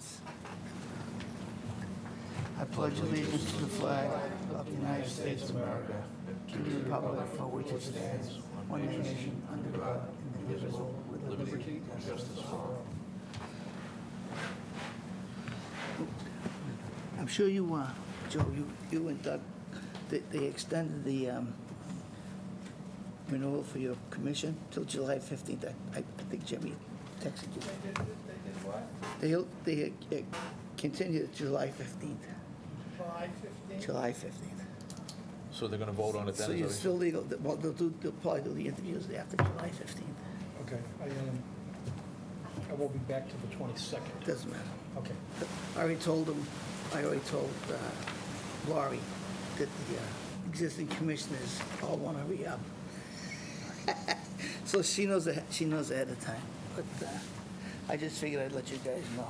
allegiance. I pledge allegiance to the flag of the United States of America, to the republic for which it stands, one nation, under God, indivisible, with liberty and justice for all. I'm sure you, Joe, you and Doug, they extended the renewal for your commission till July 15th. I think Jimmy texted you. They did what? They continued to July 15th. July 15th? July 15th. So they're going to vote on it then? So is you're that still legal, well, they'll probably do the interviews after July 15th. Okay, I will be back to the 22nd. Doesn't matter. Okay. I already told Laurie that the existing commissioners all want to re-up. So she knows ahead of time, but I just figured I'd let you guys know.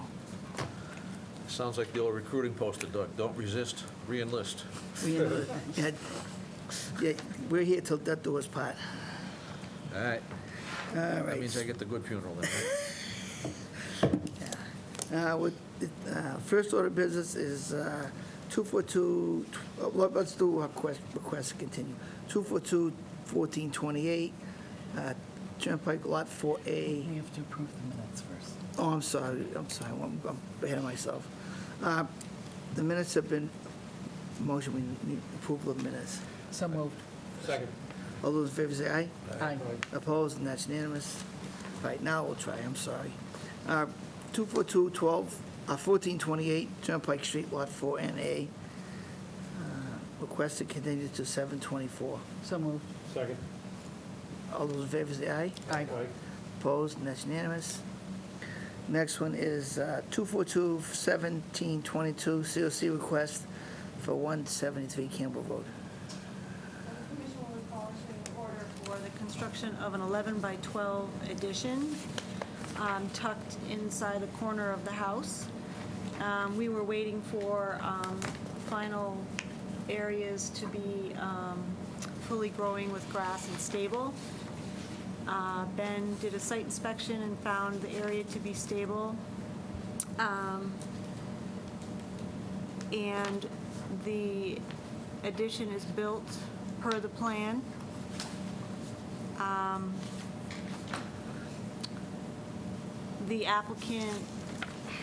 Sounds like the old recruiting poster, Doug. Don't resist, re-enlist. Yeah, we're here till death do us part. All right. All That right. means I get the good funeral then, right? First order of business is 242, let's do a request to continue. 242-1428, Turnpike Lot 4A. We have to approve the minutes first. Oh, I'm sorry, I'm ahead of myself. The minutes have been, motion, we need approval of minutes. So moved. Second. All those in favor say aye. Aye. Opposed, and that's unanimous. Right, now we'll try, I'm sorry. 1428 Turnpike Street, Lot 4NA. Request to continue to 7/24. So moved. Second. All those in favor say aye. Aye. Opposed, and that's unanimous. Next one is 242-1722 COC request for 173 Campbell Road. The Commission will call to order for the construction of an 11 by 12 addition tucked inside the corner of the house. We were waiting for final areas to be fully growing with grass and stable. Ben did a site inspection and found the area to be stable. And the addition is built per the plan. The applicant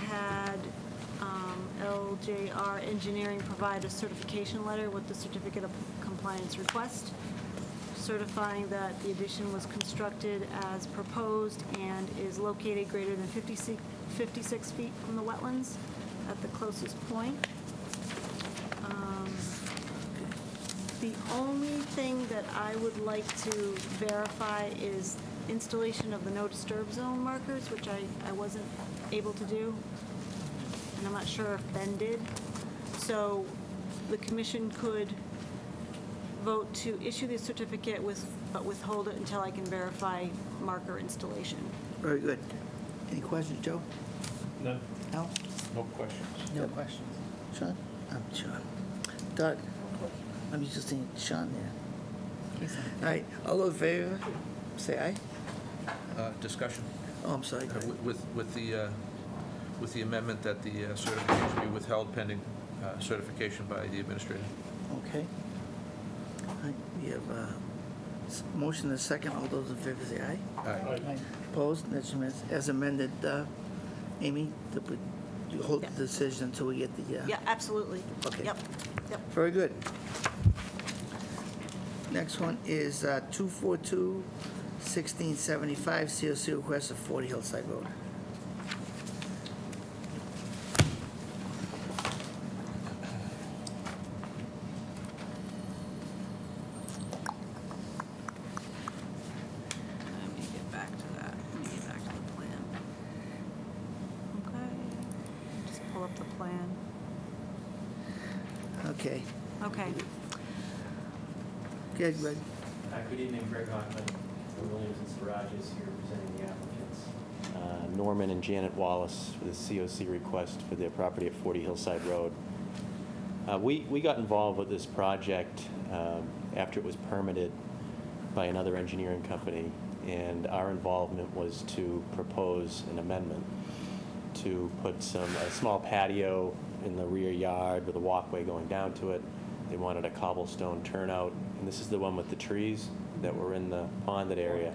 had LJR Engineering provide a certification letter with the certificate of compliance request, certifying that the addition was constructed as proposed and is located greater than 56 feet from the wetlands at the closest point. The only thing that I would like to verify is installation of the no disturb zone markers, which I wasn't able to do, and I'm not sure if Ben did. So the commission could vote to issue the certificate but withhold it until I can verify marker installation. Very good. Any questions, Joe? None. Al? No questions. No questions. Sean? I'm Sean. Doug? I'm just saying Sean there. All right, all those in favor, say aye. Discussion. Oh, I'm sorry. With the amendment that the certification be withheld pending certification by the administrator. Okay. All right, we have motion and a second. All those in favor say aye. Aye. Aye. Opposed? That's unanimous. As amended, Amy, you hold the decision until we get the... Yeah, absolutely. Okay. Yep. Very good. Next one is 242-1675 COC request of 40 Hillside Road. Let me get back to that. Let me get back to the plan. Okay. Just pull up the plan. Okay. Okay. Good, Greg. Good evening, Greg Hockman from Williams and Sarajas here representing the applicants. Norman and Janet Wallace for the COC request for their property at 40 Hillside Road. We got involved with this project after it was permitted by another engineering company, and our involvement was to propose an amendment. to put a small patio in the rear yard with a walkway going down to it. They wanted a cobblestone turnout, and this is the one with the trees that were in the ponded area.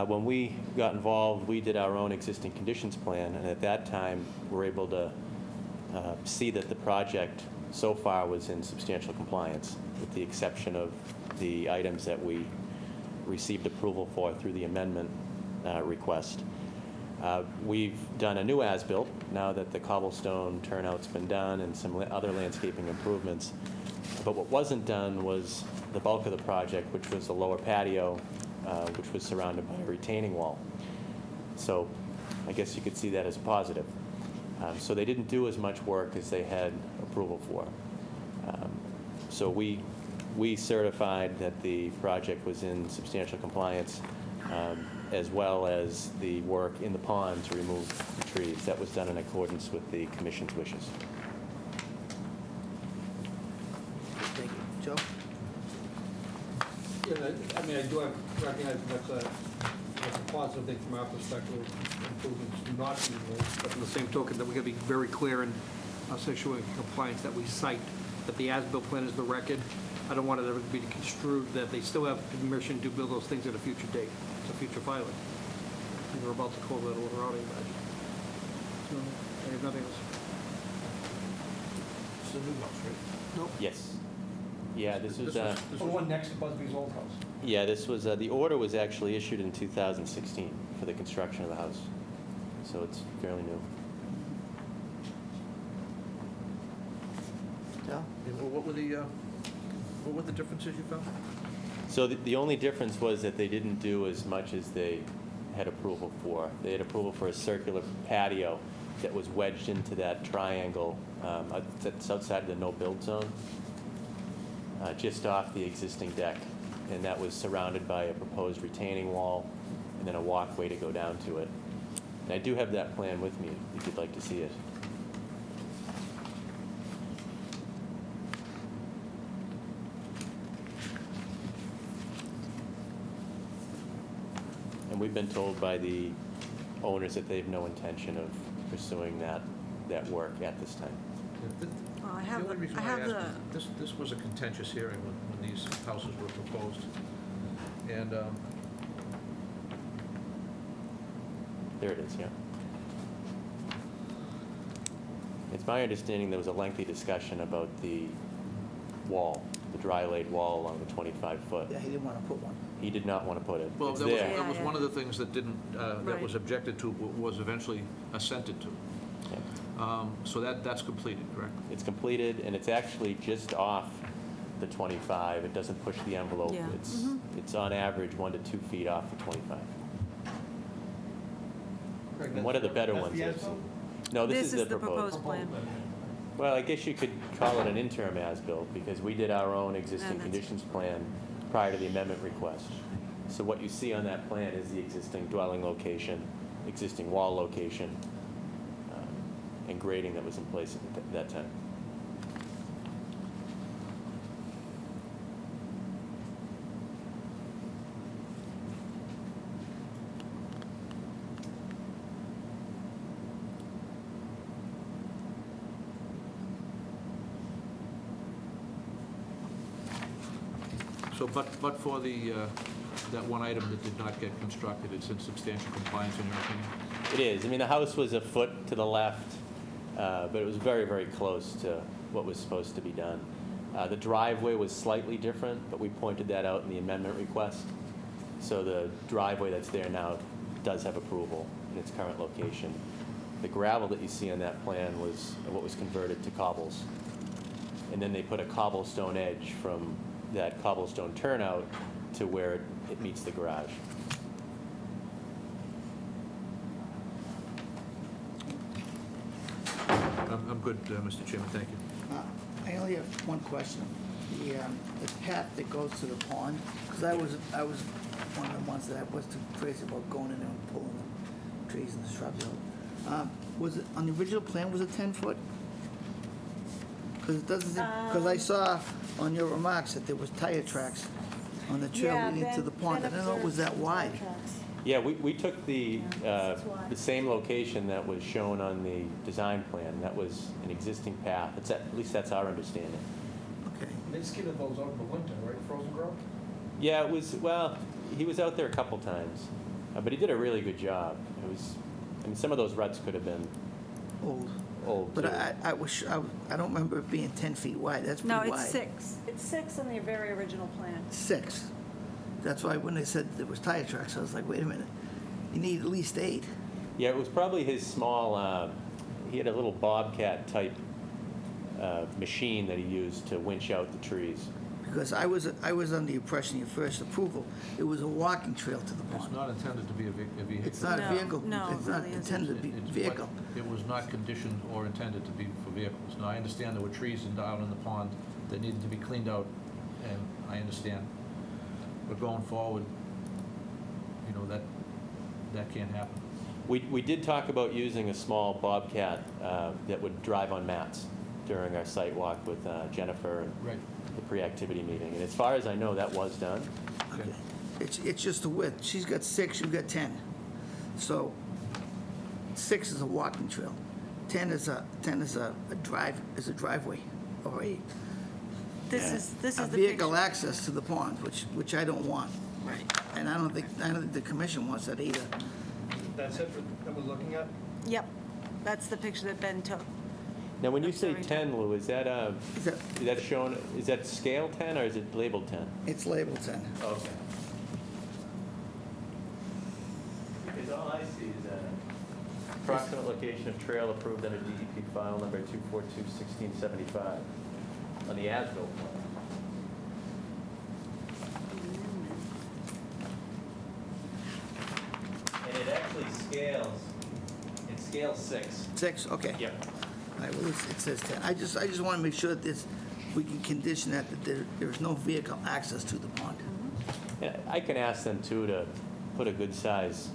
When we got involved, we did our own existing conditions plan, and at that time, we were able to see that the project so far was in substantial compliance, with the exception of the items that we received approval for through the amendment request. We've done a new as-built now that the cobblestone turnout's been done and some other landscaping improvements. But what wasn't done was the bulk of the project, which was the lower patio, which was surrounded by a retaining wall. So I guess you could see that as a positive. So they didn't do as much work as they had approval for. So we certified that the project was in substantial compliance, as well as the work in the pond to remove the trees. That was done in accordance with the commission's wishes. Thank you. Joe? Yeah, I mean, I do have recognize that's a positive thing from our perspective, improvements do not be made, but on the same token, that we're going to be very clear in us issuing compliance that we cite, that the as-built plan is the record. I don't want it ever to be construed that they still have permission to build those things at a future date. It's a future filing. And we're about to call that order out, I imagine. So, I have nothing else. It's the new house, right? Nope. Yes. Yeah, this was, The one next to Busby's old house. yeah, this was, the order was actually issued in 2016 for the construction of the house. So it's fairly new. Joe? And what were the differences you found? So the only difference was that they didn't do as much as they had approval for. They had approval for a circular patio that was wedged into that triangle that's outside of the no-build zone, just off the existing deck. And that was surrounded by a proposed retaining wall and then a walkway to go down to it. And I do have that plan with me if you'd like to see it. And we've been told by the owners that they have no intention of pursuing that work at this time. Well, I The have only reason I why I have asked, this was a contentious hearing when these houses were proposed. And There it is, yeah. It's my understanding there was a lengthy discussion about the wall, the dry-laid wall along the 25-foot. Yeah, he didn't want to put one. He did not want to put it. well, It's that was, there. that was Yeah, one of yeah. the things that didn't, that Right. was objected to, was eventually assented to. Yeah. So that's completed, correct? It's completed, and it's actually just off the 25. It doesn't push the envelope. Yeah. It's on average 1 to 2 feet off the 25. And one of the better ones I've seen. No, this is the proposed. plan. Well, I guess you could call it an interim as-built, because we did our own existing that's- conditions plan prior to the amendment request. So what you see on that plan is the existing dwelling location, existing wall location, and grading that was in place at that time. So, but for the, that one item that did not get constructed, it's in substantial compliance in your opinion? It is. I mean, the house was a foot to the left, but it was very, very close to what was supposed to be done. The driveway was slightly different, but we pointed that out in the amendment request. So the driveway that's there now does have approval in its current location. The gravel that you see on that plan was what was converted to cobbles. And then they put a cobblestone edge from that cobblestone turnout to where it meets the garage. I'm good, Mr. Chairman, thank you. I only have one question. The path that goes to the pond, because I was one of the ones that I was too crazy about going in there and pulling the trees and the shrubs out. Was it, on the original plan, was it 10 foot? Because it doesn't, because I saw on your remarks that there was tire tracks on the trail leading to the pond. I don't know, was that wide? Yeah, we took Yeah, this is why. the same location that was shown on the design plan. That was an existing path. At least that's our understanding. Okay. They skidded those out in the winter, right, Frozen Grove? Yeah, it was, well, he was out there a couple times, but he did a really good job. Some of those ruts could have been old, But too. I don't remember it being 10 feet wide. That's pretty No, wide. it's 6. It's 6 on the very original plan. 6. That's why when they said there was tire tracks, I was like, wait a minute. You need at least 8. Yeah, it was probably his small, he had a little Bobcat-type machine that he used to winch out the trees. Because I was under the impression your first approval, it was a walking trail to the It's pond. not intended to be a vehicle. It's not a No, vehicle. no, It's it not really isn't. intended to be It's what- vehicle. It was not conditioned or intended to be for vehicles. Now, I understand there were trees down in the pond that needed to be cleaned out, and I understand. But going forward, that can't happen. We did talk about using a small Bobcat that would drive on mats during our site walk with Jennifer and Right. the pre-activity meeting. And as far as I know, that was done. Okay. It's just the width. She's got 6, you've got 10. So 6 is a walking trail. 10 is a driveway or This is a the vehicle picture. access to the pond, which I don't want. Right. And I don't think the commission wants that either. That's it that we're looking at? Yep, that's the picture that Ben took. Now, when you I'm say sorry, 10, Lou, is that shown, is that scale 10 or is it labeled 10? It's labeled 10. Okay. Because all I see is approximate location of trail approved under DEP file number 242-1675 on the as-built plan. And it actually scales 6. 6, okay. Yep. All right, well, it says 10. I just want to make sure that we can condition that there's no vehicle access to the pond. And I can ask them too to put a good size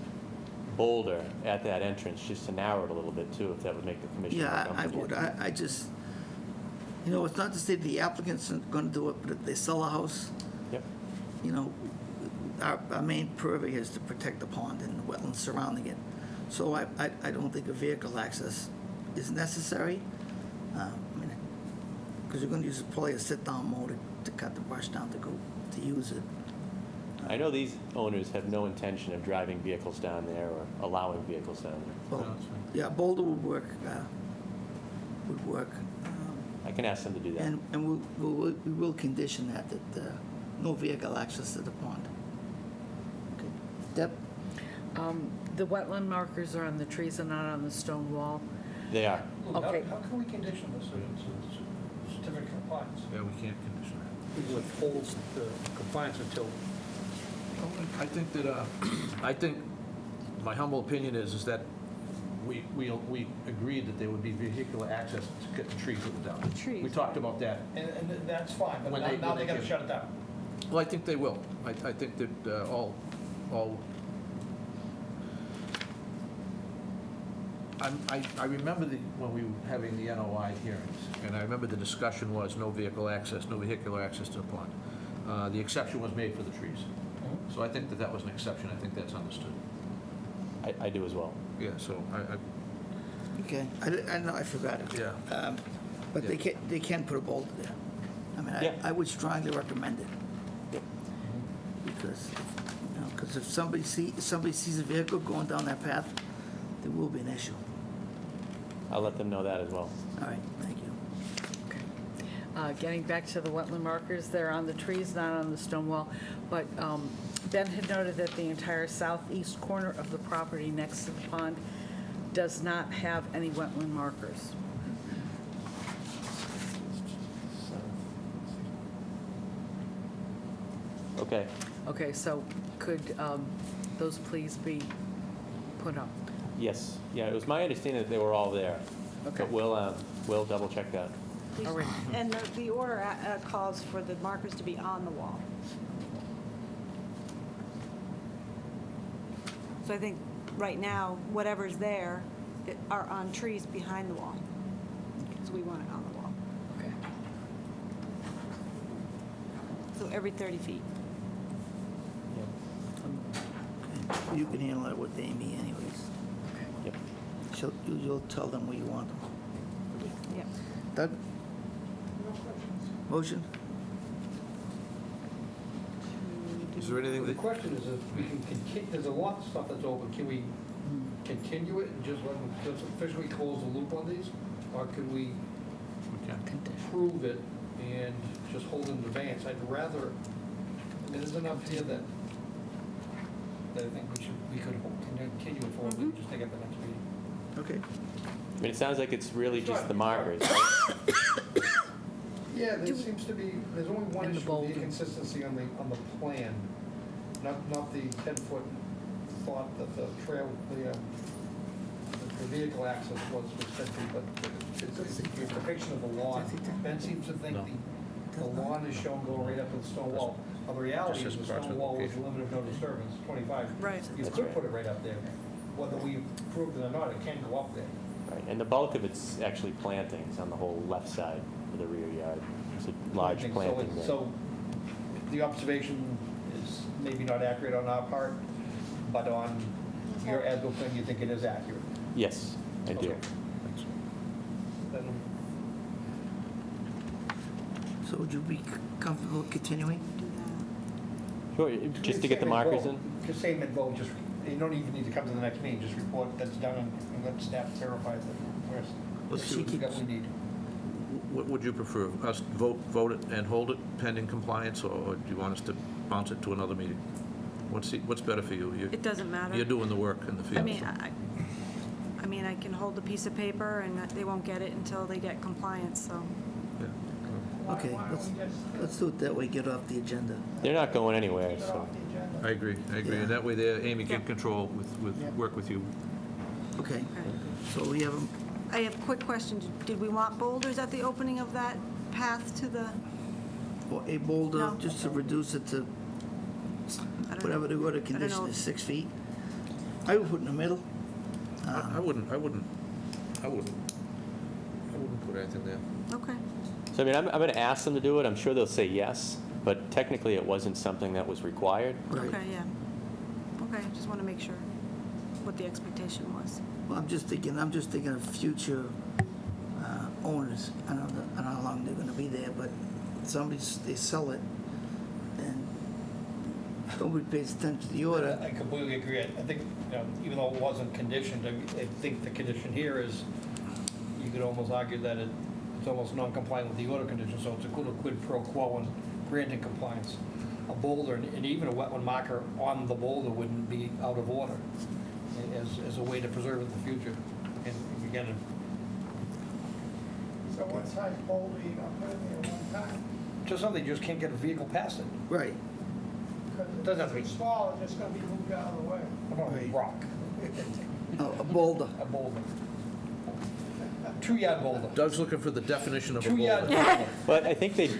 boulder at that entrance, just to narrow it a little bit too, if that would make the commission more Yeah, I comfortable. would. I just, it's not to say the applicant's going to do it, but if they sell a house, Yep. our main purview is to protect the pond and the wetlands surrounding it. So I don't think a vehicle access is necessary. Because you're going to use probably a sit-down mower to cut the brush down to use it. I know these owners have no intention of driving vehicles down there or allowing vehicles down there. Well, No, that's fine. yeah, boulder would work. I can ask them to do that. And we will condition that no vehicle access to the pond. Okay. Deb? The wetland markers are on the trees and not on the stone wall. They are. Lou, Okay. How can we condition this certificate of compliance? Yeah, we can't condition that. We withhold the compliance until, I think that, my humble opinion is that we agreed that there would be vehicular access to get the trees that were down. Trees. We talked about that. and that's fine, but When now they- now when they they gotta came. shut it down. Well, I think they will. I think that all, I remember when we were having the NOI hearings, and I remember the discussion was no vehicle access, no vehicular access to the pond. The exception was made for the trees. So I think that was an exception. I think that's understood. I do as well. Yeah, so Okay. I know, I forgot it. Yeah. But Yeah. they can put a boulder there. I mean, Yeah. I would strongly recommend it. Because if somebody sees a vehicle going down that path, there will be an issue. I'll let them know that as well. All right, thank you. Getting back to the wetland markers, they're on the trees, not on the stone wall. But Ben had noted that the entire southeast corner of the property next to the pond does not have any wetland markers. Okay. Okay, so could those please be put up? Yes. Yeah, it was my understanding that they were all there. Okay. But we'll double check that. All right. And the order calls for the markers to be on the wall. So I think right now, whatever's there are on trees behind the wall. So we want it on the wall. Okay. So every 30 feet. You can handle it with Amy anyways. Yep. You'll tell them what you want them. Yep. Doug? Motion? Is there anything The that, question is, if we can continue, there's a lot of stuff that's open, can we continue it and just let them, just officially close the loop on these? Or can we prove it and just hold it in advance? I'd rather, I mean, there's enough here that I think we could continue it forward, and just take it at the next meeting. Okay. I mean, it sounds like it's really just the markers, right? Yeah, there seems to be, there's only one And the issue, bold. the inconsistency on the plan, not the 10-foot thought that the trail, the vehicle access was 10 feet, but it's the depiction of the lawn. Ben seems to think No. the lawn is shown going right up to the stone wall. Well, the reality Just is as the part of stone the wall was location. limit of no disturbance, 25. Right. You That's could right. put it right up there. Whether we proved it or not, it can go up there. Right, and the bulk of it's actually plantings on the whole left side of the rear yard. It's a large So planting it- there. So the observation is maybe not accurate on our part, but on your as-built thing, you think it is accurate? Yes, I do. Okay. Then So would you be comfortable continuing? Sure, just to get the markers in? Just say mid-vote, just, you don't even need to come to the next meeting, just report that's done and let staff verify that Well, we're, she we've got what we need. what would you prefer? Us vote it and hold it pending compliance, or do you want us to bounce it to another meeting? What's better for you? It doesn't matter. You're doing the work in the field. I mean, I can hold a piece of paper and they won't get it until they get compliance, so. Yeah. Okay, let's do it that way, get off the agenda. They're not going anywhere, so. I agree, and that way there, Amy can control work with you. Okay, Okay. so we have, I have a quick question. Did we want boulders at the opening of that path to the, a boulder, No. just to reduce it to I don't whatever know. the order I don't condition know. is, 6 feet. I would put in the middle. I wouldn't put anything there. Okay. So I mean, I'm going to ask them to do it. I'm sure they'll say yes, but technically it wasn't something that was required. Right. Okay, yeah. Okay, just want to make sure what the expectation was. Well, I'm just thinking of future owners. I don't know how long they're gonna be there, but they sell it, and nobody pays attention to the order. I completely agree. I think, even though it wasn't conditioned, I think the condition here is, you could almost argue that it's almost non-compliant with the order condition, so it's a quid pro quo in granting compliance. A boulder, and even a wetland marker on the boulder wouldn't be out of order as a way to preserve it in the future. And again, So what size boulder you gonna put in there one time? just something, you just can't get a vehicle past it. Right. Because Doesn't have to if be- it's small, it's just gonna be moved out of the way. I'm on a Right. rock, Oh, a boulder. a boulder. 2-yard boulder. Doug's looking for the definition of a 2-yard boulder. boulder. But I think they'd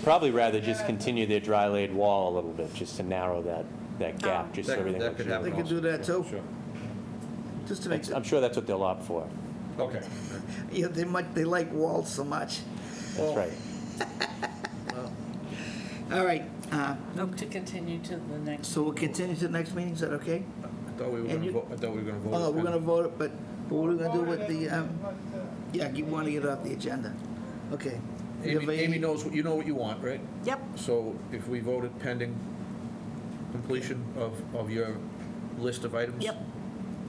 probably rather just continue their dry laid wall a little bit, just to narrow that gap, just so That- everything that looks could They happen. could do that too, Sure. just to make, I'm sure that's what they'll opt for. Okay. yeah, they like walls so much. That's right. All right, To continue to the next. so we'll continue to the next meeting, is that okay? I thought we were And gonna you- vote, I thought we were gonna vote. Oh, no, it we're gonna pending. vote it, but what are we gonna do with the, But, yeah, you wanna get it off the agenda? Okay. We have Amy knows, you know what you want, right? Yep. So if we voted pending completion of your list of items? Yep.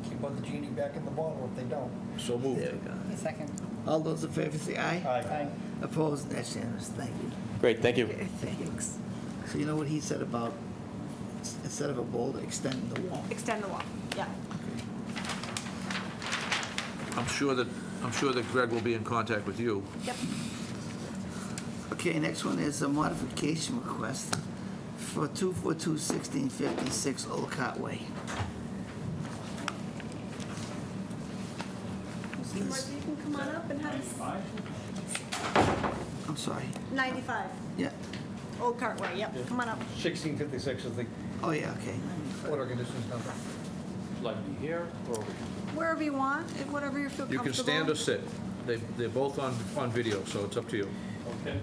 Keep on the genie back in the bottle if they don't. So moved. There we go. Second. All those in favor say aye. Aye. Opposed, that's unanimous, thank you. Great, thank you. Okay, thanks. So you know what he said about, instead of a boulder, extending the wall? Extend the wall. Yeah. I'm sure that Greg will be in contact with you. Yep. Okay, next one is a modification request for 242-1656 Olcott Way. You can come on up and have I'm sorry, 95, yeah, Old Cartway, yep, come on up. 1656 is the oh yeah, okay. order conditions number. Wherever you want, whatever you feel You comfortable. can stand or sit. They're both on video, so it's up to you. Okay.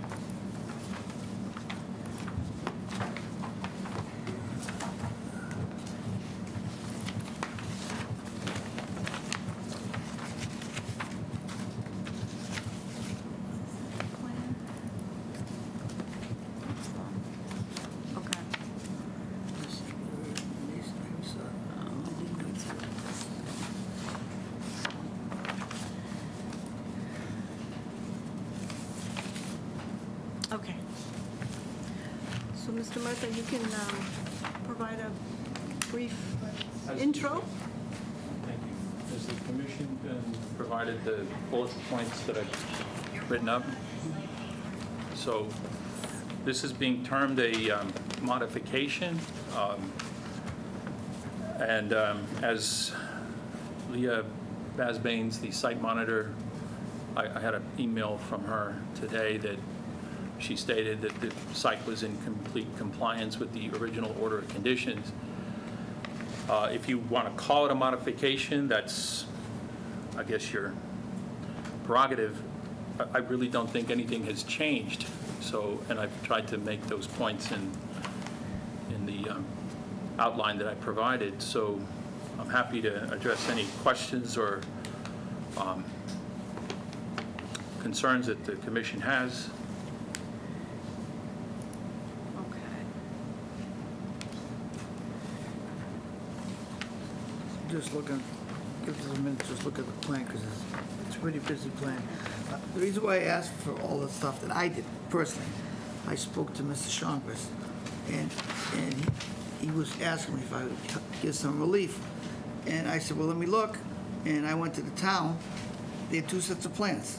Okay. So, Mr. Murtha, you can provide a brief intro? Thank you. Has the commission provided the bullet points that I've written up? So this is being termed a modification. And as Leah Basbanes, the site monitor, I had an email from her today that she stated that the site was in complete compliance with the original order of conditions. If you want to call it a modification, that's, I guess, your prerogative. I really don't think anything has changed. So, and I've tried to make those points in the outline that I provided. So I'm happy to address any questions or concerns that the commission has. Just looking, give us a minute, just look at the plan, because it's a pretty busy plan. The reason why I asked for all the stuff that I did personally, I spoke to Mr. Shonquist, and he was asking me if I would get some relief. And I said, well, let me look. And I went to the town. They had two sets of plans.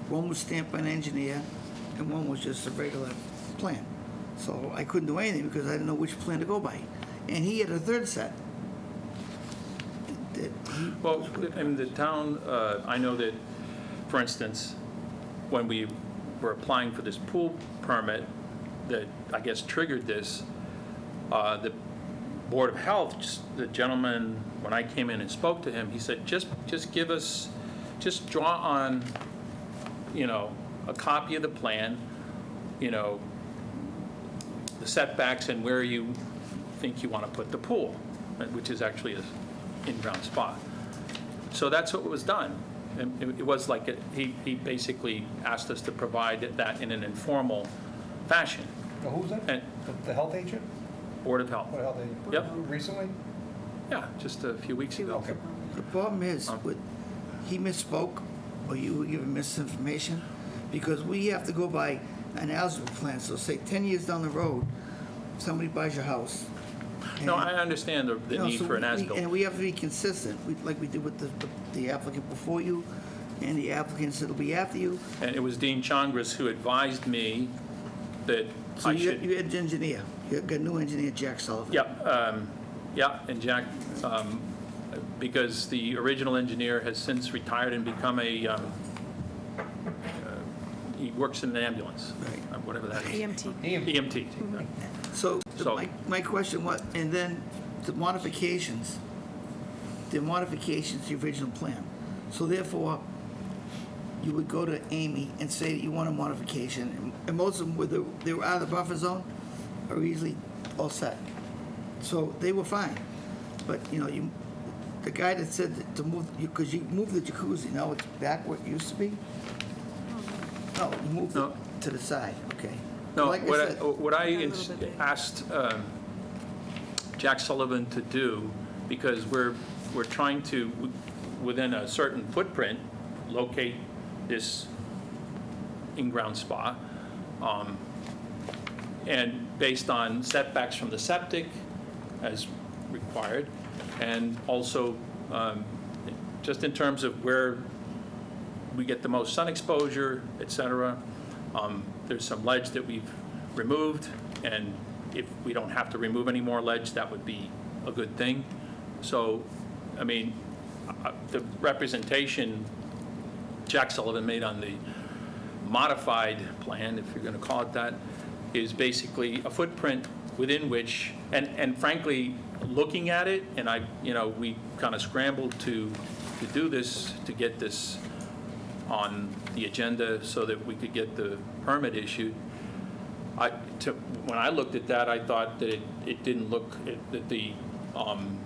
One was stamped by an engineer, and one was just a regular plan. So I couldn't do anything because I didn't know which plan to go by. And he had a third set. Well, in the town, I know that, for instance, when we were applying for this pool permit that I guess triggered this, the Board of Health, the gentleman, when I came in and spoke to him, he said, just give us, just draw on, a copy of the plan, the setbacks and where you think you want to put the pool, which is actually a in-ground spot. So that's what was done. And it was like, he basically asked us to provide that in an informal fashion. Now, who's that? And The health agent? Board of Health. What health agent? Yep. Recently? Yeah, just a few weeks ago. Okay. The problem is, he misspoke, or you were given misinformation, because we have to go by an as-built plan. So say 10 years down the road, somebody buys your house. No, and- I understand the need so for an And as-built. we have to be consistent, like we did with the applicant before you, and the applicants that'll be after you. And it was Dean Chongris who advised me that So I you should. had an engineer, you got a new engineer, Jack Sullivan. Yeah, and Jack, because the original engineer has since retired and become he works in an ambulance, Right. whatever that is. EMT. EMT. So So- my question was, and then the modifications to the original plan. So therefore, you would go to Amy and say that you want a modification, and most of them, they were out of the buffer zone, are easily all set. So they were fine. But, the guy that said that to move, because you moved the jacuzzi, now it's back where it used to be? No, you moved it No. to the side, okay. No, Like I said- what I A little bit big. asked Jack Sullivan to do, because we're trying to, within a certain footprint, locate this in-ground spa, and based on setbacks from the septic as required, and also just in terms of where we get the most sun exposure, et cetera. There's some ledge that we've removed, and if we don't have to remove any more ledge, that would be a good thing. So, I mean, the representation Jack Sullivan made on the modified plan, if you're going to call it that, is basically a footprint within which, and frankly, looking at it, and we kind of scrambled to do this, to get this on the agenda so that we could get the permit issued. When I looked at that, I thought that it didn't look, that the, and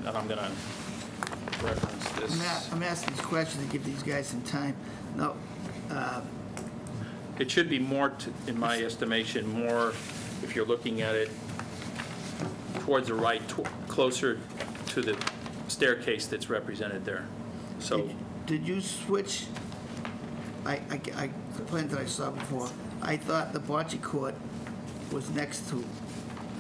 I'm going to reference this. I'm asking these questions to give these guys some time. No, It should be more, in my estimation, more, if you're looking at it, towards the right, closer to the staircase that's represented there. So, did you switch the plan that I saw before, I thought the bocce court was next to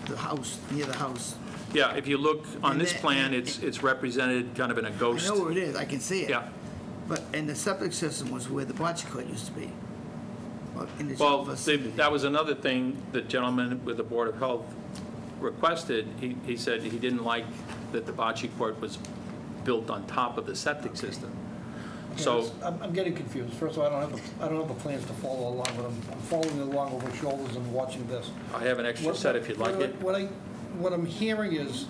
the house, near the house. Yeah, if you look on And this that- plan, it's represented kind of in a I ghost. know where it is, I can see it. Yeah. But, and the septic system was where the bocce court used to be. In the Well, general vicinity. that was another thing the gentleman with the Board of Health requested. He said he didn't like that the bocce court was built on top of the septic system. So, I'm getting confused. First of all, I don't have the plans to follow along, but I'm following along over shoulders and watching this. I have an extra set if you'd like it. What I'm hearing is,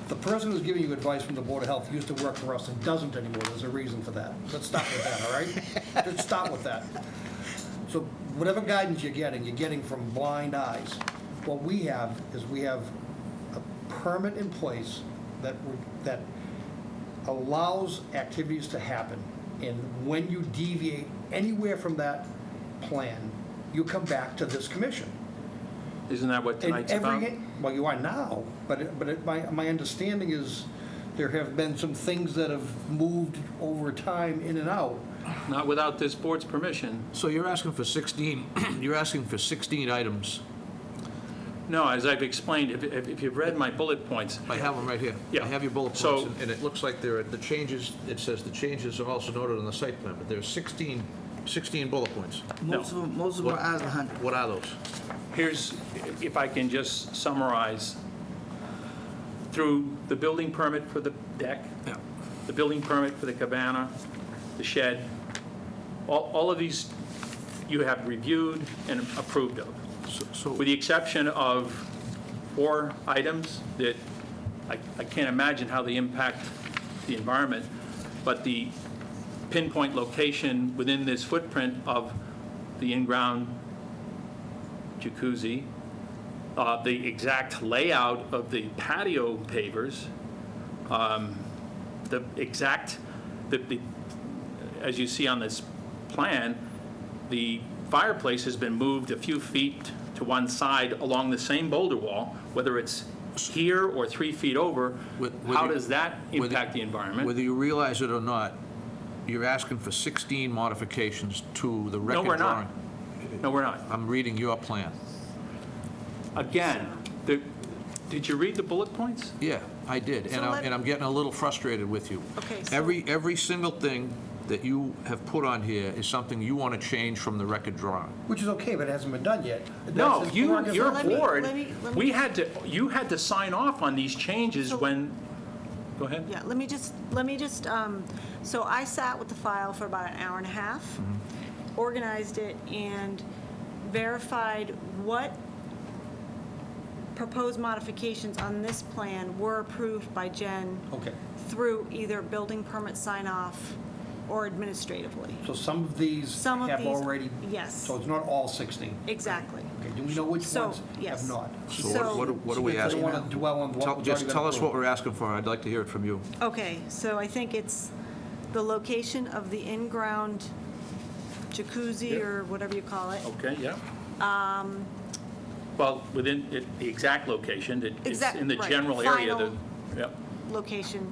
the person who's giving you advice from the Board of Health used to work for us and doesn't anymore. There's a reason for that. Let's start with that, all right? Let's start with that. So whatever guidance you're getting from blind eyes. What we have is a permit in place that allows activities to happen. And when you deviate anywhere from that plan, you come back to this commission. Isn't that what And tonight's about? well, you are now, but my understanding is there have been some things that have moved over time in and out. Not without this board's permission. So you're asking for 16, you're asking for 16 items. No, as I've explained, if you've read my bullet points, I have them right here. Yeah. I have your bullet So- points, and it looks like there are, the changes, it says the changes are also noted on the site plan, but there's 16 bullet points. Most of them are out of the 100. What are those? here's, if I can just summarize, through the building permit for the deck, Yeah. the building permit for the cabana, the shed, all of these you have reviewed and approved of. So, With the exception of 4 items that I can't imagine how they impact the environment, but the pinpoint location within this footprint of the in-ground jacuzzi, the exact layout of the patio pavers, the exact, as you see on this plan, the fireplace has been moved a few feet to one side along the same boulder wall, whether it's here or 3 feet over. How does that impact the environment? whether you realize it or not, you're asking for 16 modifications to the No, record we're drawing. not. No, we're not. I'm reading your plan. Again, did you read the bullet points? Yeah, I did, So and I'm getting a little frustrated with you. Okay, so- Every single thing that you have put on here is something you want to change from the record drawing. Which is okay, but it hasn't been done yet. No, That's as your long as- Let me- board, let me- you had to sign off on these changes So- when, go ahead. Yeah, let me just, so I sat with the file for about an hour and a half, organized it, and verified what proposed modifications on this plan were approved by Jen Okay, through either building permit sign-off or administratively. so some of these Some of have these- already. yes. So it's not all 16. Exactly. Okay, do we know which So, ones yes. have not? So what are we I don't asking? want to dwell on what was already Just been tell us what approved. we're asking for. I'd like to hear it from you. Okay, so I think it's the location of the in-ground jacuzzi or whatever you call it. Okay, yeah. Well, within the exact location, it's Exact- in the right. general area. Final. Yep. Location.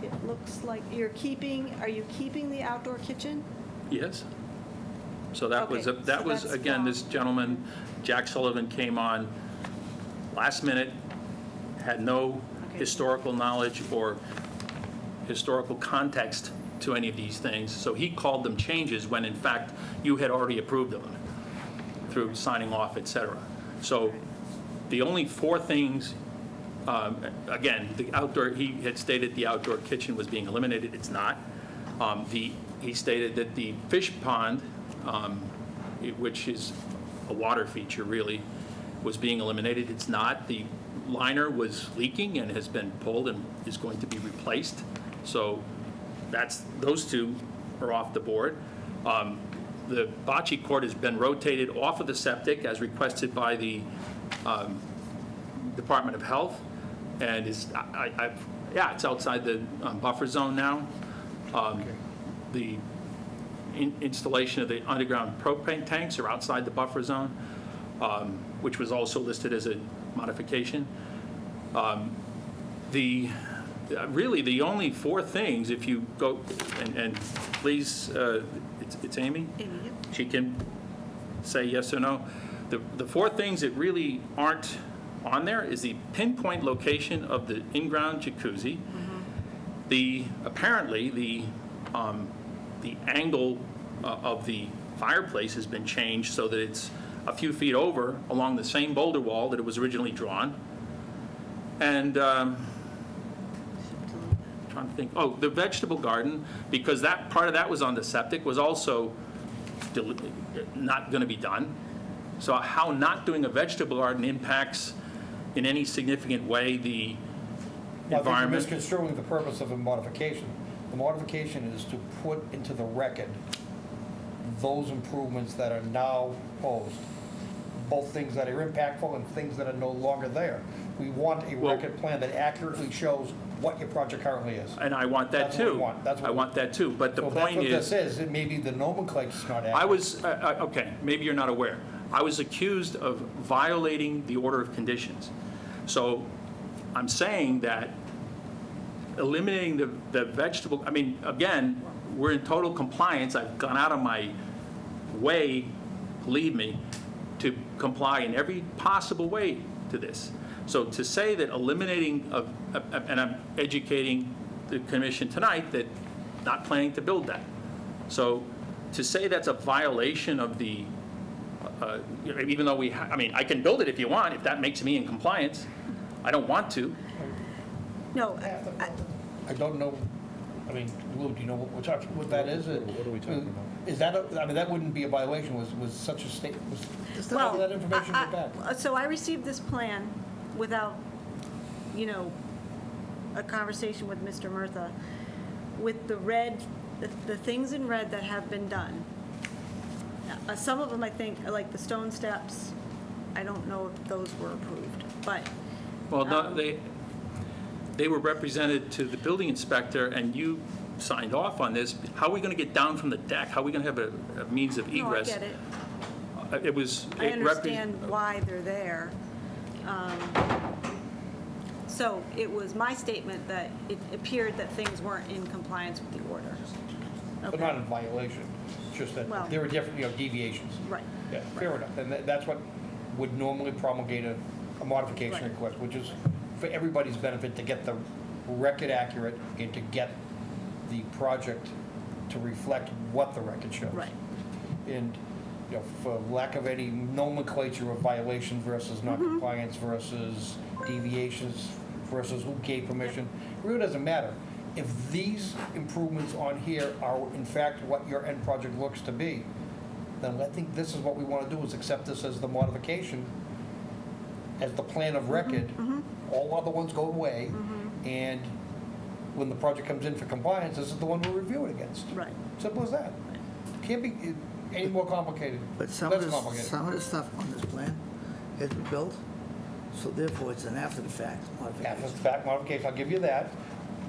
It looks like are you keeping the outdoor kitchen? Yes. So that was, Okay, that so was, that's again, this gentleman, Jack Sullivan, came on last minute, had no Okay. historical knowledge or historical context to any of these things, so he called them changes when in fact you had already approved of them through signing off, et cetera. So the only 4 things, again, the outdoor, he had stated the outdoor kitchen was being eliminated. It's not. He stated that the fish pond, which is a water feature really, was being eliminated. It's not. The liner was leaking and has been pulled and is going to be replaced. So those 2 are off the board. The bocce court has been rotated off of the septic as requested by the Department of Health, and it's outside the buffer zone now. The installation of the underground propane tanks are outside the buffer zone, which was also listed as a modification. The really, the only four things, if you go, and please, it's Amy? Amy, yep. She can say yes or no. The four things that really aren't on there is the pinpoint location of the in-ground jacuzzi. Apparently, the angle of the fireplace has been changed so that it's a few feet over along the same boulder wall that it was originally drawn. And trying to think, oh, the vegetable garden, because that part of that was on the septic, was also not going to be done. So how not doing a vegetable garden impacts in any significant way the Well, I environment? think you're misconstruing the purpose of a modification. The modification is to put into the record those improvements that are now posed, both things that are impactful and things that are no longer there. We want a Well- record plan that accurately shows what your project currently is. And I want that That's what we too. want. That's what I we- want that too, but the So that's point what is. this is. It may be the nomenclature's not accurate. I was, okay, maybe you're not aware. I was accused of violating the order of conditions. So I'm saying that eliminating the vegetable, I mean, again, we're in total compliance. I've gone out of my way, believe me, to comply in every possible way to this. So to say that eliminating of, and I'm educating the commission tonight that not planning to build that. So to say that's a violation of the, even though I mean, I can build it if you want, if that makes me in compliance. I don't want to. No, I don't know, I mean, Lou, do you know what we're talking, what that is? What are we talking about? Is that, I mean, that wouldn't be a violation, was such a state, was well, that information go back? so I received this plan without, you know, a conversation with Mr. Murtha, with the red, the things in red that have been done. Some of them, I think, are like the stone steps. I don't know if those were approved, but. Well, no, they were represented to the building inspector, and you signed off on this. How are we going to get down from the deck? How are we going to have a means of egress? No, I get it. It was. I understand why they're there. So it was my statement that it appeared that things weren't in compliance with the order. But not in violation, it's just that Well- there are different, deviations. Right. Yeah, fair enough, and that's what would normally promulgate a modification Right. request, which is for everybody's benefit to get the record accurate and to get the project to reflect what the record shows. Right. And, for lack of any nomenclature of violation versus non-compliance versus deviations versus who gave permission, it really doesn't matter. If these improvements on here are in fact what your end project looks to be, then I think this is what we want to do, is accept this as the modification, as the plan of record. All other ones go away, and when the project comes in for compliance, this is the one we'll review it against. Right. Simple as that. Can't be any more complicated. But Less complicated. some of the stuff on this plan has been built, so therefore it's an after-the-fact After modification. the fact modification, I'll give you that.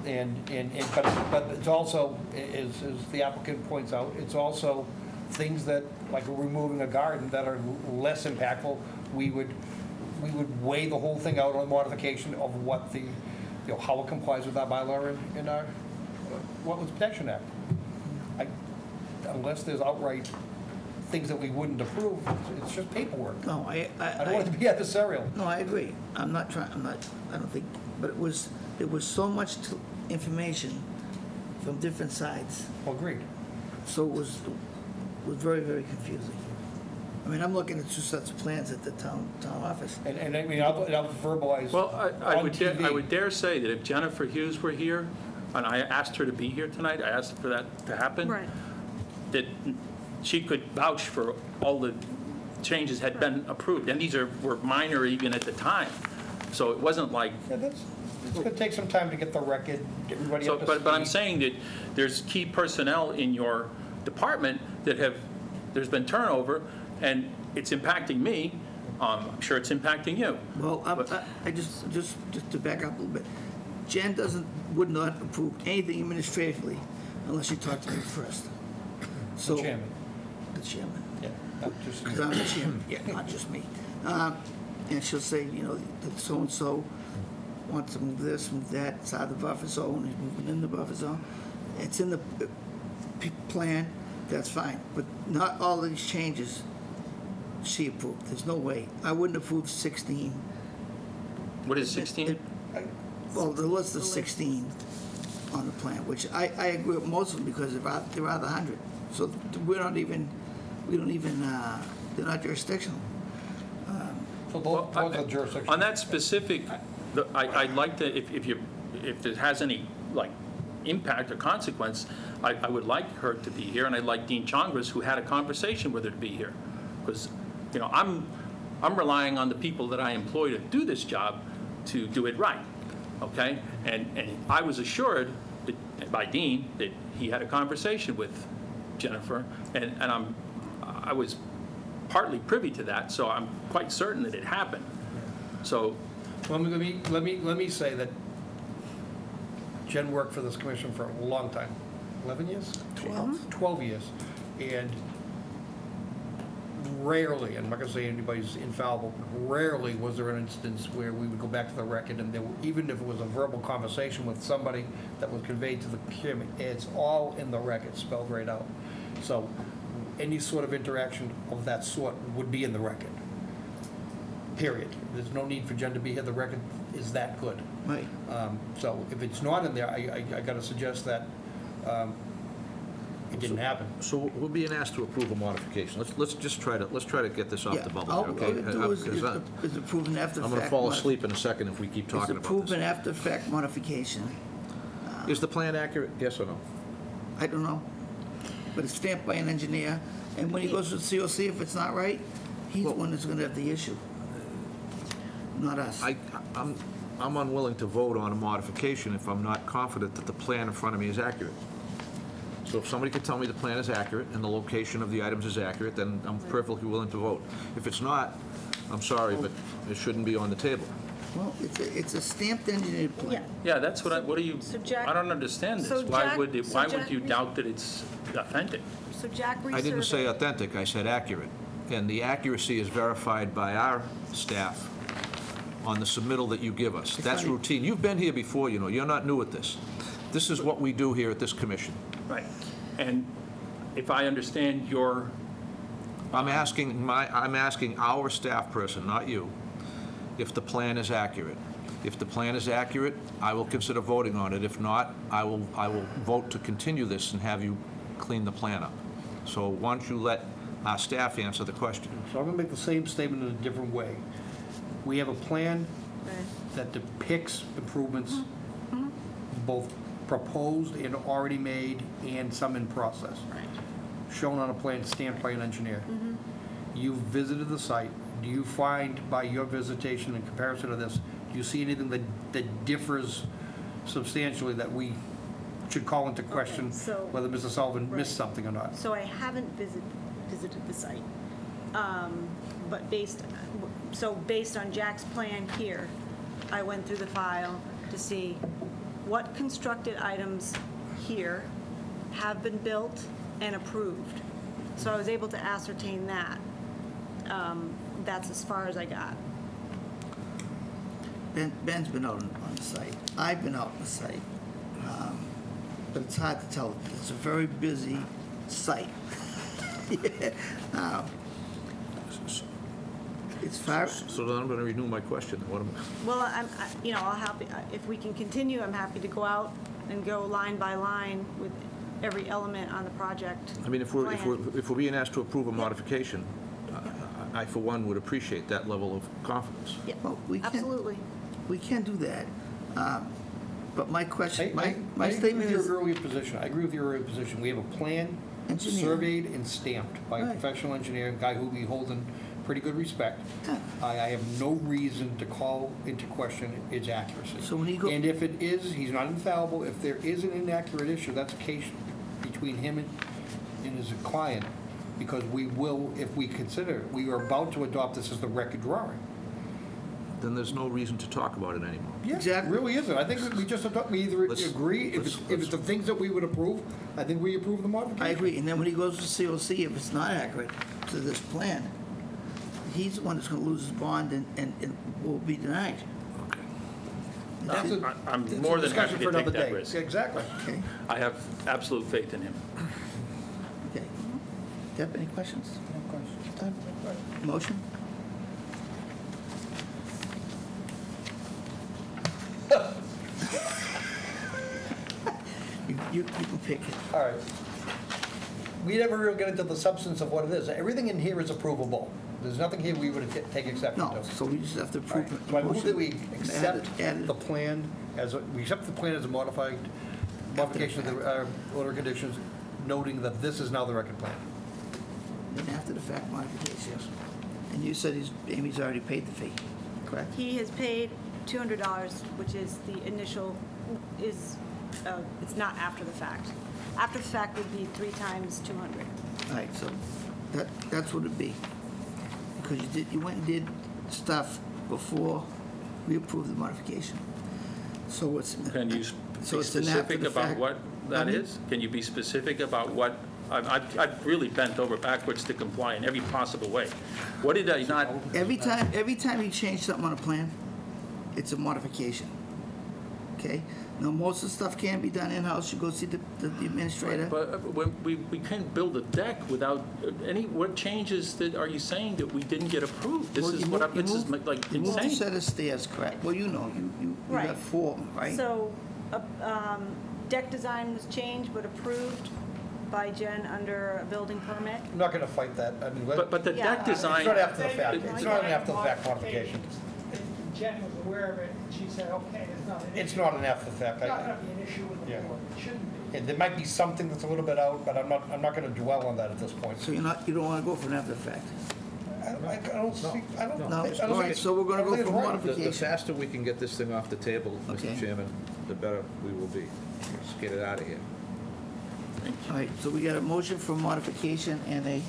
But it's also, as the applicant points out, it's also things that, like removing a garden, that are less impactful. We would weigh the whole thing out on modification of what the, how it complies with our bylaw and our Wetlands Protection Act. Unless there's outright things that we wouldn't approve, it's just paperwork. No, I don't want it to be adversarial. No, I agree. I don't think, but there was so much information from different sides, Agreed. so it was very, very confusing. I mean, I'm looking at two sets of plans at the town office. And I mean, I'll verbalize Well, I on would TV. dare say that if Jennifer Hughes were here, and I asked her to be here tonight, I asked for that to happen. Right. That she could vouch for all the changes had been approved, and these were minor even at the time. So it wasn't like, Yeah, it's gonna take some time to get the record, everybody up to speed. but I'm saying that there's key personnel in your department that there's been turnover, and it's impacting me. I'm sure it's impacting you. Well, I just to back up a little bit, Jen would not approve anything administratively unless she talked to me first. So The chairman, The chairman. yeah, not just Because I'm the chairman, yeah, not just me. And she'll say, that so-and-so wants to move this, move that, it's out of the buffer zone, he's moving in the buffer zone. It's in the plan, that's fine, but not all of these changes she approved. There's no way. I wouldn't approve 16. What is 16? Well, the list of 16 on the plan, which I agree with most of them because they're out the 100. So we don't even, they're not jurisdictional. So Well, those are jurisdictions. On that specific, I'd like to, if it has any, like, impact or consequence, I would like her to be here, and I'd like Dean Chongris, who had a conversation with her, to be here. Because, you know, I'm relying on the people that I employ to do this job to do it right, okay? And I was assured by Dean that he had a conversation with Jennifer, and I was partly privy to that, so I'm quite certain that it happened. So, Let me say that Jen worked for this commission for a long time. 11 years? 12 years. And rarely, and I'm not going to say anybody's infallible, rarely was there an instance where we would go back to the record and even if it was a verbal conversation with somebody that was conveyed to the chairman, it's all in the record, spelled right out. So any sort of interaction of that sort would be in the record. Period. There's no need for Jen to be here. The record is that good. Right. So if it's not in there, I got to suggest that it didn't happen. So we're being asked to approve a modification. Let's try to get this off Yeah, the bubble, all okay? we do is approve an after-fact. I'm going to fall asleep in a second if we keep talking It's about approve an this. after-fact modification. Is the plan accurate, yes or no? I don't know, but it's stamped by an engineer, and when he goes to the COC, if it's not right, he's the one that's gonna have the issue, not us. I'm unwilling to vote on a modification if I'm not confident that the plan in front of me is accurate. So if somebody could tell me the plan is accurate and the location of the items is accurate, then I'm perfectly willing to vote. If it's not, I'm sorry, but it shouldn't be on the table. Well, it's a stamped engineered Yeah. plan. yeah, that's what do you, So Jack- I don't understand this. so Why Jack- would so Jack- you doubt that it's authentic? So Jack resurveyed. I didn't say authentic, I said accurate. And the accuracy is verified by our staff on the submittal that you give us. That's funny. routine. You've been here before, you know, you're not new at this. This is what we do here at this commission. Right. And if I understand your, I'm asking our staff person, not you, if the plan is accurate. If the plan is accurate, I will consider voting on it. If not, I will vote to continue this and have you clean the plan up. So why don't you let our staff answer the question? So I'm going to make the same statement in a different way. We have a plan that depicts improvements, both proposed and already made, and some in process. Shown on a plan stamped by an engineer. You've visited the site. Do you find by your visitation in comparison to this, do you see anything that differs substantially that we should call into question so- whether Mr. Sullivan Right. missed something or not? So I haven't visited the site, but based on Jack's plan here, I went through the file to see what constructed items here have been built and approved. So I was able to ascertain that. That's as far as I got. Ben's been out on the site, I've been out on the site, but it's hard to tell. It's a very busy site. It's far, So then I'm going to renew my question. What am Well, I'll happy, if we can continue, I'm happy to go out and go line by line with every element on the project. I mean, if we're being asked to approve a modification, I for one would appreciate that level of confidence. Yeah, well, absolutely. we can do that. But my question, I my agree statement with your is, earlier position. I agree with your earlier position. We have a plan Engineer. surveyed and stamped by a Right. professional engineer, a guy who we hold in pretty good respect. Yeah. I have no reason to call into question its accuracy. So when he go- And if it is, he's not infallible. If there is an inaccurate issue, that's a case between him and his client, because we will, if we consider, we are about to adopt this as the record drawing. Then there's no reason to talk about it anymore. Yeah, it Exactly. really isn't. I think we just adopt, we either Let's- agree, if let's- it's the things that we would approve, I think we approve the I modification. agree, and then when he goes to COC, if it's not accurate to this plan, he's the one that's gonna lose his bond and will be denied. That's a- I'm it's a more than discussion happy for to take another that day. risk. Exactly. Okay, I have absolute faith in him. okay. Deb, any questions? No questions. Done? Motion? You can pick it. All right. We never really get into the substance of what it is. Everything in here is approvable. There's nothing here we would take exception to. No, so we just have to All approve right. it. So I move that we Motion. accept Add it. the plan we accept the plan as a modification of the order of conditions, noting that this is now the record plan. Then after the fact modifications. And you said Amy's already paid the fee, correct? He has paid $200, which is the initial, it's not after the fact. After the fact would be 3 times 200. All right, so that's what it'd be. Because you went and did stuff before we approved the modification. So it's. Can you So be it's an after specific the about fact- what that Pardon me? is? Can you be specific about what, I've really bent over backwards to comply in every possible way. What did I not, Every time you change something on a plan, it's a modification. Okay? Now, most of the stuff can be done in-house. You go see the administrator. but when we can't build a deck without what changes are you saying that we didn't get approved? This Well, is you what, moved- this you is moved- like You moved a insane. set of stairs, correct? Well, you know, you Right. got 4, right? So, deck design was changed but approved by Jen under a building permit. I'm not going to fight that. I mean, But the Yeah. deck it's design, not after the fact. They- It's not an after the fact modification. And Jen was aware of it, and she said, okay, it's not an issue. It's not an after the fact. It's not gonna be an issue with the Yeah. board, it shouldn't be. There might be something that's a little bit out, but I'm not going to dwell on that at this point. So you don't want to go for an after the fact? I don't see, I don't No. think. I don't All right, think- so we're gonna I go think it's for right. modification. The faster we can get this thing off the table, Okay. Mr. Chairman, the better we will be. Let's get it out of here. All right, so we got a motion for modification and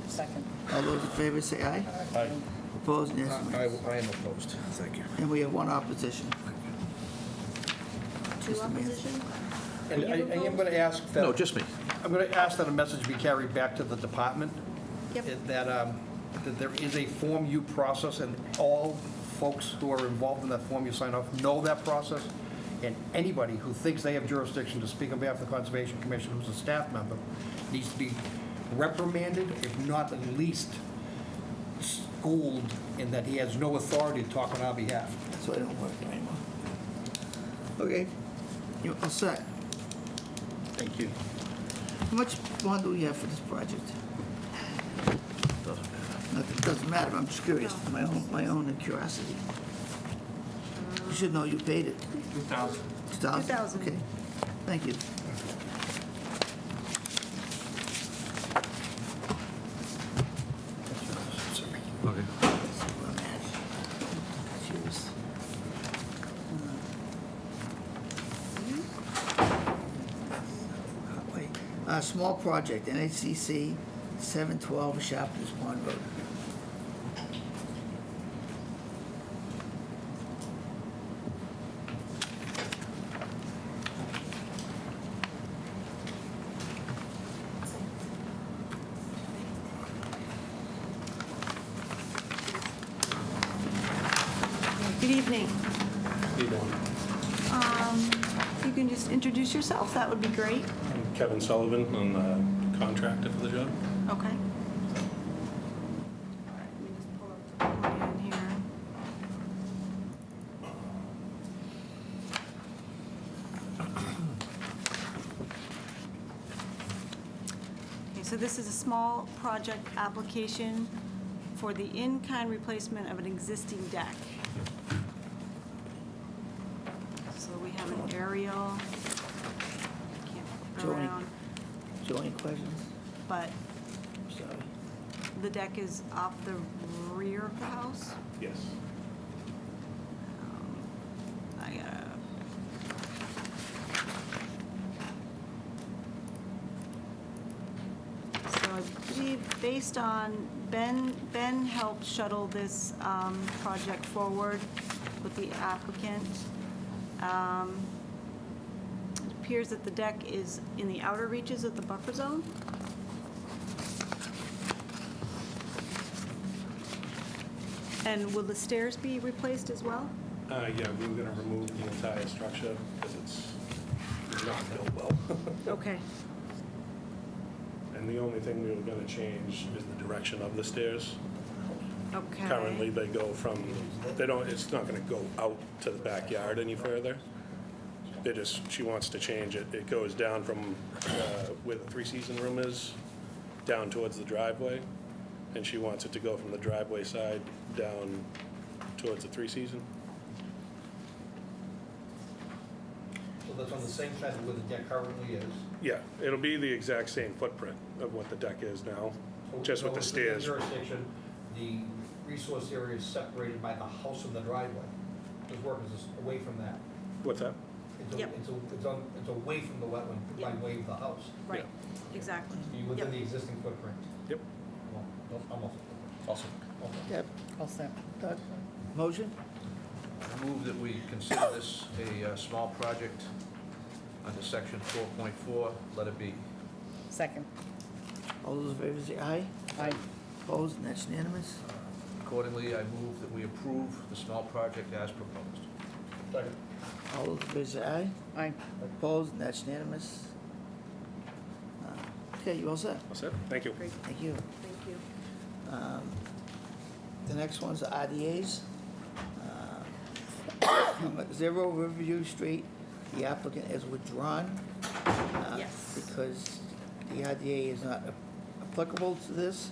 Second. all those in favor say aye. Aye. Opposed, yes. I am opposed. Thank you. And we have 1 opposition. 2 Just a minute. opposition. And I am going to ask that. No, just me. I'm going to ask that a message be carried back to the department. Yep. That there is a Form U process, and all folks who are involved in that Form U sign off know that process. And anybody who thinks they have jurisdiction to speak on behalf of the Conservation Commission, who's a staff member, needs to be reprimanded, if not at least schooled, in that he has no authority to talk on our behalf. That's why I don't work there anymore. Okay, you all set? thank you. How much bond do we have for this project? It doesn't matter, I'm just curious, for my own curiosity. You should know you paid it. 2,000. 2,000? 2,000. Okay, thank you. Okay. That's where I'm at. Confused. Wait, small project, NHCC 712 Sharpers Pond Road. Good evening. If you can just introduce yourself, that would be great. I'm Kevin Sullivan, I'm the contractor for the job. Okay. All right, let me just pull up the plan here. Okay, so this is a small project application for the in-kind replacement of an existing deck. So we have an aerial, can't go Joey. around, Joe, any questions? but Sorry. the deck is off the rear of the house. Yes. I gotta. So I believe, based on, Ben helped shuttle this project forward with the applicant. It appears that the deck is in the outer reaches of the buffer zone. And will the stairs be replaced as well? Yeah, we were gonna remove the entire structure because it's not built well. Okay, And the only thing we were gonna change is the direction of the stairs. okay. Currently, they go from, it's not gonna go out to the backyard any further. She wants to change it. It goes down from where the three-season room is, down towards the driveway. And she wants it to go from the driveway side down towards the three-season. So that's on the same side of where the deck currently is. Yeah, it'll be the exact same footprint of what the deck is now, just with the So within stairs. jurisdiction, the resource area is separated by the house and the driveway. His work is away from that. What's that? Yep. It's away from the wetland by Yep. way of the house. Right, exactly. You're within Yep. the existing footprint. Yep. Well, almost. Awesome. Deb, All set. Doug, motion? I move that we consider this a small project under section 4.4, let it be. Second. All those in favor say aye. Aye. Opposed, and that's unanimous. Accordingly, I move that we approve the small project as proposed. Second. All those in favor say aye. Aye. Opposed, and that's unanimous. Okay, you all set? That's it? Thank you. Great. Thank you. Thank you. The next one's the RDA's. 0 Riverview Street, the applicant has withdrawn. Yes. Because the RDA is not applicable to this.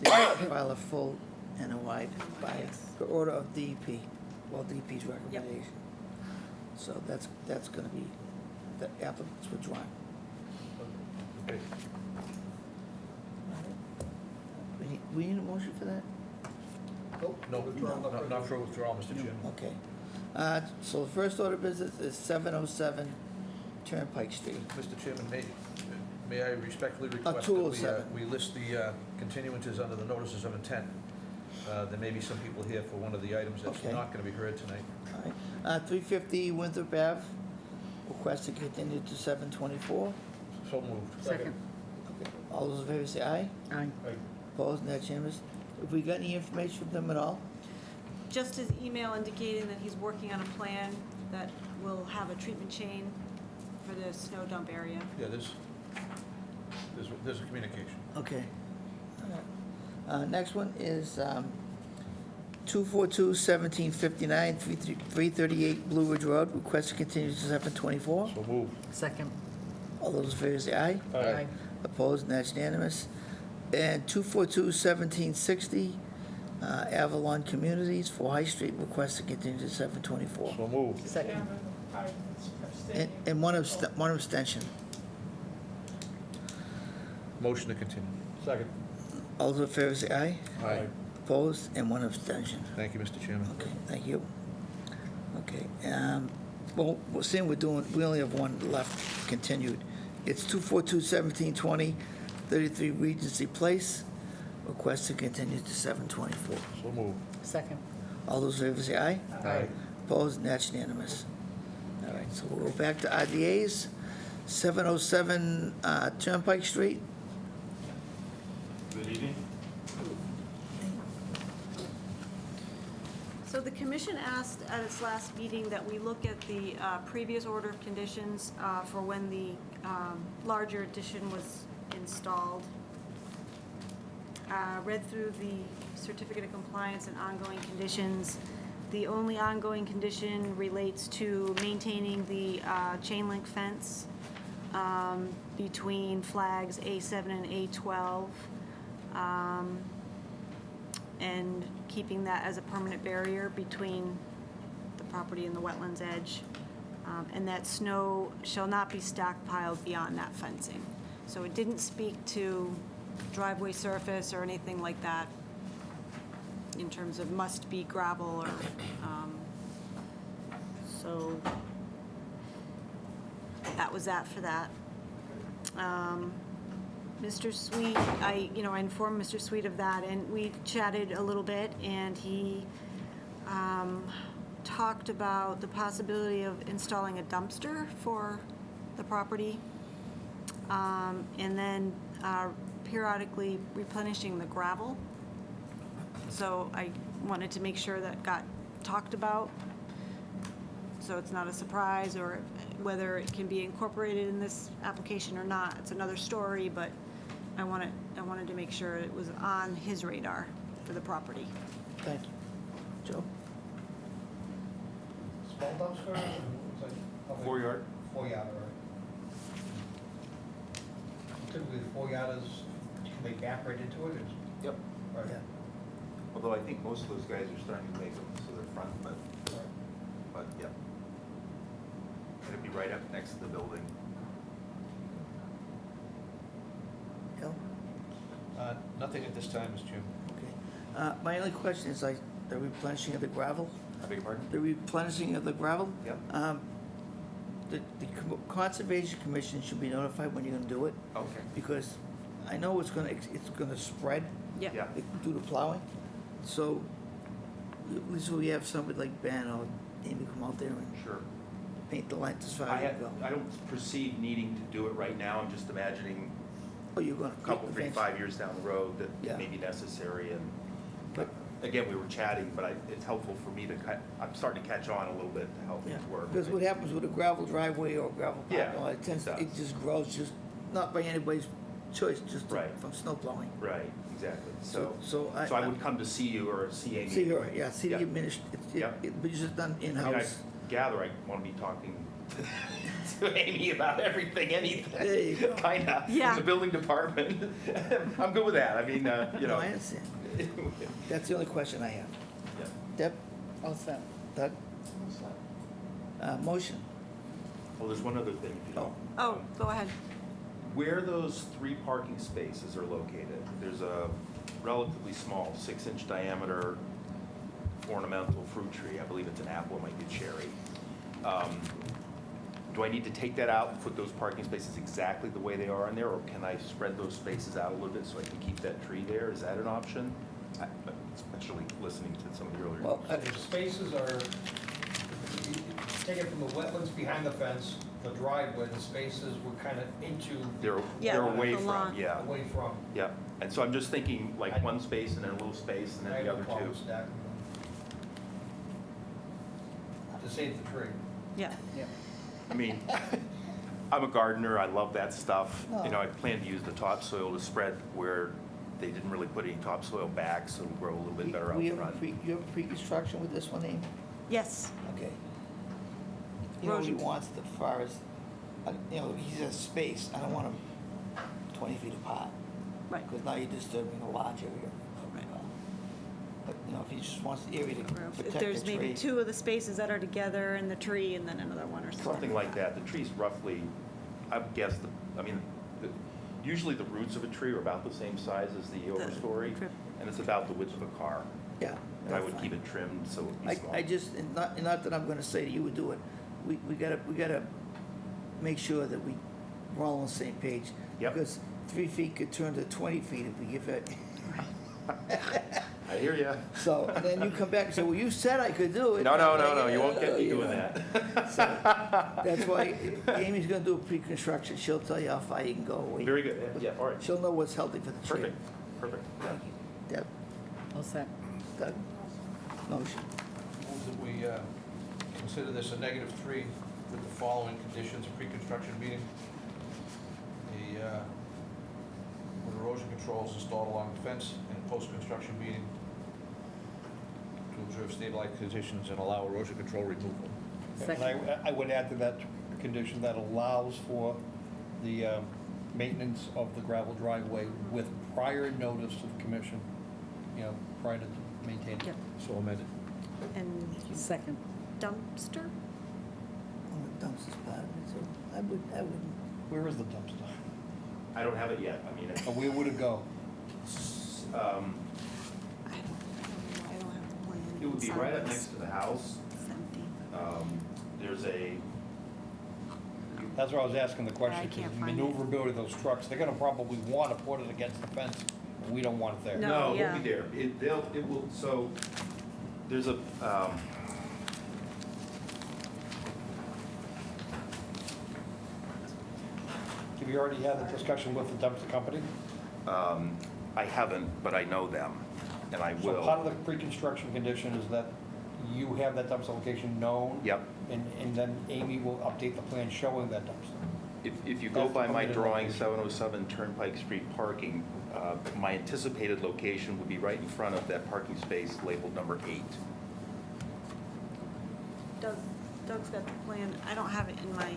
They have to file a full NOI by the order of DEP, well, DEP's recommendation. So that's gonna be, the applicant's withdrawn. Okay. We need a motion for that? Nope. No, Withdrawal, not for withdrawal, Mr. Chairman. Okay. So the first order of business is 707 Turnpike Street. Mr. Chairman, may I respectfully request that 207. we list the continuances under the notices of intent? There may be some people here for one of the items that's Okay. not going to be heard tonight. All right. 350 Winthrop Ave, request to continue to 7/24. So moved. Second. Okay. All those in favor say aye. Aye. Opposed, and that's unanimous. Have we got any information from them at all? Just his email indicating that he's working on a plan that will have a treatment chain for the snow dump area. Yeah, there's a communication. Okay. All right. Next one is 242-1759, 338 Blue Ridge Road, request to continue to 7/24. So moved. Second. All those in favor say aye. Aye. Opposed, and that's unanimous. And 242-1760, Avalon Communities, 4 High Street, request to continue to 7/24. So moved. Second. Chairman, I abstain. And one abstention. Motion to continue. Second. All those in favor say aye. Aye. Opposed, and one abstention. Thank you, Mr. Chairman. Okay, thank you. Okay, well, seeing we only have one left continued. It's 242-1720, 33 Regency Place, request to continue to 7/24. So moved. Second. All those in favor say aye. Aye. Opposed, and that's unanimous. All right, so we'll go back to RDA's, 707 Turnpike Street. Good evening. So the commission asked at its last meeting that we look at the previous order of conditions for when the larger addition was installed. Read through the certificate of compliance and ongoing conditions. The only ongoing condition relates to maintaining the chain link fence between flags A7 and A12. And keeping that as a permanent barrier between the property and the wetlands edge. And that snow shall not be stockpiled beyond that fencing. So it didn't speak to driveway surface or anything like that in terms of must be gravel or, so that was that for that. Mr. Sweet, I informed Mr. Sweet of that, and we chatted a little bit, and he talked about the possibility of installing a dumpster for the property, and then periodically replenishing the gravel. So I wanted to make sure that got talked about. so it's not a surprise, or whether it can be incorporated in this application or not, it's another story, but I wanted to make sure it was on his radar for the property. Thank you. Joe? Small dumpster? It's like probably 4-yard? 4-yard, right? Typically, the 4-yarders, can they back right into it? Yep. Right. Yeah. Although I think most of those guys are starting to make them so they're front, but yep. It'd be right up next to the building. Bill? Nothing at this time, Mr. Chairman. Okay. My only question is like the replenishing of the gravel? I beg your pardon? The replenishing of the gravel? Yep. The Conservation Commission should be notified when you're gonna do it, Okay. because I know it's gonna spread Yep. Yeah. through the plowing. So at least we have somebody like Ben or Amy come out there and Sure. paint the lines as far I as you go. don't perceive needing to do it right now. I'm just imagining Oh, you're gonna. a couple, 3, eventually. 5 years down the road that Yeah. may be necessary. And But- again, we were chatting, but it's helpful for me to, I'm starting to catch on a little bit to help Yeah, things work. because what happens with a gravel driveway or gravel Yeah, parking lot, it tends, it it does. just grows, just not by anybody's choice, just Right. from snow plowing. Right, exactly. So So I would come to see you or see Amy. See her, yeah, see the Yeah. administration, Yeah. but it's just done I mean, I in-house. gather I want to be talking to Amy about everything, There you anything, go. kind of, Yeah. the building department. I'm good with that. I mean, you No, know. I understand. That's the only question I have. Yeah. Deb, All set. Doug? Motion? Well, there's one other thing, if you don't. Oh, go ahead. Where those 3 parking spaces are located, there's a relatively small 6-inch diameter ornamental fruit tree. I believe it's an apple, it might be a cherry. Do I need to take that out and put those parking spaces exactly the way they are in there, or can I spread those spaces out a little bit so I can keep that tree there? Is that an option? Especially listening to some of the earlier. Well, So the spaces are, take it from the wetlands behind the fence, the driveway, the spaces were kind of into, They're Yeah, away the from, lawn. yeah, away from. yeah. And so I'm just thinking like one space and then a little space and I then have the no other problem two. stacking them. To save the tree. Yeah. I mean, I'm a gardener, I love that stuff. No. You know, I plan to use the topsoil to spread where they didn't really put any topsoil back, so it'll grow a little bit better out You have front. you have pre-construction with this one, Amy? Yes. Okay. You know what he Erosion. wants as far as, you know, he says space, I don't want them 20 feet apart. Right. Because now you're disturbing a large area. Right. But, you know, if he just wants the area to If protect the there's maybe tree. 2 of the spaces that are together and the tree, and then another one or something. Something like that. The tree's roughly, I've guessed, usually the roots of a tree are about the same size as the overstory, trip. and it's about the width of a car. Yeah. And I that's would fine. keep it trimmed so it would be small. I just, and not that I'm gonna say that you would do it, we gotta make sure that we're all on the same page. Yep. Because 3 feet could turn to 20 feet if we give it. I hear ya. So, and then you come back and say, well, you said I could do it. No, you won't get me You doing know. that. So, that's why Amy's gonna do a pre-construction, she'll tell you how far you can go. Very good, yeah, all right. She'll know what's healthy for the tree. Perfect, perfect. Thank you. Deb, All set. Doug, motion. Move that we consider this a -3 with the following conditions of pre-construction meeting. With erosion controls installed along the fence, and a post-construction meeting to observe stabilized conditions and allow erosion control removal. And Second. I would add to that condition that allows for the maintenance of the gravel driveway with prior notice to the commission, you know, prior to maintaining. Yep. So amended. And Second. dumpster? Well, the dumpster's part of it, so I wouldn't. Where is the dumpster? I don't have it yet, I mean, Or where would it go? I don't have the plan. it would be inside right up this. next to the house. It's empty. There's a, That's why I was asking the question, I because can't the find it. maneuverability of those trucks, they're gonna probably want to put it against the fence. We don't want it there. No, no, yeah. it'll be there. It will, so, there's a, Have you already had a discussion with the dumpster company? I haven't, but I know them, and I So will. part of the pre-construction condition is that you have that dumpster location known. Yep. And then Amy will update the plan showing that dumpster. If you go That's the by my permitted drawing, location. 707 Turnpike Street parking, my anticipated location would be right in front of that parking space labeled number 8. Doug's got the plan. I don't have it in my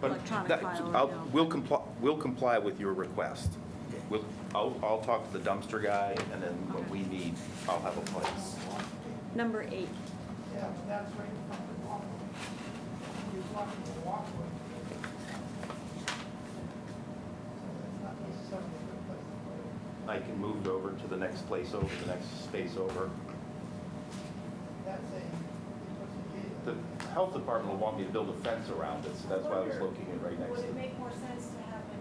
But electronic that- file right I'll- now. we'll comply with your request. I'll talk to the dumpster guy, and then when we meet, I'll have a place. Number 8. Yeah, but that's right in front of the walkway. You're blocking the walkway. So that's not necessarily a good place to put it. I can move it over to the next place over, the next space over. That's a, what's the gate? The health department will want me to build a fence around it, so that's why I was locating it right next to Would it it. make more sense to have it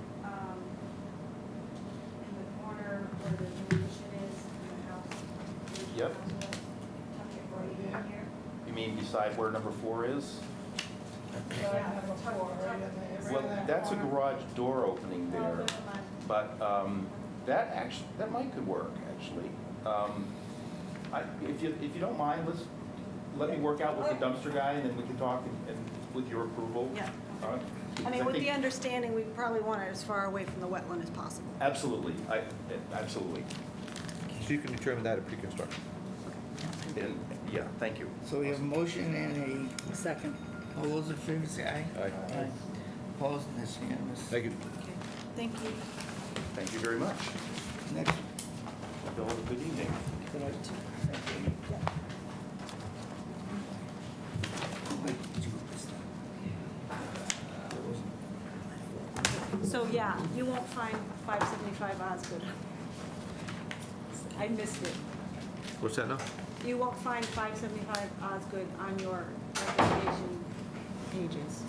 in the corner where the new addition is, in the house? Yep. Tuck it right in here? You mean beside where number 4 is? So I have a floor right in there, right Well, in that that's a corner. garage door opening Oh, there, never mind. but that might could work, actually. If you don't mind, let me work out with the dumpster guy, and then we can talk and with your approval. Yeah. Because I mean, with think- the understanding, we probably want it as far away from the wetland as possible. Absolutely, absolutely. So you can determine that at pre-construction. And, yeah, thank you. So we have a motion and Second. all those in favor say aye. Aye. Opposed, that's unanimous. Thank you. Okay. Thank you. Thank you very much. Next, Y'all have a good evening. So, yeah, you won't find 575 Osgood. I missed it. What's that now? You won't find 575 Osgood on your recommendation pages,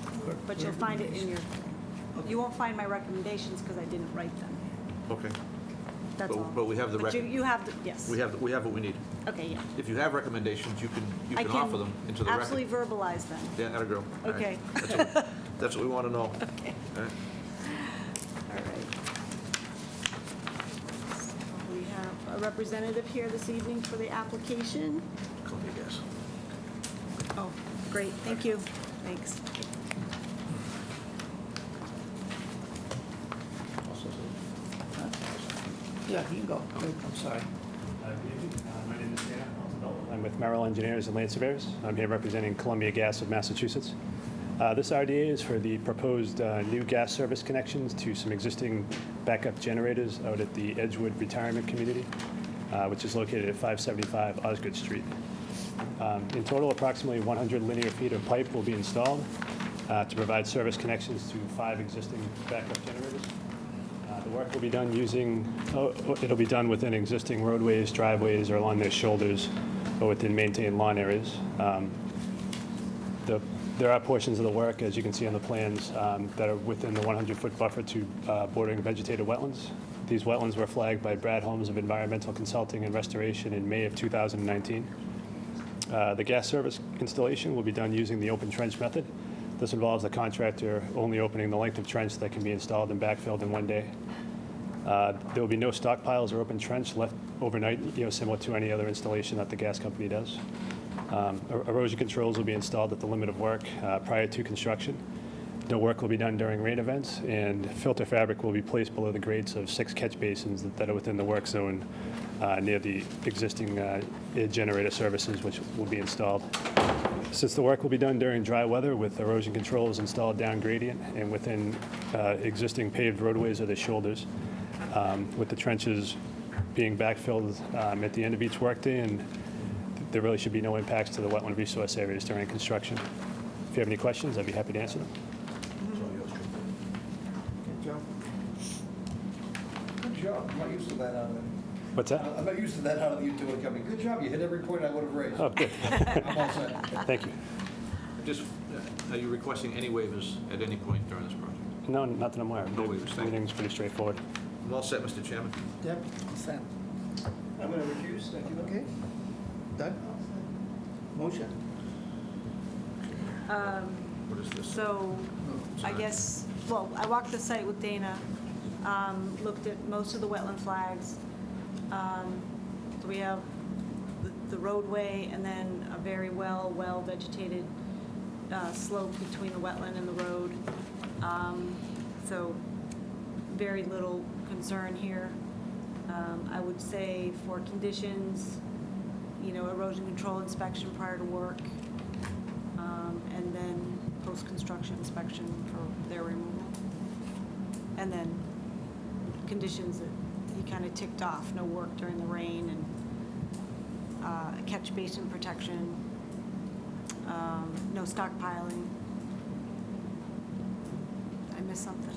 but you'll find it in your, you won't find my recommendations because I didn't write them. Okay. That's But- all. but we have the But rec- you have, the yes. We have what we need. Okay, yeah. If you have recommendations, you I can offer them into the record. absolutely verbalize them. Yeah, that'll go. All right. Okay. That's what we want to know. Okay. All right. All right. So we have a representative here this evening for the application. Columbia Gas. Oh, great, thank you. Thanks. yeah, you can go. I'm sorry. Good evening. My name is Dan. I'm with Merrill Engineers and Land Surveyors. I'm here representing Columbia Gas of Massachusetts. This RDA is for the proposed new gas service connections to some existing backup generators out at the Edgewood Retirement Community, which is located at 575 Osgood Street. In total, approximately 100 linear feet of pipe will be installed to provide service connections to 5 existing backup generators. The work will be done it'll be done within existing roadways, driveways, or along their shoulders, or within maintained lawn areas. There are portions of the work, as you can see on the plans, that are within the 100-foot buffer to bordering vegetated wetlands. These wetlands were flagged by Brad Holmes of Environmental Consulting and Restoration in May of 2019. The gas service installation will be done using the open trench method. This involves the contractor only opening the length of trench that can be installed and backfilled in one day. There will be no stockpiles or open trench left overnight, similar to any other installation that the gas company does. Erosion controls will be installed at the limit of work prior to construction. No work will be done during rain events, and filter fabric will be placed below the grates of 6 catch basins that are within the work zone near the existing generator services, which will be installed. Since the work will be done during dry weather with erosion controls installed down gradient and within existing paved roadways or the shoulders, with the trenches being backfilled at the end of each workday, and there really should be no impacts to the wetland resource areas during construction. If you have any questions, I'd be happy to answer them. Good job. Good job. I'm not used to that out of it. What's that? I'm not used to that out of the utility company. Good job, you hit every point I would have raised. Oh, good. I'm all set. Thank you. Just, are you requesting any waivers at any point during this project? No, not that I'm aware of. No waivers, thank you. Everything's pretty straightforward. I'm all set, Mr. Chairman. Yep, Sam. I'm going to recuse, thank you. Okay. Doug? Motion? What is this? So, I guess, well, I walked the site with Dana, looked at most of the wetland flags. So we have the roadway, and then a very well-vegetated slope between the wetland and the road. So very little concern here. I would say for conditions, erosion control inspection prior to work, and then post-construction inspection for their removal. And then conditions that he kind of ticked off: no work during the rain, and catch basin protection, no stockpiling. I missed something.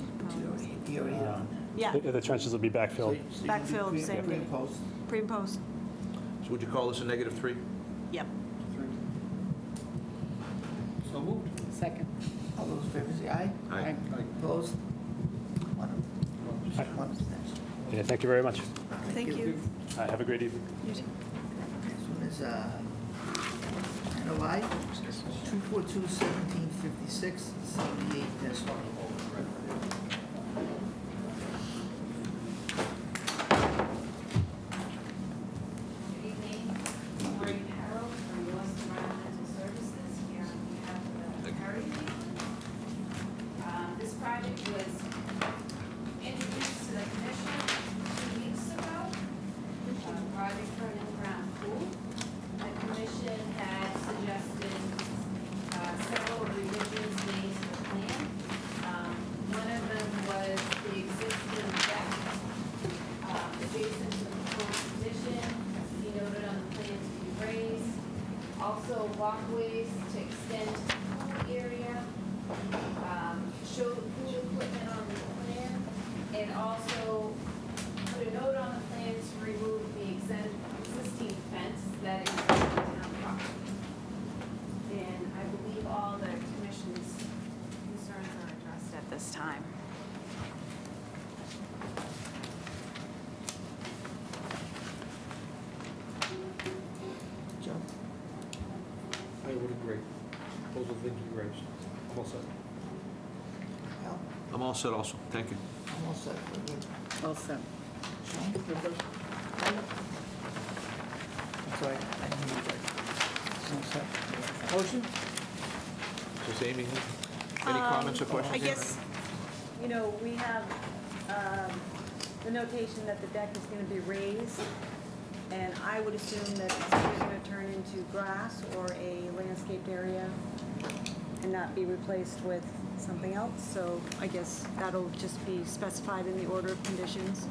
You already hit on Yeah, The trenches will be that. backfilled. So you Backfilled, do same pre day. and post. pre and post. So would you call this a -3? Yep. So moved. Second. All those in favor say aye. Aye. Opposed? One abstention. Yeah, thank you very much. Thank you. Have a great evening. You too. Next one is NOI 242-1756, 78-1. Good evening, Maureen Harold from Wallace Environmental Services here on behalf of the Heritage. This project was introduced to the commission 2 weeks ago. Project for an in-ground pool. The commission had suggested several revisions made to the plan. One of them was the existing deck adjacent to the proposed addition, be noted on the plan to be raised. Also walkways to extend to the pool area, show the pool equipment on the plan, and also put a note on the plan to remove the existing fence that is on the town property. And I believe all the commission's concerns are addressed at this time. Joe? I would agree. Those are the things we raised. All set. Al? I'm all set also, thank you. I'm all set. We're good. All set. Sean? I'm sorry, I didn't hear you guys. All set. Motion? Does Amy have any comments or questions? I guess, we have the notation that the deck is going to be raised, and I would assume that it's either going to turn into grass or a landscaped area and not be replaced with something else. So I guess that'll just be specified in the order of conditions.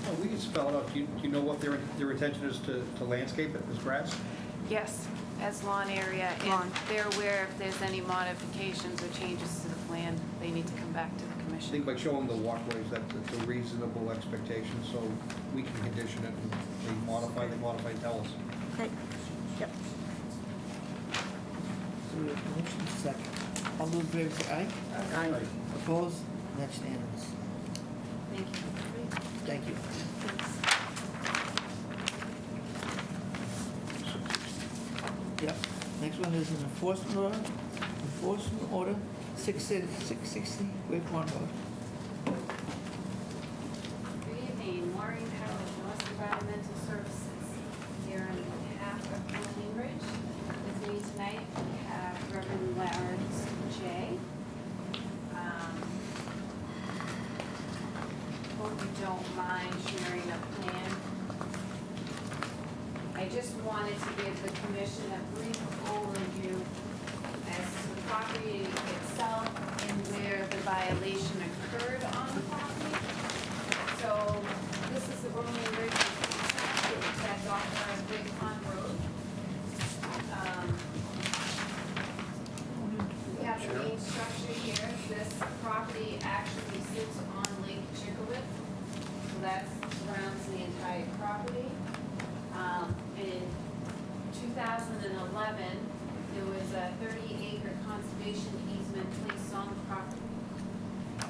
Oh, we can spell it out. Do you know what their intention is to landscape it as grass? Yes, as lawn area, Lawn. and they're aware if there's any modifications or changes to the plan, they need to come back to the I commission. think by showing the walkways, that's a reasonable expectation, so we can condition it, and they modify, tell us. Okay. Yep. So we have motion second. All those in favor say aye. Aye. Opposed? That's unanimous. Thank you. Thank you. Yep. Next one is an enforcement order. Enforcement order, 660 Great Pond Road. Good evening, Maureen Harold, North Environmental Services, here on behalf of Cambridge. With me tonight, we have Reverend Lawrence J. Hope you don't mind sharing a plan. I just wanted to give the commission a brief overview as to the property itself and where the violation occurred on the property. So this is the Rolling Ridge that's off of Big Pond Road. We have the main structure here. This property actually sits on Lake Chickawatt. So that surrounds the entire property. In 2011, there was a 30-acre conservation easement placed on the property.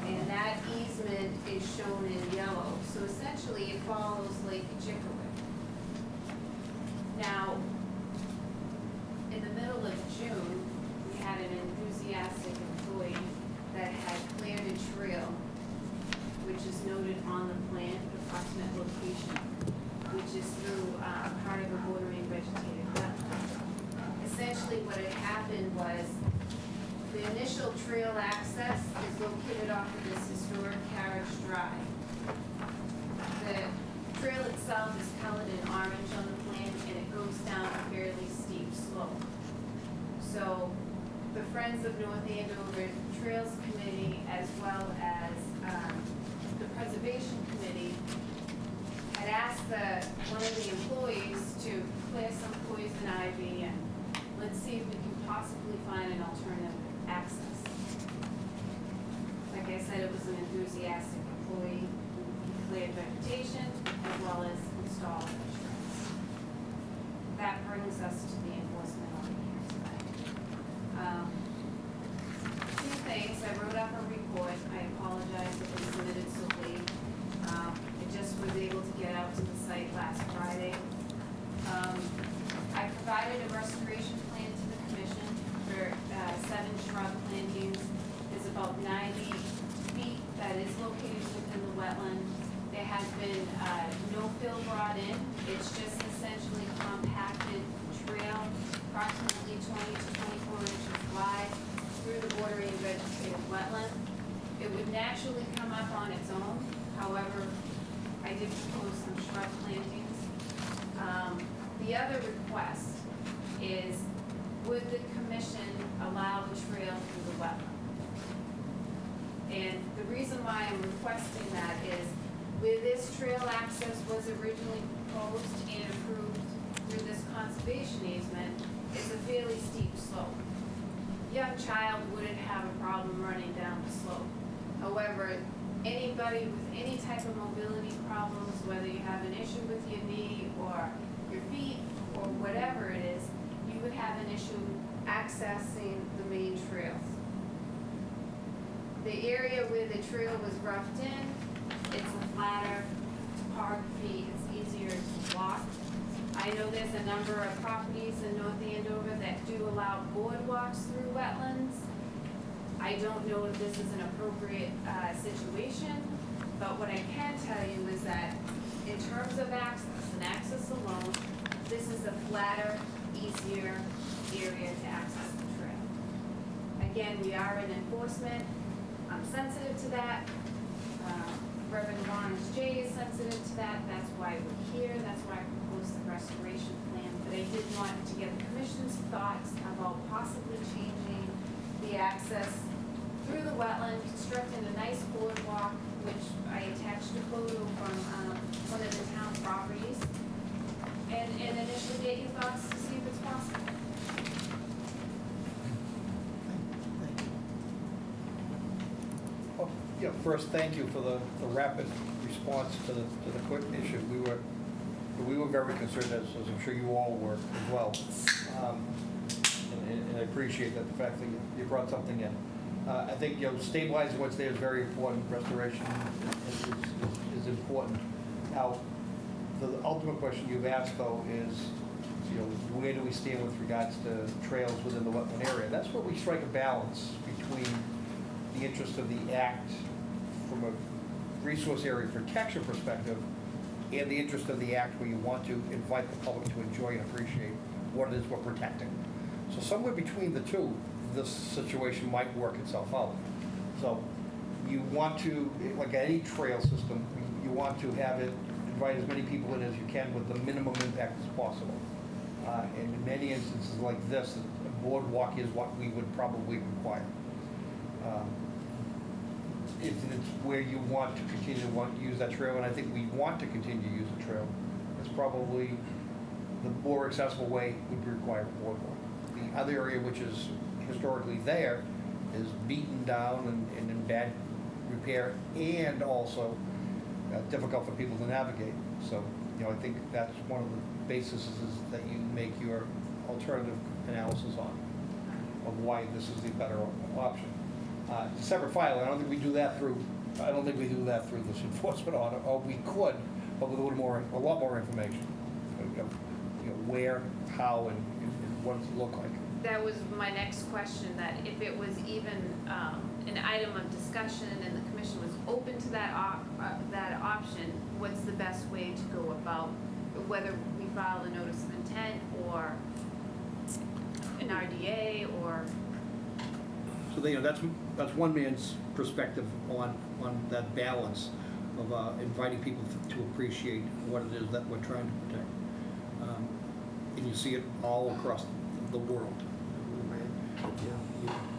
And that easement is shown in yellow. So essentially, it follows Lake Chickawatt. Now, in the middle of June, we had an enthusiastic employee that had cleared a trail, which is noted on the plan, approximate location, which which is through part of a bordering vegetated wetland. Essentially, what had happened was the initial trail access is located off of this historic carriage drive. The trail itself is colored in orange on the plan, and it goes down a fairly steep slope. So the Friends of North Andover Trails Committee, as well as the Preservation Committee, had asked one of the employees to clear some poison ivy, and let's see if we can possibly find an alternative access. Like I said, it was an enthusiastic employee. He cleared vegetation as well as installed shrubs. That brings us to the enforcement over here tonight. Two things. I wrote up a report. I apologize if it was submitted so late. I just was able to get out to the site last Friday. I provided a restoration plan to the commission for 7 shrub plantings. There's about 90 feet that is located within the wetland. There has been no fill brought in. It's just essentially compacted trail, approximately 20 to 24 inches wide, through the bordering vegetated wetland. It would naturally come up on its own. However, I did propose some shrub plantings. The other request is, would the commission allow the trail through the wetland? And the reason why I'm requesting that is, where this trail access was originally proposed and approved through this conservation easement, it's a fairly steep slope. Young child wouldn't have a problem running down the slope. However, anybody with any type of mobility problems, whether you have an issue with your knee or your feet or whatever it is, you would have an issue accessing the main trails. The area where the trail was roughed in, it's a flatter topography, it's easier to walk. I know there's a number of properties in North Andover that do allow boardwalks through wetlands. I don't know if this is an appropriate situation, but what I can tell you is that in terms of access and access alone, this is a flatter, easier area to access the trail. Again, we are in enforcement. I'm sensitive to that. Reverend Lawrence J. is sensitive to that. That's why we're here. That's why I proposed the restoration plan. But I did want to get the commission's thoughts about possibly changing the access through the wetland, constructing a nice boardwalk, which I attached a photo from one of the town properties, and initially get your thoughts to see if it's possible. Well, yeah, first, thank you for the rapid response to the quick issue. We were very concerned, as I'm sure you all were as well. And I appreciate that, the fact that you brought something in. I think, stabilizing what's there is very important. Restoration is important. Now, the ultimate question you've asked, though, is, where do we stand with regards to trails within the wetland area? That's where we strike a balance between the interest of the Act from a resource area protection perspective and the interest of the Act where you want to invite the public to enjoy and appreciate what it is we're protecting. So somewhere between the two, this situation might work itself out. So you want to, like any trail system, you want to have it, invite as many people in as you can with the minimum impact as possible. And in many instances like this, a boardwalk is what we would probably require. If it's where you want to continue to use that trail, and I think we want to continue to use the trail, it's probably the more accessible way would require a boardwalk. The other area, which is historically there, is beaten down and in bad repair, and also difficult for people to navigate. So, I think that's one of the bases that you make your alternative analysis on, of why this is the better option. It's a separate file. I don't think we do that through this enforcement order, or we could, but with a lot more information. Where, how, and what does it look like? That was my next question, that if it was even an item of discussion and the commission was open to that option, what's the best way to go about whether we file a notice of intent or an RDA or, So, that's one man's perspective on that balance of inviting people to appreciate what it is that we're trying to protect. And you see it all across the world.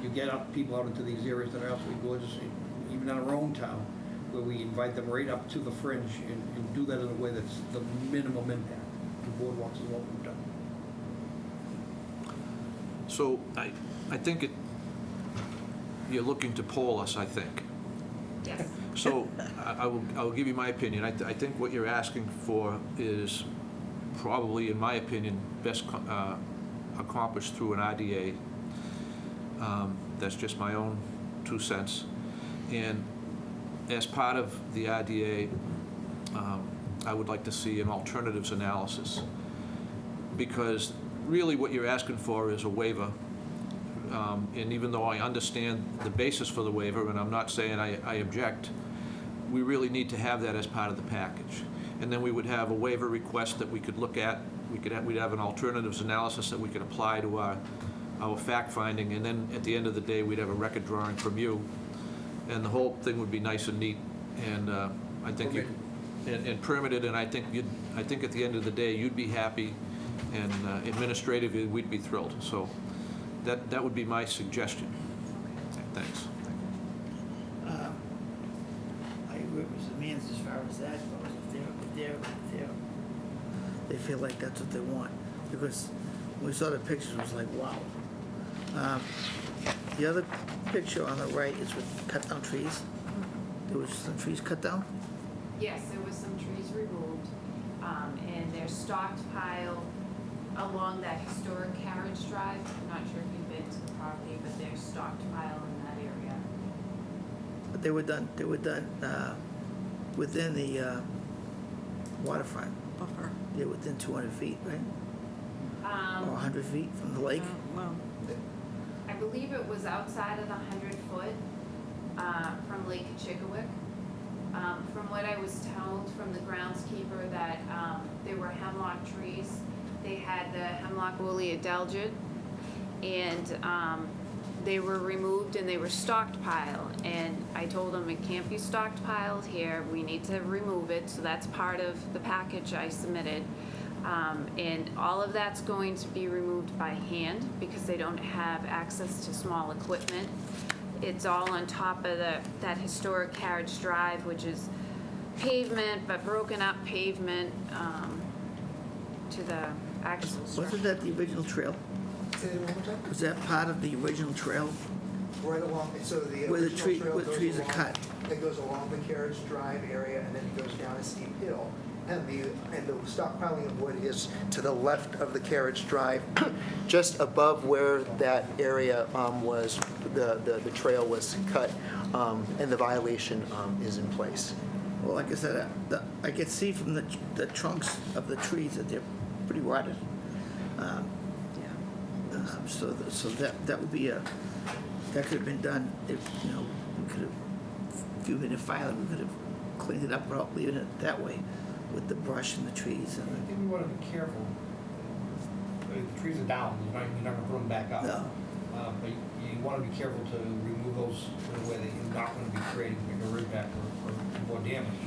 You get people out into these areas that are absolutely gorgeous, even in our own town, where we invite them right up to the fringe and do that in a way that's the minimum impact. The boardwalks is what we've done. So I think you're looking to poll us, I think. yes. So I will give you my opinion. I think what you're asking for is probably, in my opinion, best accomplished through an IDA. That's just my own 2 cents. And as part of the IDA, I would like to see an alternatives analysis, because really what you're asking for is a waiver. And even though I understand the basis for the waiver, and I'm not saying I object, we really need to have that as part of the package. And then we would have a waiver request that we could look at. We'd have an alternatives analysis that we could apply to our fact finding, and then at the end of the day, we'd have a record drawing from you, and the whole thing would be nice and neat. And I think and permitted, and I think at the end of the day, you'd be happy, and administratively, we'd be thrilled. So that would be my suggestion. Thanks. I agree with the man's as far as that goes. If they feel like that's what they want, because when we saw the pictures, it was like, wow. The other picture on the right is with cut down trees. There was some trees cut down. Yes, there was some trees removed, and they're stockpiled along that historic carriage drive. I'm not sure if you've been to the property, but they're stockpiled in that area. But they were done within the waterfront. Buffer. They're within 200 feet, right? Or 100 feet from the lake. Well, I believe it was outside of the 100-foot from Lake Chickawick. From what I was told from the groundskeeper, that there were hemlock trees. They had the hemlock woolly adelgid, and they were removed and they were stockpiled. And I told them it can't be stockpiled here. We need to remove it. So that's part of the package I submitted. And all of that's going to be removed by hand because they don't have access to small equipment. It's all on top of that historic carriage drive, which is pavement, but broken up pavement to the actual structure. Wasn't that the original trail? Say it one more time? Was that part of the original trail? Right along, so the Where the original trail where the goes trees are along- cut. It goes along the carriage drive area, and then it goes down a steep hill. And the stockpiling of wood is to the left of the carriage drive, just above where that area was, the trail was cut, and the violation is in place. Well, like I said, I could see from the trunks of the trees that they're pretty rotted. So that would be that could have been done if, we could have, if you didn't file it, we could have cleaned it up without leaving it that way with the brush and the trees I and think we want to be careful. The trees are down, you're not going to put them back up. No. But you want to be careful to remove those in a way that you're not going to be creating bigger impact or more damage.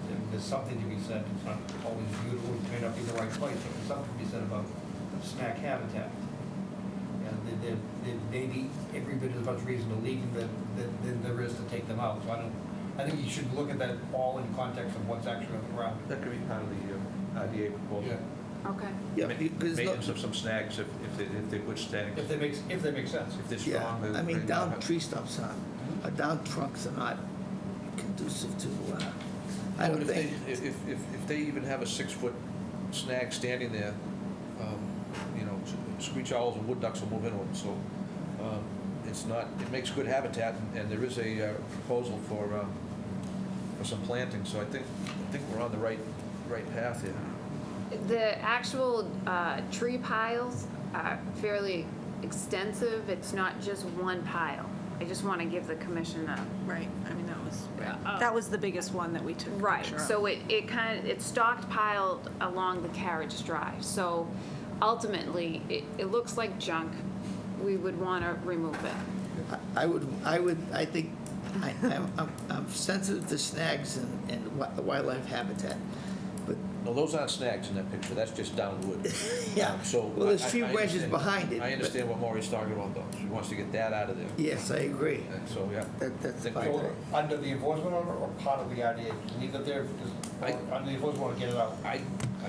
And there's something to be said, it's not always beautiful, it may not be the right place, but there's something to be said about snack habitat. And there may be every bit as much reason to leave them than there is to take them out. So I think you should look at that all in context of what's actually on the ground. That could be part of the IDA proposal. Okay. yeah, because Maintenance of some snags if they're good snags. If they make sense. If they're yeah, strong. I mean they're down not- tree stumps down trunks are not conducive to. I don't If think. if they even have a 6-foot snag standing there, screech owls and wood ducks will move into it. So it makes good habitat, and there is a proposal for some planting. So I think we're on the right path here. The actual tree piles are fairly extensive. It's not just one pile. I just want to give the commission a, Right, I mean, Uh, that was the biggest one that we took a right, picture of. so it's stockpiled along the carriage drive. So ultimately, it looks like junk. We would want to remove it. I think, I'm sensitive to snags and wildlife habitat, but, No, those aren't snags in that picture, that's just down wood. yeah. So. Well, there's I- few I branches understand- behind it. I understand what Maureen's talking about, though. She wants to get that out of there. Yes, I agree. And so, yeah. That's Think fine. we- So, under the enforcement order or part of the RDA? Leave it there, under the enforcement order, get it out. I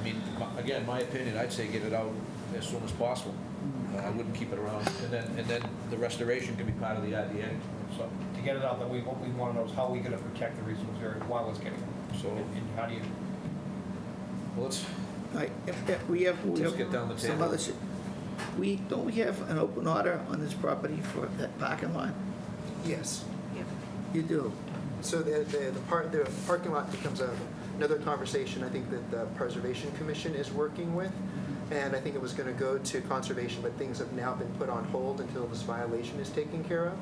mean, again, my opinion, I'd say get it out as soon as possible. I wouldn't keep it around, and then the restoration can be part of the IDA. So, to get it out, then what we want to know is how are we going to protect the resource area while it's getting it? So- And how do you? Well, let's, All right, we have Let's get down the some table. other shit. Don't we have an open order on this property for that parking lot? Yes. You do? So the parking lot becomes another conversation I think that the Preservation Commission is working with. And I think it was going to go to conservation, but things have now been put on hold until this violation is taken care of.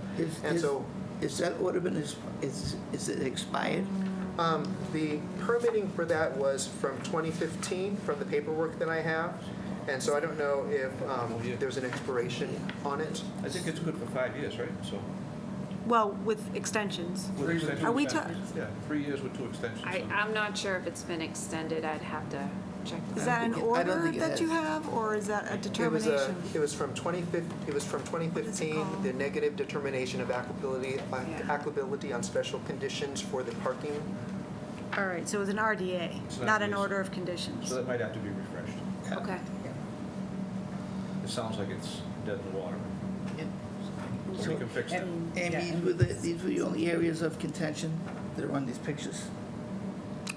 And so Is that order been, is it expired? the permitting for that was from 2015, from the paperwork that I have. And so I don't know if there's an expiration on it. I think it's good for 5 years, right? So. Well, with extensions. With extensions. Are we Yeah, 3 years with 2 extensions. I'm not sure if it's been extended. I'd have to check. Is that an I don't order think it that you has. have, or is that a It was determination? it was from 2015, called? the negative determination of applicability on special conditions for the parking. All right, so it was an RDA, It's not an RDA. order of conditions. So that might have to be refreshed. Okay. It sounds like it's dead in the water. So- We can fix that. And these were the only areas of contention that are on these pictures?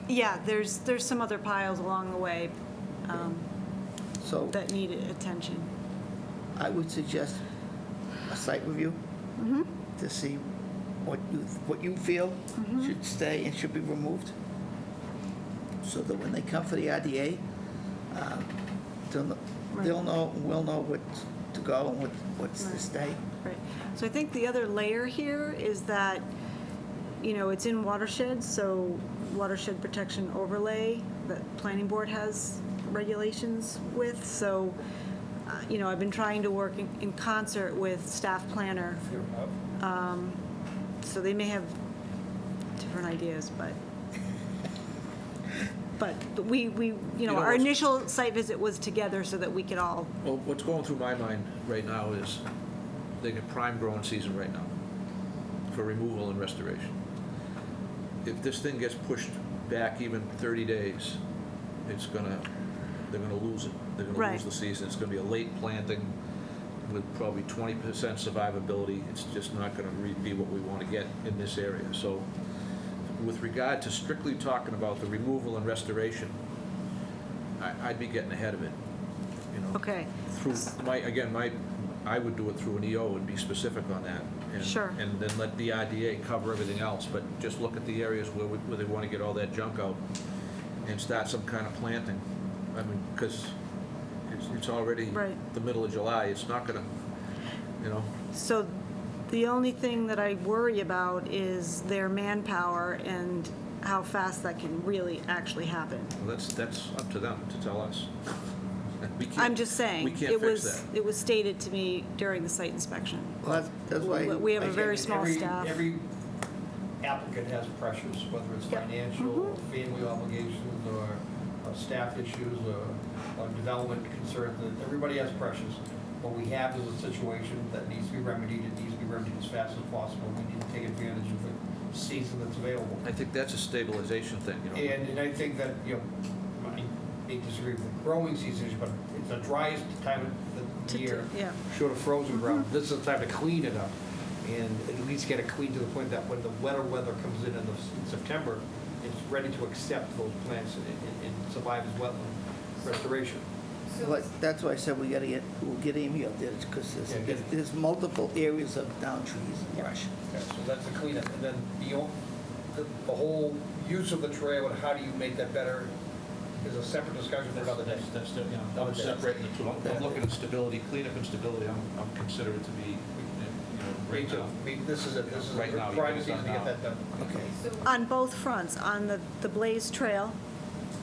Yeah, there's some other piles along the way So that need attention. I would suggest a site review to see what you feel should stay and should be removed, so that when they come for the RDA, they'll know, we'll know what to go and what's to stay. Right. So I think the other layer here is that, it's in watersheds, so watershed protection overlay that planning board has regulations with. So, I've been trying to work in concert with staff planner. So they may have different ideas, but we our what's- initial site visit was together so that we could all, Well, what's going through my mind right now is they get prime growing season right now for removal and restoration. If this thing gets pushed back even 30 days, they're gonna lose it. They're gonna Right. lose the season. It's gonna be a late planting with probably 20% survivability. It's just not gonna be what we wanna get in this area. So with regard to strictly talking about the removal and restoration, I'd be getting ahead of it, okay. Through I would do it through an EO and be specific on that. And- Sure. And then let the IDA cover everything else, but just look at the areas where they want to get all that junk out and start some kind of planting. I mean, because it's already Right. the middle of July, it's not gonna, So the only thing that I worry about is their manpower and how fast that can really actually happen. well, that's up to them to tell us. We can't- I'm just saying. We can't fix that. It was stated to me during the site inspection. Well, that's why. We have a very small staff. Every applicant has pressures, whether it's financial, family obligations, or staff issues, or development concerns. Everybody has pressures. What we have is a situation that needs to be remedied. It needs to be remedied as fast as possible. We need to take advantage of the season that's available. I think that's a stabilization thing, And I think that, I may disagree with the growing season, but it's the driest time of the year. Yeah. Short of frozen ground, this is the time to clean it up, and at least get it clean to the point that when the wetter weather comes in September, it's ready to accept those plants and survive as wetland restoration. Well, that's why I said we'll get Amy up there, because there's multiple areas of down trees and brush. Okay, so that's the cleanup, and then the whole use of the trail and how do you make that better is a separate discussion for another day. I'm separating the two. I'm looking at stability, cleanup and stability. I'm considering it to be, Me too. This is a Right now, you prime get it season to done get that done. Okay. So On both fronts, on the Blaze Trail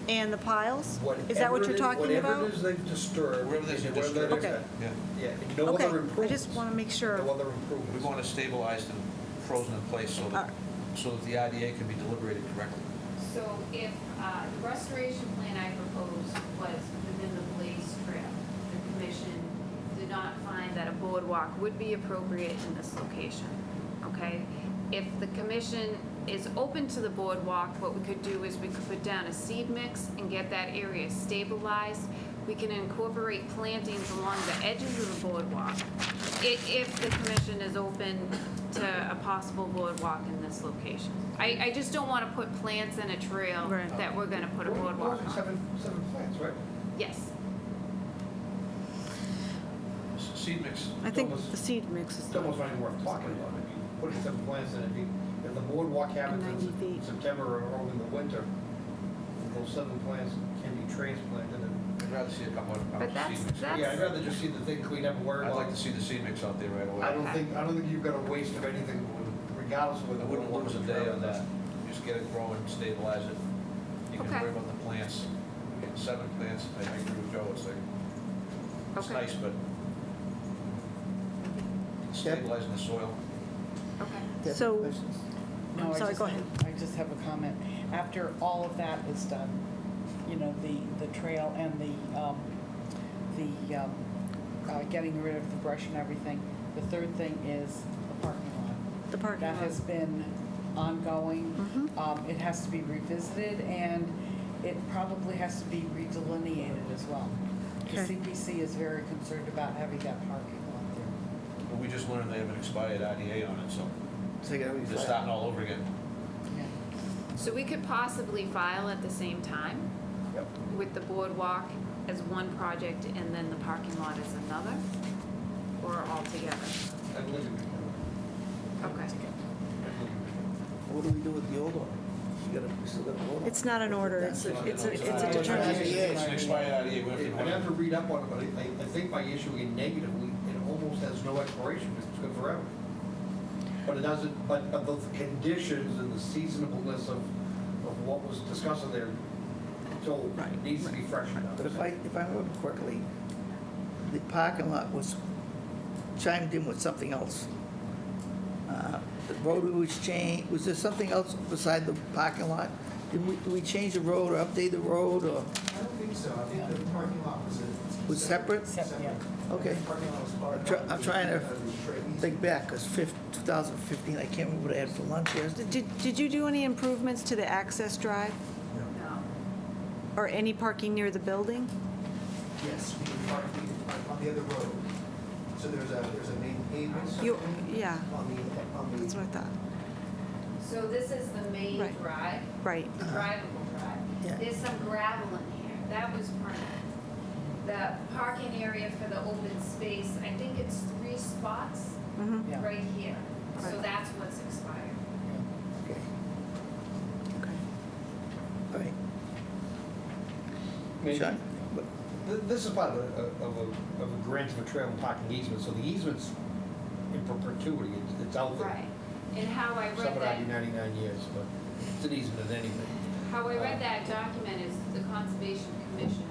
and the piles? Is that what you're talking Whatever about? it is they've disturbed. Wherever they've and disturbed. Okay. Yeah. Yeah, no Okay, other I improvements. just want to make sure. No other We improvements. want it stabilized and frozen in place so that the IDA can be deliberated correctly. So if the restoration plan I proposed was within the Blaze Trail, the commission did not find that a boardwalk would be appropriate in this location, okay? If the commission is open to the boardwalk, what we could do is we could put down a seed mix and get that area stabilized. We can incorporate plantings along the edges of the boardwalk if the commission is open to a possible boardwalk in this location. I just don't want to put plants in a trail Right. that we're going to put a boardwalk on. Seven plants, right? Yes. Seed mix. I think almost- the seed mix is It's almost not even worth talking about. If you put 7 plants in, if the boardwalk happens 90 in feet. September or early in the winter, those 7 plants can be transplanted and, I'd rather see a couple of But seed mix. yeah, I'd rather just see the thing cleaned up and worry I'd about. like to see the seed mix out there right away. I don't think you've got a waste of anything regardless of whether. I wouldn't lose a day on that. Just get it growing, stabilize it. You can Okay. worry about the plants. Getting 7 plants, I agree with Joe, it's like, it's Okay. nice, but stabilizing the soil. Okay. Deb, So- questions? No, I'm I sorry, just go have- ahead. I just have a comment. After all of that is done, you know, the trail and the getting rid of the brush and everything, the third thing is the parking lot. The parking That lot. has been ongoing. It has to be revisited, and it probably has to be redelineated as well. The Okay. CPC is very concerned about having that parking lot there. But we just learned they have an expired IDA on it, so So you gotta they're refile. starting all over again. Yeah. So we could possibly file at the same time Yep. with the boardwalk as one project and then the parking lot as another? Or all together? I believe it. Okay. What do we do with the old one? We still gotta vote on it. It's not an order, it's a Yeah. determination. It's an expired IDA, we have to. I'd have to read up on it, but I think by issuing it negatively, it almost has no expiration, it's good forever. But it doesn't, but the conditions and the seasonableness of what was discussed in there, so it needs to be freshened up. But if I remember correctly, the parking lot was chimed in with something else. The road was changed, was there something else beside the parking lot? Did we change the road or update the road or I don't think so. I think the parking lot was separate? Yeah. Okay. Parking lot was part I'm trying to of the trade. think back, because 2015, I can't remember what I had for lunch yesterday. Did you do any improvements to the access drive No. or any parking near the building? Yes, we can park on the other road. So there's a main pavement. Yeah, On the. that's what I thought. So this is the main Right. drive, Right. the drivable drive. Yeah. There's some gravel in here, that was permanent. The parking area for the open space, I think it's 3 spots Mhm. Yeah. right here. So Right. that's what's expired. Okay, Okay. all right. Maybe- Sean? This is part of a grant of a trail and parking easement, so the easement's in perpetuity, it's out there. Right. And how I read Some that, 99 years, but it's an easement in anything. how I read that document is the Conservation Commission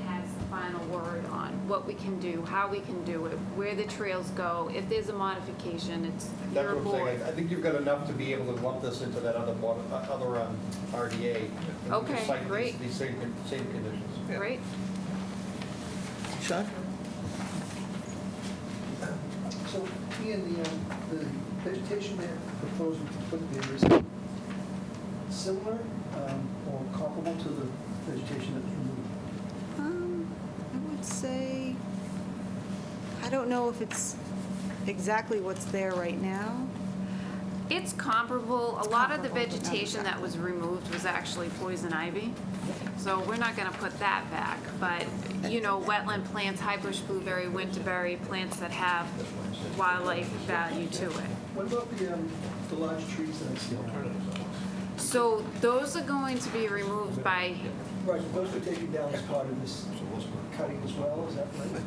has the final word on what we can do, how we can do it, where the trails go. If there's a modification, it's That's your what I'm board. saying, I think you've got enough to be able to lump this into that other RDA. and we Okay, can cite great. These same conditions. Right? Sean? So, Ian, the vegetation they're proposing to put there is similar or comparable to the vegetation that's removed? I would say, I don't know if it's exactly what's there right now. It's comparable. A lot of the comparable, but not vegetation that was removed was actually poison ivy. So we're not gonna put that back, but, you know, wetland plants, high bush blueberry, winterberry, plants that have wildlife value to it. What about the large trees that I see? So those are going to be removed by, Right, so those are taken down as part of this cutting as well, is that right?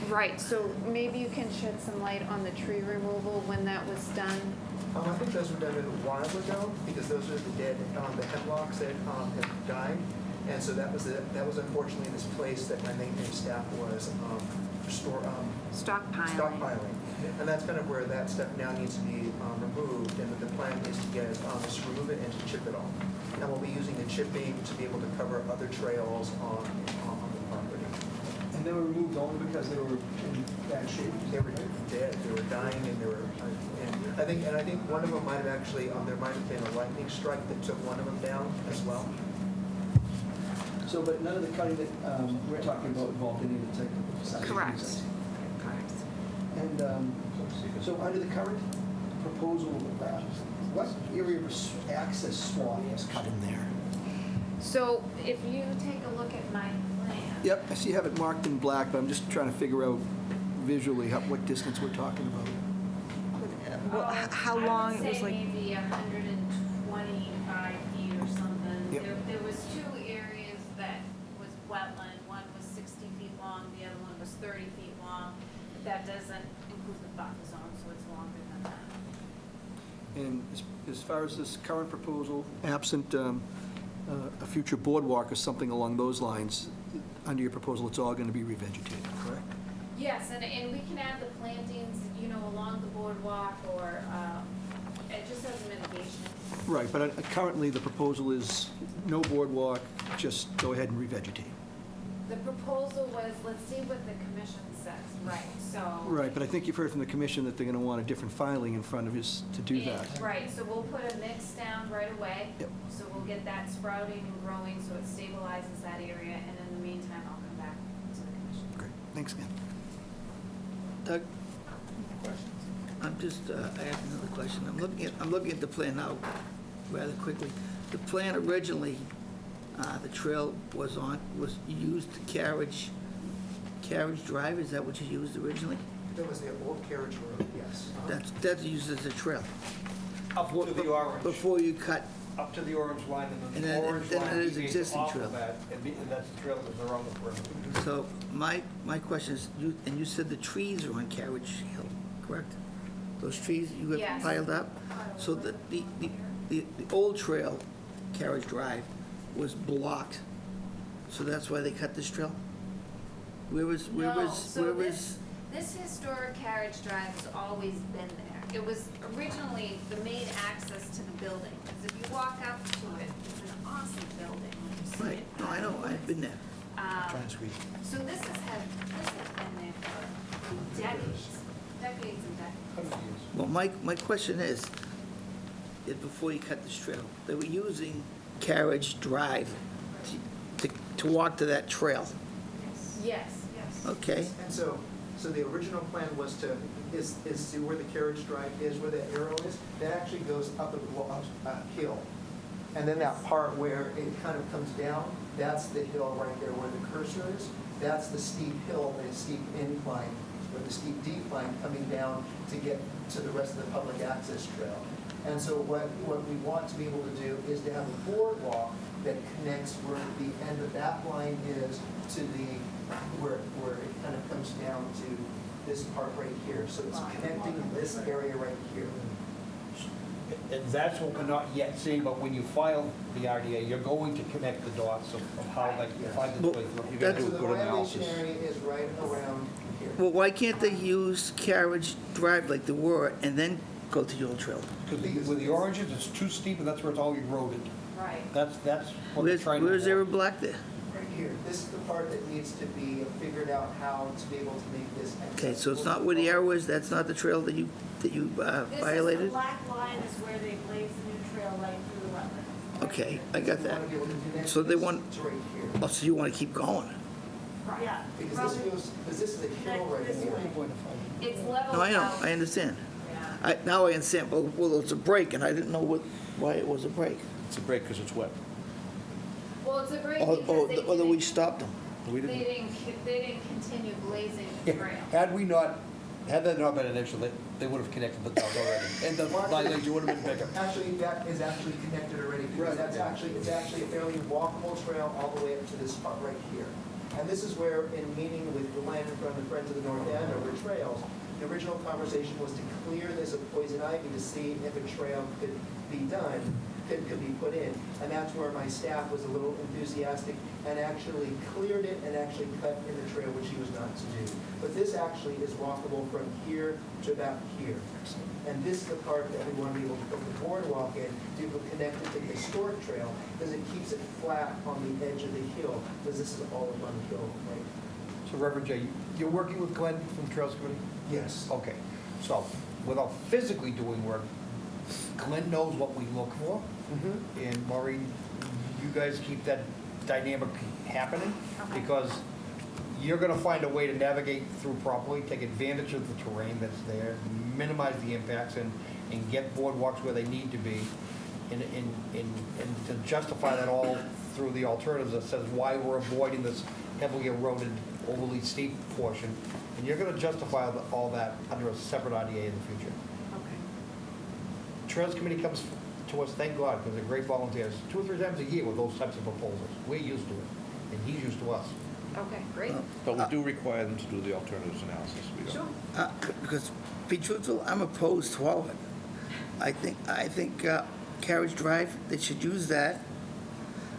Right, so maybe you can shed some light on the tree removal when that was done. I think those were done a while ago, because those are the dead, the hemlocks that have died. And so that was unfortunately this place that my maintenance staff was stockpiling. And that's kind of where that stuff now needs to be removed, and the plan is to get, is to remove it and to chip it off. And we'll be using the chipping to be able to cover other trails on the property. And they were removed only because they were in bad shape? They were dead, they were dying, and they were, and I think one of them might have actually, there might have been a lightning strike that took one of them down as well. So, but none of the cutting that we're talking about involved any of the technical side? Correct. Correct. And so under the current proposal, what area of access swath is cut in there? So if you take a look at my plan. Yep, I see you have it marked in black, but I'm just trying to figure out visually what distance we're talking about. How long it was I would like? say maybe 125 feet or something. Yep. There was two areas that was wetland. One was 60 feet long, the other one was 30 feet long. But that doesn't include the buffer zone, so it's longer than that. And as far as this current proposal, absent a future boardwalk or something along those lines, under your proposal, it's all going to be revegetated, correct? Yes, and we can add the plantings, along the boardwalk or just as a mitigation. Right, but currently the proposal is no boardwalk, just go ahead and revegetate. The proposal was, let's see what the commission says, right, so. Right, but I think you've heard from the commission that they're going to want a different filing in front of us to do that. Right, so we'll put a mix down right away. Yep. So we'll get that sprouting and growing so it stabilizes that area, and in the meantime, I'll come back to the commission. Great, thanks again. Doug? I'm just, I have another question. I'm looking at the plan now rather quickly. The plan originally, the trail was used carriage drive, is that what you used originally? That was the old carriage road, yes. That's used as a trail? Up to the orange. Before you cut, Up to the orange line, and And then then- the orange then line it is deviates existing off trail. of that, and that's the trail that's around the perimeter. so my question is, you said the trees are on Carriage Hill, correct? Those trees you have Yes. piled up? So the old trail, Carriage Drive, was blocked, so that's why they cut this trail? No, so this historic carriage drive has always been there. It was originally the main access to the building, because if you walk up to it, it's an awesome building. When you see Right, it. no, I know, I've been there. Trying to squeeze. So this has been there for decades and decades. Well, my question is before you cut this trail, they were using Carriage Drive to walk to that trail, Yes. okay? And so the original plan was is see where the carriage drive is, where the arrow is, that actually goes up a hill. And then that part where it kind of comes down, that's the hill right there where the cursor is. That's the steep hill, the steep incline, or the steep decline coming down to get to the rest of the public access trail. And so what we want to be able to do is to have a boardwalk that connects where the end of that line is to where it kind of comes down to this part right here. So it's connecting this area right here. And that's what we're not yet seeing, but when you file the RDA, you're going to connect the dots of how they find this way through. You're That's- gonna So do the a good violation analysis. area is right around here. Well, why can't they use Carriage Drive like they were and then go to the old trail? Because with the oranges, it's too steep, and that's where it's all eroded. Right. That's what they're trying to Where's there a avoid. black there? Right here. This is the part that needs to be figured out how to be able to make this accessible. Okay, so it's not where the arrow is, that's not the trail that you This is the violated? black line is where they blaze the new trail right through the wetlands. Okay, I got We that. want to be able to connect So they this want- to right here. Oh, so you want to keep going? Yeah. Because this is a hill right here. It's leveled No, I know, out. I understand. Yeah. Now I understand, well, it's a break, and I didn't know why it was a break. It's a break because it's wet. Well, it's a break Or because that we stopped them. We they didn't, didn't continue blazing the trail. Had that not been an issue, they would have connected the dots already, and the violation would have been bigger. Actually, that is actually connected already, because it's actually a fairly walkable trail all the way up to this part right here. And this is where, in meeting with Glenn from the Friends of the North Andover Trails, the original conversation was to clear this of poison ivy to see if a trail could be done, could be put in. And that's where my staff was a little enthusiastic and actually cleared it and actually cut in the trail, which he was not to do. But this actually is walkable from here to about here. And this is the part that we want to be able to put the boardwalk in to be able to connect it to the historic trail, because it keeps it flat on the edge of the hill, because this is all up on the hill, right? So Reverend J, you're working with Glenn from the Trails Committee? Yes. Okay, so without physically doing work, Glenn knows what we look for, and Maureen, you guys keep that dynamic happening, because you're gonna find a way to navigate through properly, take advantage of the terrain that's there, minimize the impacts, and get boardwalks where they need to be, and to justify that all through the alternatives that says why we're avoiding this heavily eroded, overly steep portion, and you're gonna justify all that under a separate IDA in the future. Okay. Trails Committee comes to us, thank God, because they're great volunteers, 2 or 3 times a year with those types of proposals. We're used to it, and he's used to us. Okay, great. But we do require them to do the alternatives analysis. We don't. Sure. Because, to be truthful, I'm opposed to all of it. I think Carriage Drive, they should use that.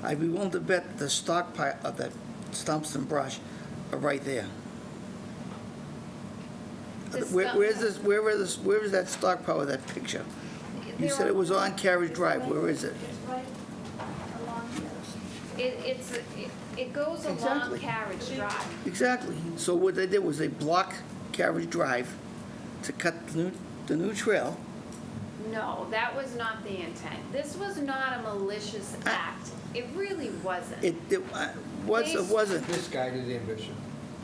I'd be willing to bet the stockpile of the stumps and brush are right there. Where is that stockpile of that picture? You said it was on Carriage Drive. Where is it? It's right along here. It goes along Exactly. Carriage Drive. Exactly. So what they did was they blocked Carriage Drive to cut the new trail. No, that was not the intent. This was not a malicious act. It really wasn't. It was or wasn't. Misguided ambition.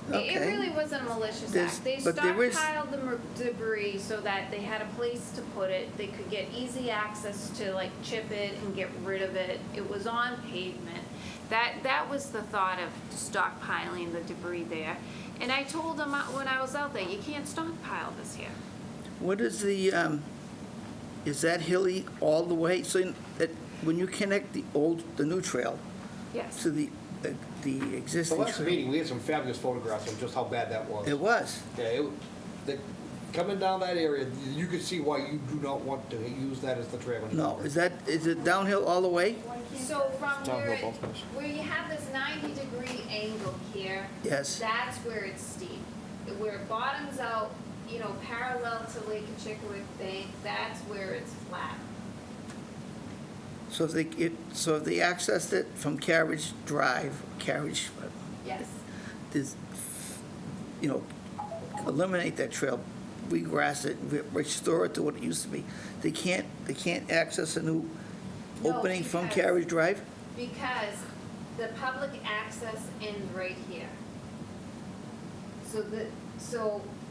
It Okay. really wasn't a malicious There's- act. They but there is- stockpiled the debris so that they had a place to put it. They could get easy access to like chip it and get rid of it. It was on pavement. That was the thought of stockpiling the debris there. And I told them when I was out there, you can't stockpile this here. What is the, is that hilly all the way? So that when you connect the new trail Yes. to the The existing last trail? meeting, we had some fabulous photographs of just how bad that was. It was. Yeah, coming down that area, you could see why you do not want to use that as the trail anymore. No, is it downhill all the way? So from Downhill both ways. where you have this 90-degree angle here, Yes. that's where it's steep. Where it bottoms out, parallel to Lake Chickawick Bank, that's where it's flat. So if they accessed it from Carriage Drive, Yes. eliminate that trail, regrass it, restore it to what it used to be. They can't access a new No, opening from because- Carriage Drive? Because the public access ends right here. So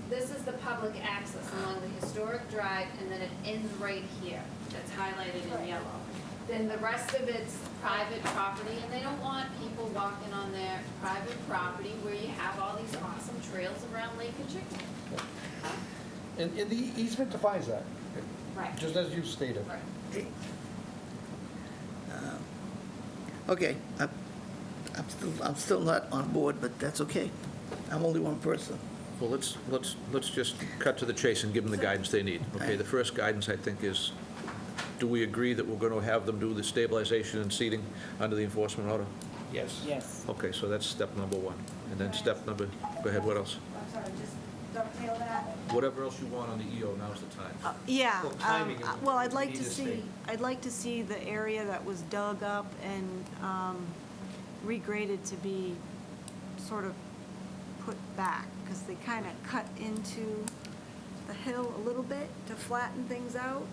this is the public access along the historic drive, and then it ends right here. That's highlighted in yellow. Then the rest of it's private property, and they don't want people walking on their private property where you have all these awesome trails around Lake Chickawick. And the easement defines that, Right. just as you stated. Right. Okay, I'm still not on board, but that's okay. I'm only one person. Well, let's just cut to the chase and give them the guidance they need. Okay, the first guidance, I think, is, do we agree that we're going to have them do the stabilization and seating under the enforcement order? Yes. Yes. Okay, so that's step number one. And then step number, go ahead, what else? I'm sorry, just dovetail that. Whatever else you want on the EO, now's the time. Yeah, Well, timing is- well, I'd like need to to see, stay. I'd like to see the area that was dug up and regraded to be sort of put back, because they kind of cut into the hill a little bit to flatten things out,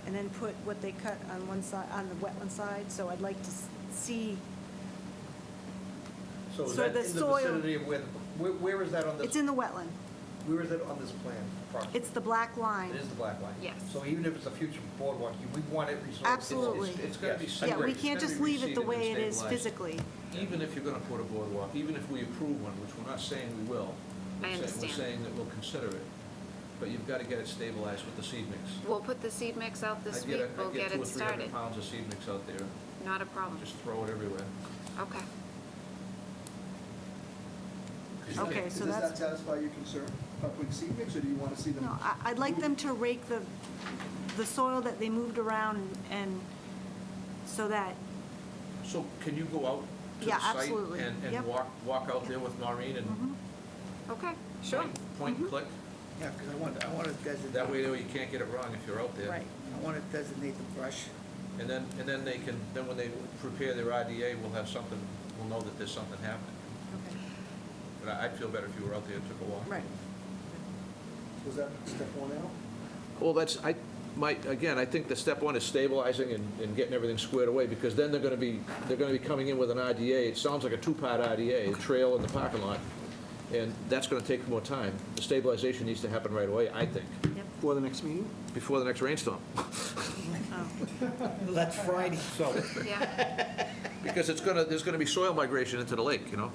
and then put what they cut on one side, on the wetland side, so I'd like to see, So is So that the in the soil- vicinity of where is that on this? it's in the wetland. Where is it on this plan? approximately? It's the black line. It is the black line? Yes. So even if it's a future boardwalk, we want it restored? Absolutely. It's got to be Yes. Yeah, we separated. can't It's gotta just be leave it the reseeded way and it is stabilized. physically. Even if you're going to put a boardwalk, even if we approve one, which we're not saying we will. I We're understand. saying that we'll consider it, but you've got to get it stabilized with the seed mix. We'll put the seed mix out this week. We'll get it 200 or 300 started. pounds of seed mix out there, Not a problem. just throw it everywhere. Okay. Okay, so Does that that's, satisfy your concern about putting seed mix, or do you want to see them? no, I'd like them to rake the soil that they moved around and, so that, So can you go out to Yeah, the site absolutely. and Yep. walk out there with Noreen and okay, sure. point and click? Yeah, because I want to designate. That way, though, you can't get it wrong if you're out there. Right. I want to designate the brush. And then when they prepare their IDA, we'll have something, we'll know that there's something happening. Okay. But I'd feel better if you were out there and took a walk. Right. Was that step one out? Well, again, I think the step one is stabilizing and getting everything squared away, because then they're gonna be coming in with an IDA. It sounds like a two-part IDA, a trail in the parking lot, and that's gonna take more time. The stabilization needs to happen right away, I think, For the next meeting? before the next rainstorm. That's Friday. So, Yeah. Because there's gonna be soil migration into the lake, you know?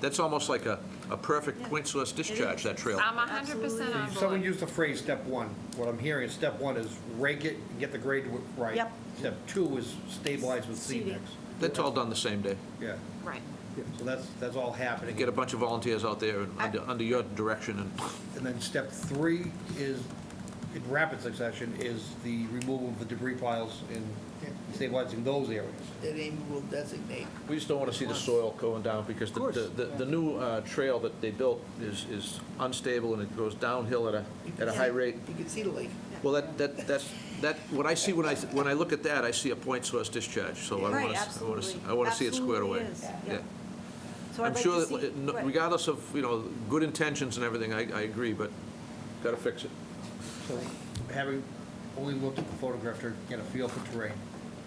That's almost like a perfect point source discharge, that trail. I'm 100% on someone board. used the phrase step one. What I'm hearing is step one is rake it, and get the grade right. Yep. Step two is stabilize with seed Seeding. mix. That's all done the same day. Yeah, Right. so that's all happening. Get a bunch of volunteers out there and under your direction, and And then step three is, in rapid succession, is the removal of the debris piles and stabilizing those areas. That Amy will designate. we just don't wanna see the soil going down, because the new trail that they built is unstable, and it goes downhill at a high rate. You can see the lake. Well, that's what I see when I look at that, I see a point source discharge, so I Right, wanna absolutely. see it squared away. Absolutely is, Yeah. So I'd I'm like sure to see- that, right. regardless of, good intentions and everything, I agree, but gotta fix it. So having only looked at the photograph to get a feel for terrain,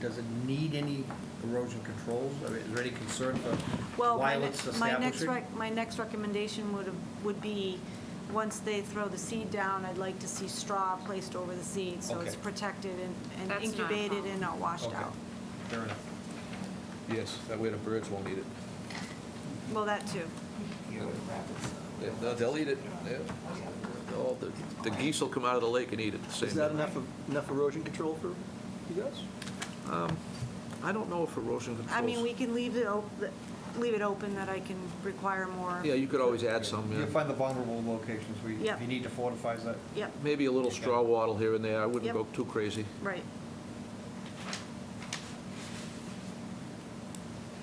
does it need any erosion controls? I mean, is there any concern for Well, while it's establishing? my next recommendation would be, once they throw the seed down, I'd like to see straw placed over the seed, so it's Okay. protected and That's not a incubated problem. and not washed Okay, out. fair enough. Yes, that way the birds won't eat it. Well, that too. They'll eat it, yeah. All the geese will come out of the lake and eat it the same Is that day. enough erosion control for you guys? I don't know if erosion controls. I mean, we can leave it open that I can require more. Yeah, you could always add some, You'll yeah. find the vulnerable locations where Yep. if you need to fortify that. Yep, Maybe a little straw wattle here and there, I wouldn't Yep. go too crazy. right.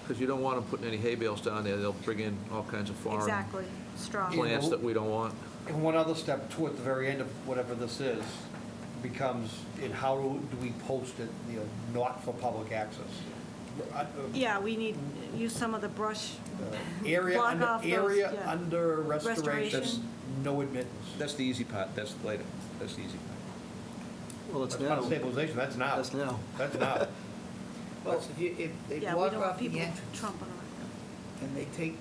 Because you don't want them putting any hay bales down there, they'll bring in all kinds of foreign Exactly. Straw. plants that we don't want. And one other step toward the very end of whatever this is becomes, in how do we post it, not for public access? Yeah, we need, use some of the brush. Area Block under, off those, area yeah. under restoration, Restoration. no admittance. That's the easy part, that's later, that's the easy part. Well, it's That's not stabilization, that's now. That's now. That's now. Well, if they Yeah, we block don't want off the people entrance trumping around. and they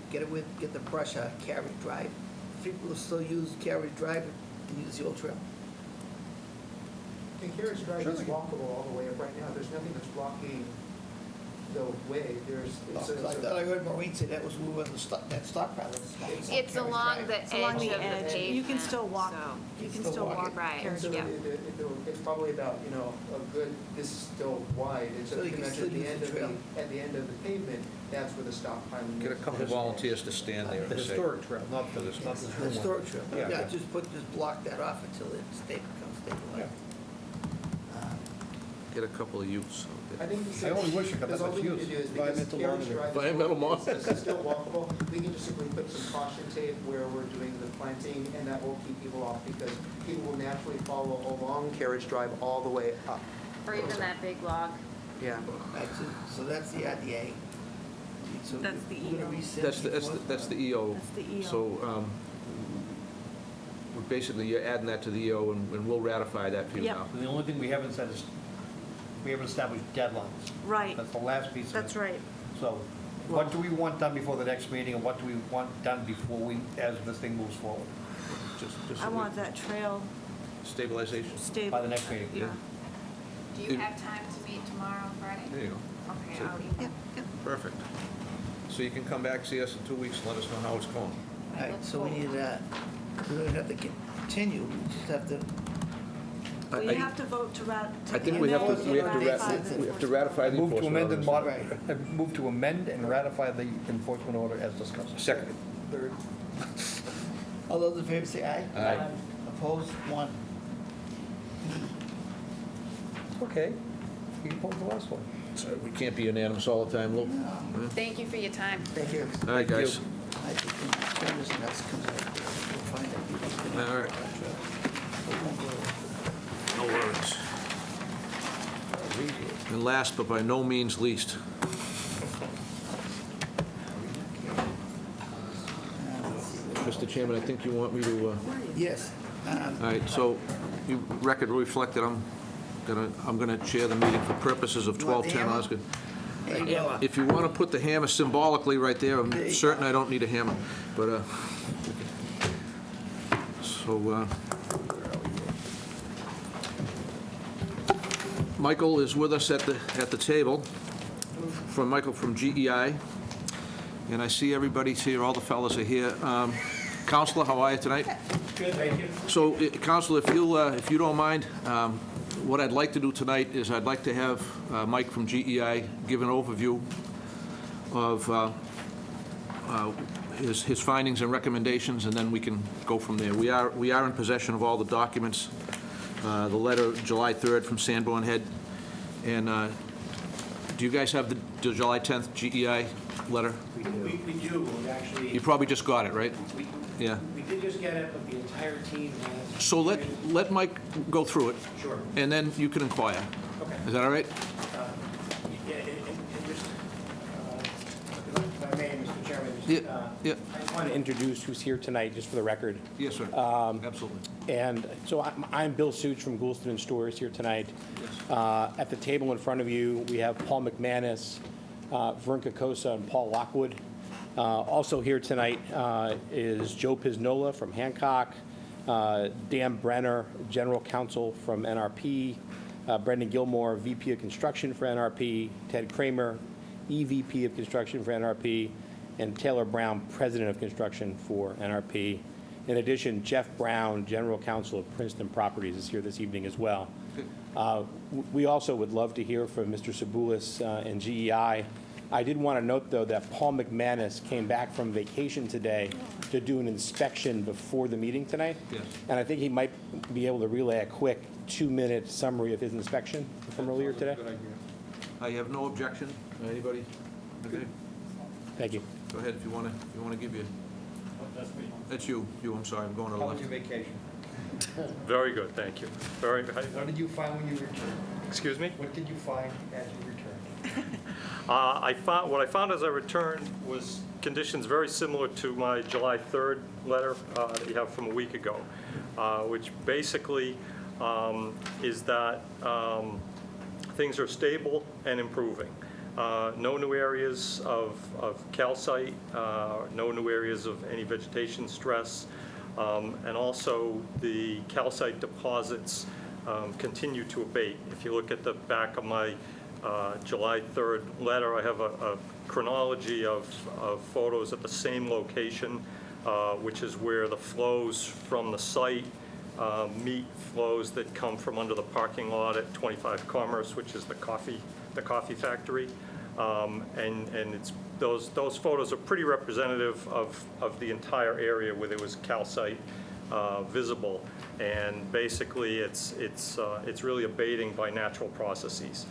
get the brush out of Carriage Drive, people will still use Carriage Drive and use the old trail. And Carriage Drive is walkable all the way up right now. There's nothing that's blocking the way. I thought I heard Maureen say that was we were in that stockpile. It's along the It's along edge the of the edge. pavement. You can still walk, so- you can still still walk walk it. Right, Carriage So yeah. it's probably about, a good, this is still wide. It's So just you can mentioned still at the use end the of trail. at the end of the pavement, that's where the stockpiling. Get a is. couple of volunteers to stand there The and say. historic trail, not the, not the new one. Historic trail. Yeah. Yeah, just block that off until it becomes stabilized. Get a couple of youths out I there. think I only wish I could because let all us we need use to do is, because environmental Carriage monitor. Drive Environmental monitor. is still walkable, we can just simply put some caution tape where we're doing the planting, and that will keep people off, because people will naturally follow along Carriage Drive all the way up. Or even that big log. Yeah. That's it. So that's the IDA. So That's the we're gonna EO. rescind That's the EO. That's the EO. So, we're basically, you're adding that to the EO, and we'll ratify that for you Yep. now. And the only thing we haven't said is, we haven't established deadlines. Right, That's the last piece of it. that's right. So, what do we want done before the next meeting, and what do we want done before as this thing moves forward? Just I want that trail stabilization. stable. By the next meeting. Yeah. Do you have time to meet tomorrow, Friday? There you go. Okay, So- I'll email. Perfect. So you can come back, see us in 2 weeks, and let us know how it's going. All right, so we need, we don't have to continue, we just have to, Well, you have to vote to I think we have to, we have to ratify ratify the Move to enforcement amend orders. and move to amend and ratify the enforcement order as discussed. Second. Third. All those in favor say aye. Aye. Opposed, 1. Okay. You can post the last one. So we can't be unanimous all the time, Lou. Thank you for your time. Thank you. All right, guys. I think when Travis next comes out, we'll find out. All right. No worries. And last, but by no means least, Mr. Chairman, I think you want me to, Yes. all right, so you record will reflect that I'm gonna chair the meeting for purposes of You want the 12:10 hammer? Osgood. There you go. If you want to put the hammer symbolically right there, There I'm you certain I don't need a hammer, but, so, Michael is with us at the table, Michael from GEI, and I see everybody's here, all the fellas are here. Counselor, how are you tonight? Good, thank you. So, Counselor, if you don't mind, what I'd like to do tonight is I'd like to have Mike from GEI give an overview of his findings and recommendations, and then we can go from there. We are in possession of all the documents, the letter July 3rd from Sanborn Head, and do you guys have the July 10th GEI letter? We do, actually. You probably just got it, right? Yeah. We did just get it, but the entire team has. So let Mike go through it. Sure. And then you can inquire. Okay. Is that all right? Yeah, and just, if I may, Mr. Chairman, Yeah, yeah. I just want to introduce who's here tonight, just for the record. Yes, sir. Absolutely. And so I'm Bill Such from Goulston and Stores here tonight. At the table in front of you, we have Paul McManus, Vern Kokosa, and Paul Lockwood. Also here tonight is Joe Piznola from Hancock, Dan Brenner, General Counsel from NRP, Brendan Gilmore, VP of Construction for NRP, Ted Kramer, EVP of Construction for NRP, and Taylor Brown, President of Construction for NRP. In addition, Jeff Brown, General Counsel of Princeton Properties, is here this evening as well. We also would love to hear from Mr. Sabulis and GEI. I did want to note, though, that Paul McManus came back from vacation today to do an inspection before the meeting tonight. Yes. And I think he might be able to relay a quick 2-minute summary of his inspection from earlier today. Good idea. I have no objection. Anybody? Okay. Thank you. Go ahead if you want to give you. That's you. I'm sorry. I'm going to the How was left. your vacation? Very good, thank you. Very. What did you find when you returned? Excuse me? What did you find as you returned? What I found as I returned was conditions very similar to my July 3rd letter that you have from a week ago, which basically is that things are stable and improving. No new areas of calcite, no new areas of any vegetation stress, and also the calcite deposits continue to abate. If you look at the back of my July 3rd letter, I have a chronology of photos at the same location, which is where the flows from the site meet flows that come from under the parking lot at 25 Commerce, which is the coffee factory. And it's those photos are pretty representative of the entire area where there was calcite visible, and basically it's really abating by natural processes.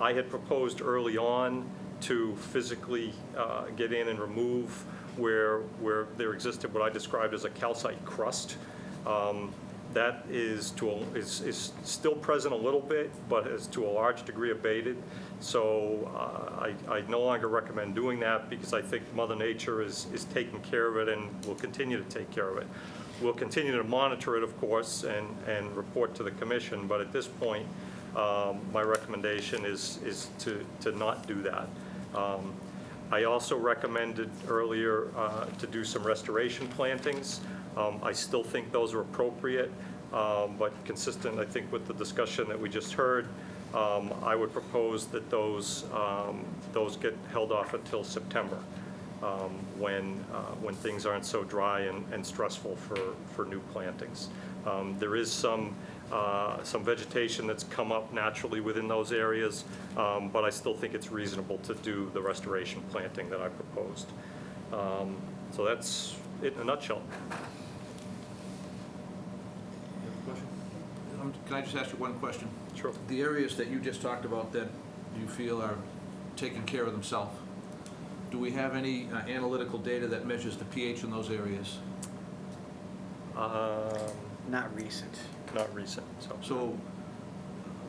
I had proposed early on to physically get in and remove where there existed what I described as a calcite crust. That is still present a little bit, but is to a large degree abated. So I no longer recommend doing that because I think Mother Nature is taking care of it and will continue to take care of it. We'll continue to monitor it, of course, and report to the commission, but at this point, my recommendation is to not do that. I also recommended earlier to do some restoration plantings. I still think those are appropriate, but consistent, I think, with the discussion that we just heard, I would propose that those get held off until September, when things aren't so dry and stressful for new plantings. There is some vegetation that's come up naturally within those areas, but I still think it's reasonable to do the restoration planting that I proposed. So that's it in a nutshell. Question? Can I just ask you one question? Sure. The areas that you just talked about that you feel are taking care of themselves, do we have any analytical data that measures the pH in those areas? Not recent. Not recent, So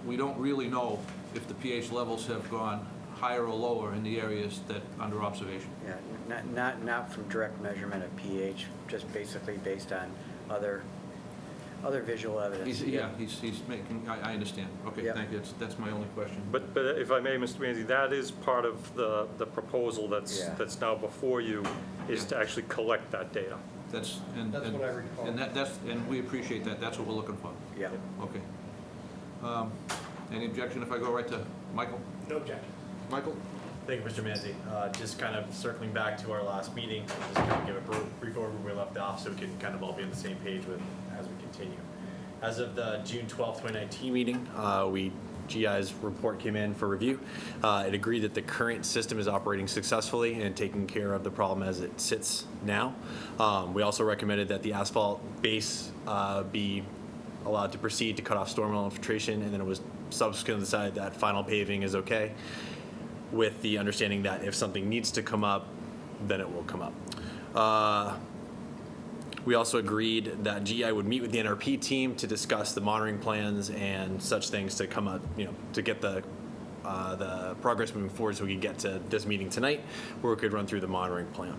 we don't really know if the pH levels have gone higher or lower in the areas that under observation. Yeah, not from direct measurement of pH, just basically based on other visual evidence. He's making, I understand. Okay, Yep. thank you. That's my only question. But if I may, Mr. Manzi, that is part of the proposal that's now before you, is to actually collect that data. That's That's what I recall. And we appreciate that. That's what we're looking for. Yeah. Okay. Any objection if I go right to Michael? No objection. Michael? Thank you, Mr. Manzi. Just kind of circling back to our last meeting, just kind of give a brief overview where we left off so we can kind of all be on the same page as we continue. As of the June 12th, 2019 meeting, GI's report came in for review. It agreed that the current system is operating successfully and taking care of the problem as it sits now. We also recommended that the asphalt base be allowed to proceed to cut off stormwater infiltration, and then it was subsequently decided that final paving is okay, with the understanding that if something needs to come up, then it will come up. We also agreed that GI would meet with the NRP team to discuss the monitoring plans and such things to come up, to get the progress moving forward so we could get to this meeting tonight where we could run through the monitoring plan.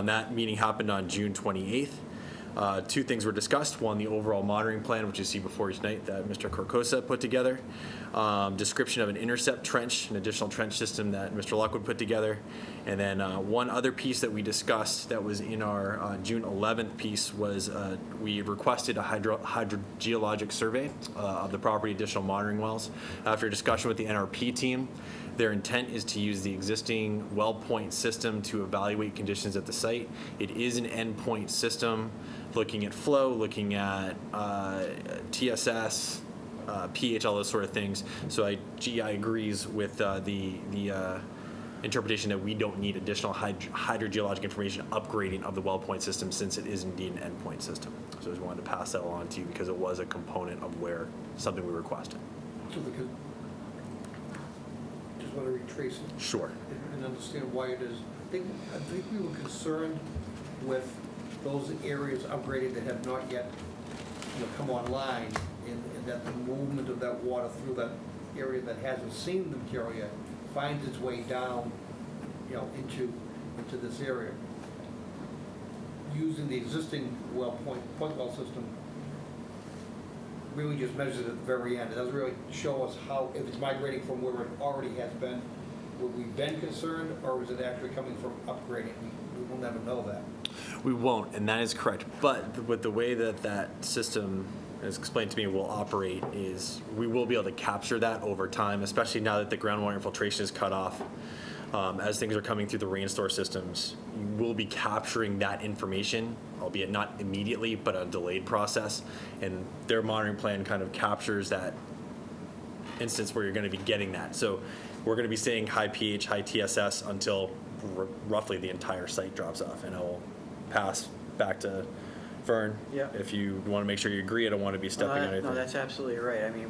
That meeting happened on June 28th. Two things were discussed. One, the overall monitoring plan, which you see before you tonight, that Mr. Carcosa put together. Description of an intercept trench, an additional trench system that Mr. Lockwood put together. And then one other piece that we discussed that was in our June 11th piece was we requested a hydrogeologic survey of the property, additional monitoring wells. After a discussion with the NRP team, their intent is to use the existing well point system to evaluate conditions at the site. It is an endpoint system, looking at flow, looking at TSS, pH, all those sort of things. So GI agrees with the interpretation that we don't need additional hydrogeologic information upgrading of the well point system, since it is indeed an endpoint system. So I just wanted to pass that along to you because it was a component of where something we requested. So just want to retrace it. Sure. And understand why it is. I think we were concerned with those areas upgraded that have not yet come online, and that the movement of that water through that area that hasn't seen the material yet finds its way down, into this area. Using the existing point well system really just measures at the very end. It doesn't really show us how, if it's migrating from where it already has been, would we been concerned, or is it actually coming from upgrading? We will never know that. We won't, and that is correct. But with the way that system, as explained to me, will operate is we will be able to capture that over time, especially now that the groundwater infiltration is cut off. As things are coming through the rain store systems, we'll be capturing that information, albeit not immediately, but a delayed process. And their monitoring plan kind of captures that instance where you're going to be getting that. So we're going to be saying high pH, high TSS until roughly the entire site drops off. And I will pass back to Vern. Yeah. If you want to make sure you agree, I don't want to be stepping on anything. No, that's absolutely right. I mean,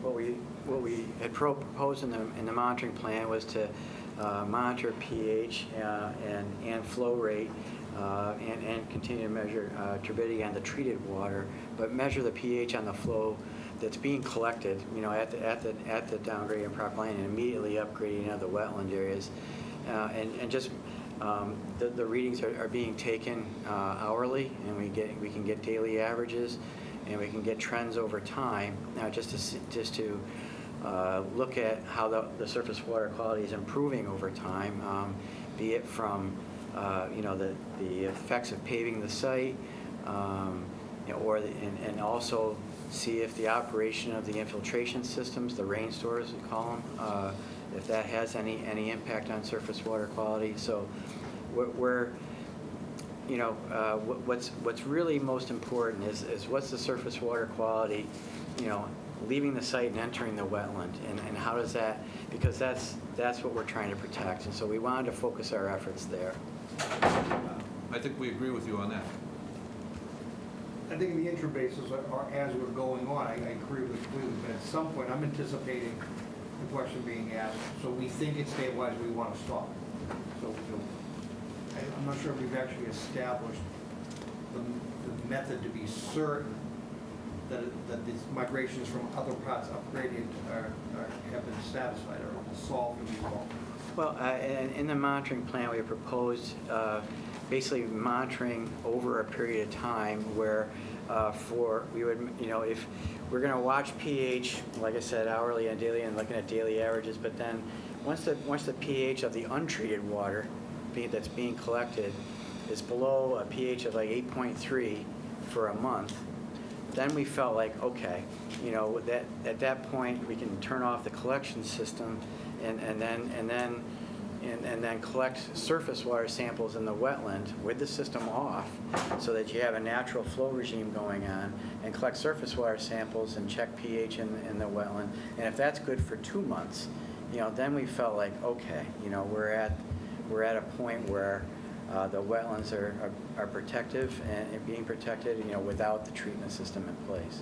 what we had proposed in the monitoring plan was to monitor pH and flow rate and continue to measure turbidity on the treated water, but measure the pH on the flow that's being collected, at the downgrading and prop line, and immediately upgrading of the wetland areas, and just the readings are being taken hourly, and we can get daily averages, and we can get trends over time. Now, just to look at how the surface water quality is improving over time, be it from the effects of paving the site, and also see if the operation of the infiltration systems, the rain stores we call them, if that has any impact on surface water quality. So what's really most important is what's the surface water quality, leaving the site and entering the wetland, and how does that, because that's what we're trying to protect, and so we wanted to focus our efforts there. I think we agree with you on that. I think in the interim basis, or as we're going on, I agree with it completely, but at some point, I'm anticipating the question being asked, so we think it's stabilized, we want to stop. So, I'm not sure if we've actually established the method to be certain that these migrations from other parts of gradient have been satisfied or solved and resolved. Well, in the monitoring plan, we have proposed basically monitoring over a period of time where we would, if we're going to watch pH, like I said, hourly and daily and looking at daily averages, but then once the pH of the untreated water that's being collected is below a pH of like 8.3 for a month, then we felt like, okay, that at that point we can turn off the collection system and then collect surface water samples in the wetland with the system off so that you have a natural flow regime going on, and collect surface water samples and check pH in the wetland. And if that's good for 2 months, then we felt like, okay, we're at a point where the wetlands are protective and being protected, without the treatment system in place.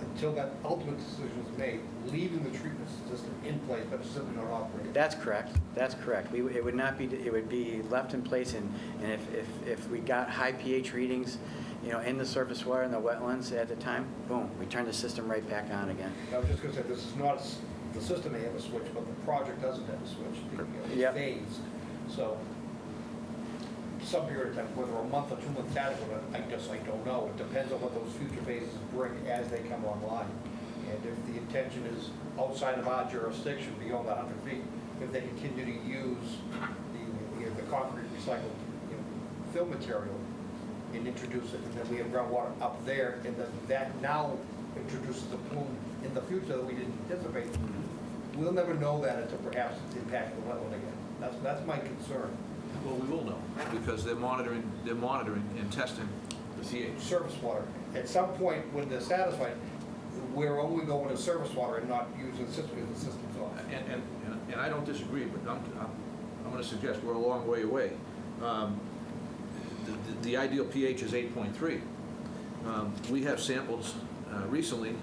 Until that ultimate decision is made, leaving the treatment system in place, but it's simply not operating. That's correct. That's correct. It would not be. It would be left in place, and if we got high pH readings, in the surface water in the wetlands at the time, boom, we turn the system right back on again. I was just going to say, this is not the system may have a switch, but the project doesn't have a switch. It's phased. So some period of time, whether a month or 2 months adequate, I guess I don't know. It depends on what those future phases bring as they come online. And if the intention is outside of our jurisdiction, beyond that 100 feet, if they continue to use the concrete recycled fill material and introduce it, and then we have groundwater up there, and then that now introduces a plume in the future that we didn't anticipate, we'll never know that until perhaps it's impacting the wetland again. That's my concern. Well, we will know, because they're monitoring and testing the pH. Surface water. At some point, when they're satisfied, we're only going to surface water and not using the system because the system's off. And I don't disagree, but I'm going to suggest we're a long way away. The ideal pH is 8.3. We have samples recently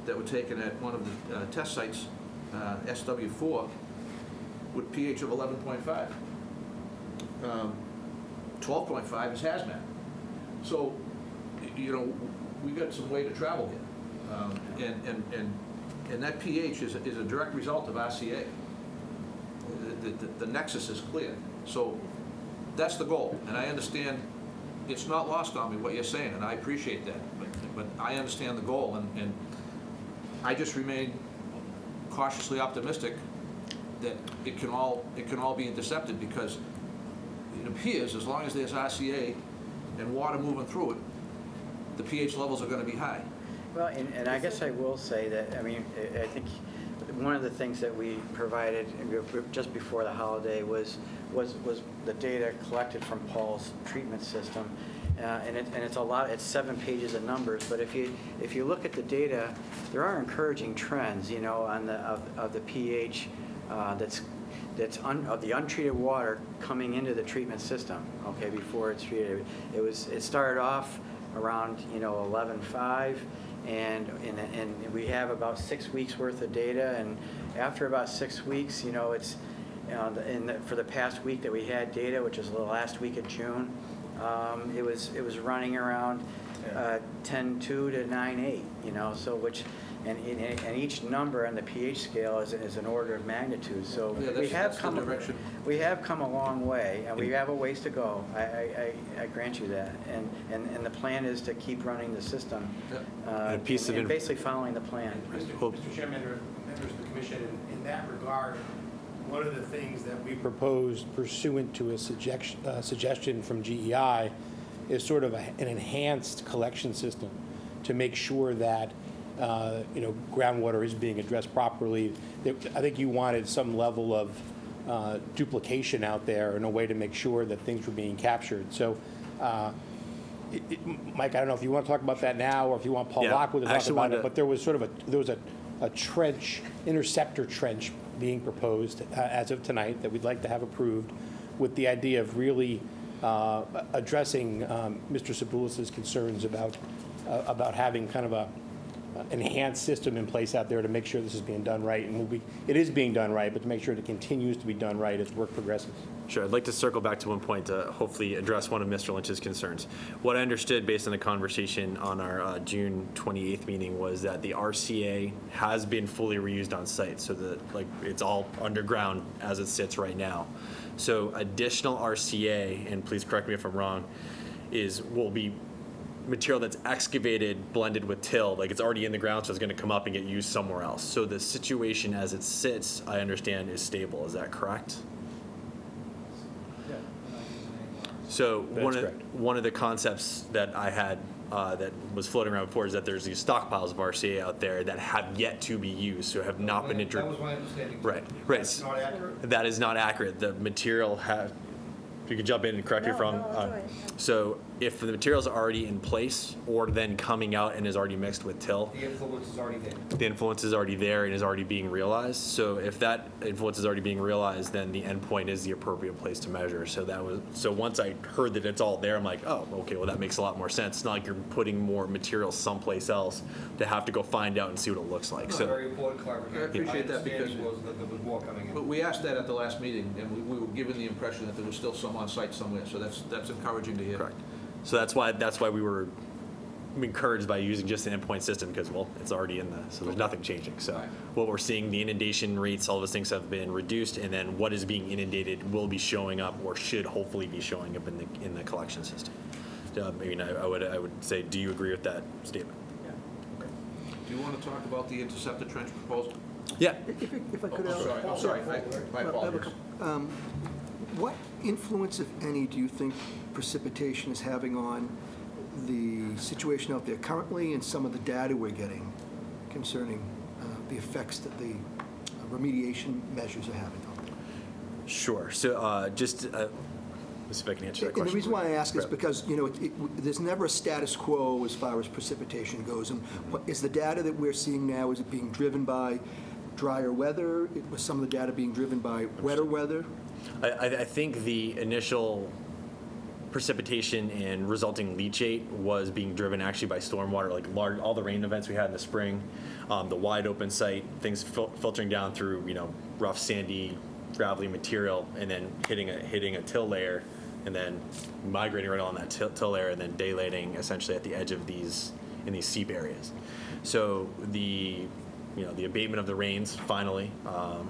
that were taken at one of the test sites, SW4, with pH of 11.5. 12.5 is hazmat. So, we got some way to travel here. And that pH is a direct result of RCA. The nexus is clear. So that's the goal. And I understand it's not lost on me what you're saying, and I appreciate that. But I understand the goal, and I just remain cautiously optimistic that it can all be intercepted, because it appears as long as there's RCA and water moving through it, the pH levels are going to be high. Well, and I guess I will say that, I think one of the things that we provided just before the holiday was the data collected from Paul's treatment system. And it's a lot. It's 7 pages of numbers. But if you look at the data, there are encouraging trends, on the pH of the untreated water coming into the treatment system. Okay, before it's treated, it started off around 11.5, and we have about 6 weeks worth of data. And after about 6 weeks, it's for the past week that we had data, which is the last week of June. It was running around 10.2 to 9.8, so and each number on the pH scale is an order of magnitude. So yeah, we have come a long way, and we have a ways to go. I grant you that, and the plan is to keep running the system, and basically following the plan. Mr. Chairman, members of the commission, in that regard, one of the things that we proposed pursuant to a suggestion from GEI is sort of an enhanced collection system to make sure that groundwater is being addressed properly. I think you wanted some level of duplication out there and a way to make sure that things were being captured. So, Mike, I don't know if you want to talk about that now or if you want Paul Lockwood to talk about it, but there was sort of a trench, interceptor trench being proposed as of tonight that we'd like to have approved, with the idea of really addressing Mr. Sabulis's concerns about having kind of a enhanced system in place out there to make sure this is being done right. And it is being done right, but to make sure it continues to be done right as work progresses. Sure. I'd like to circle back to one point to hopefully address one of Mr. Lynch's concerns. What I understood based on the conversation on our June 28th meeting was that the RCA has been fully reused on site, so that it's all underground as it sits right now. So additional RCA, and please correct me if I'm wrong, will be material that's excavated, blended with till, it's already in the ground, so it's going to come up and get used somewhere else. So the situation as it sits, I understand, is stable. Is that correct? So one of the concepts that I had that was floating around before is that there's these stockpiles of RCA out there that have yet to be used, so have not been That was my understanding. Right. That's not accurate? That is not accurate. The material if you could jump in and correct me if I'm so if the material's already in place or then coming out and is already mixed with till, The influence is already there. the influence is already there and is already being realized. So if that influence is already being realized, then the endpoint is the appropriate place to measure. So once I heard that it's all there, I'm like, oh, okay, well that makes a lot more sense. It's not like you're putting more material someplace else to have to go find out and see what it looks like. So Very important clarification. I appreciate that because- My understanding was that there was more coming in. But we asked that at the last meeting, and we were given the impression that there was still some on site somewhere, so that's encouraging to hear. correct. So that's why we were encouraged by using just an endpoint system because, well, it's already in so there's nothing changing. So what we're seeing, the inundation rates, all those things have been reduced, and then what is being inundated will be showing up or should hopefully be showing up in the collection system. I would say, do you agree with that statement? Do you want to talk about the interceptor trench proposal? Yeah. If I could, I'm sorry, my apologies. What influence, if any, do you think precipitation is having on the situation out there currently and some of the data we're getting concerning the effects that the remediation measures are having on them? Sure. So just see if I can answer that question. And the reason why I ask is because, there's never a status quo as far as precipitation goes. And is the data that we're seeing now, is it being driven by drier weather? Was some of the data being driven by wetter weather? I think the initial precipitation and resulting leachate was being driven actually by stormwater, all the rain events we had in the spring, the wide open site, things filtering down through, rough, sandy, gravelly material, and then hitting a till layer, and then migrating right on that till layer, and then daylighting essentially at the edge of these seep areas. So the abatement of the rains finally,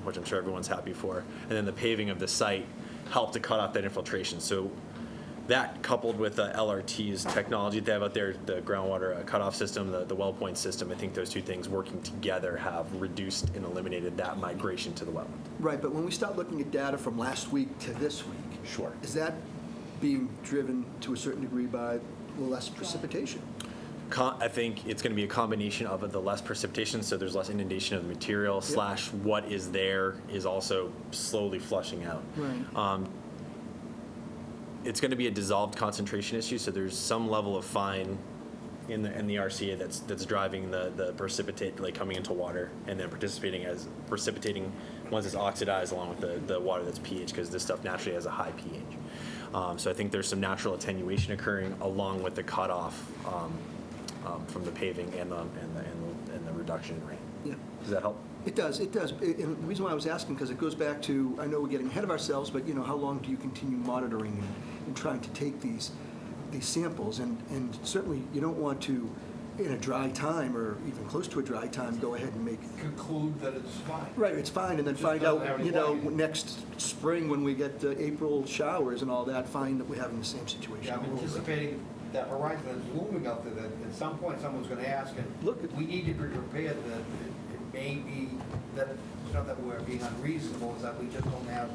which I'm sure everyone's happy for, and then the paving of the site helped to cut off that infiltration. So that, coupled with LRT's technology they have out there, the groundwater cutoff system, the well point system, I think those two things working together have reduced and eliminated that migration to the wetland. Right, but when we start looking at data from last week to this week, Sure. is that being driven to a certain degree by less precipitation? I think it's going to be a combination of the less precipitation, so there's less inundation of the material, / what is there is also slowly flushing out. Right. It's going to be a dissolved concentration issue, so there's some level of fine in the RCA that's driving the precipitate coming into water and then precipitating once it's oxidized along with the water that's pH, because this stuff naturally has a high pH. So I think there's some natural attenuation occurring along with the cutoff from the paving and the reduction in rain. Yeah. Does that help? It does. And the reason why I was asking, because it goes back to, I know we're getting ahead of ourselves, but how long do you continue monitoring and trying to take these samples? And certainly you don't want to, in a dry time or even close to a dry time, go ahead and Conclude that it's fine. Right, it's fine, and then Just find doesn't out, have any value. next spring when we get the April showers and all that, find that we're having the same situation. Yeah, I'm anticipating that horizon that's looming out there, that at some point someone's gonna ask, and we need to be prepared that it may be that, it's not that we're being unreasonable, it's that we just don't have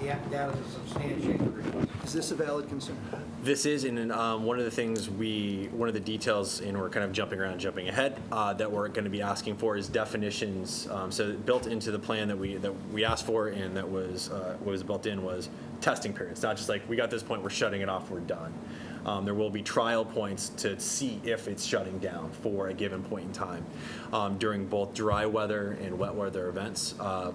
the data to substantiate the request. Is this a valid concern? This is, and one of the things one of the details, and we're kind of jumping ahead, that we're going to be asking for is definitions. So built into the plan that we asked for, and that was what was built in was testing periods. Not just like we got this point, we're shutting it off, we're done. There will be trial points to see if it's shutting down for a given point in time during both dry weather and wet weather events.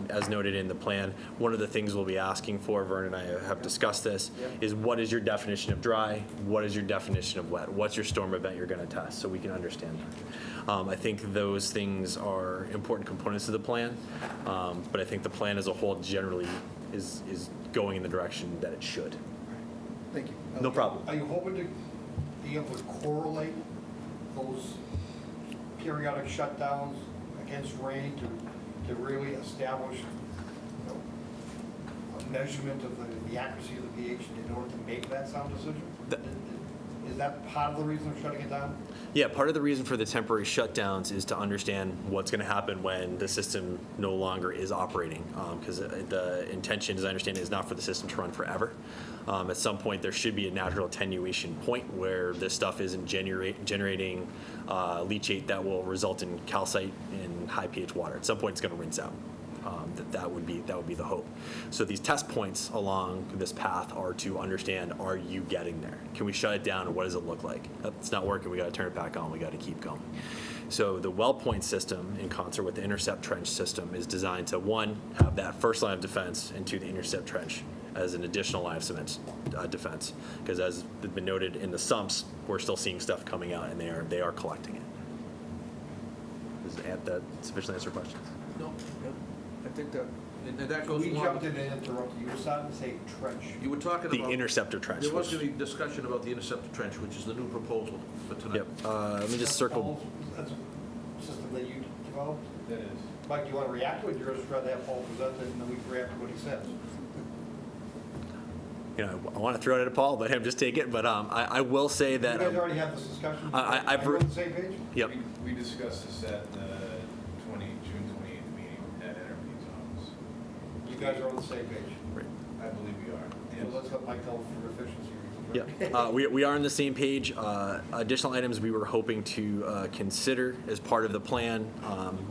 As noted in the plan, one of the things we'll be asking for, Vern and I have discussed this, is what is your definition of dry? What is your definition of wet? What's your storm event you're going to test, so we can understand that. I think those things are important components of the plan, but I think the plan as a whole generally is going in the direction that it should. Thank you. No problem. Are you hoping to be able to correlate those periodic shutdowns against rain to really establish, a measurement of the accuracy of the pH in order to make that sound decision? Is that part of the reason they're shutting it down? Yeah, part of the reason for the temporary shutdowns is to understand what's going to happen when the system no longer is operating, because the intention, as I understand it, is not for the system to run forever. At some point, there should be a natural attenuation point where this stuff isn't generating leachate that will result in calcite and high pH water. At some point, it's going to rinse out. That would be the hope. So these test points along this path are to understand, are you getting there? Can we shut it down, and what does it look like? It's not working, we got to turn it back on, we got to keep going. So the well point system, in concert with the intercept trench system, is designed to, one, have that first line of defense, and two, the intercept trench as an additional line of defense. Because as has been noted in the sumps, we're still seeing stuff coming out, and they are collecting it. Does that sufficiently answer questions? No, I think that, and that goes We along jumped with- in and interrupted you. You were starting to say trench. You were talking The about... interceptor trench. There was going to be discussion about the interceptor trench, which is the new proposal for tonight. Yep. Let me just circle. That's a system that you developed? That is. Mike, do you want to react to it? You're just rather have Paul present it and then we can react to what he says. You know, I want to throw it at Paul, let him just take it. But I will say that You guys already had this discussion? I've Are you on the same page? Yep. We discussed this at the June 28th meeting at Energy's office. You guys are on the same page? Right. I believe we are. Well, let's let Mike tell for efficiency. Yeah, we are on the same page. Additional items we were hoping to consider as part of the plan.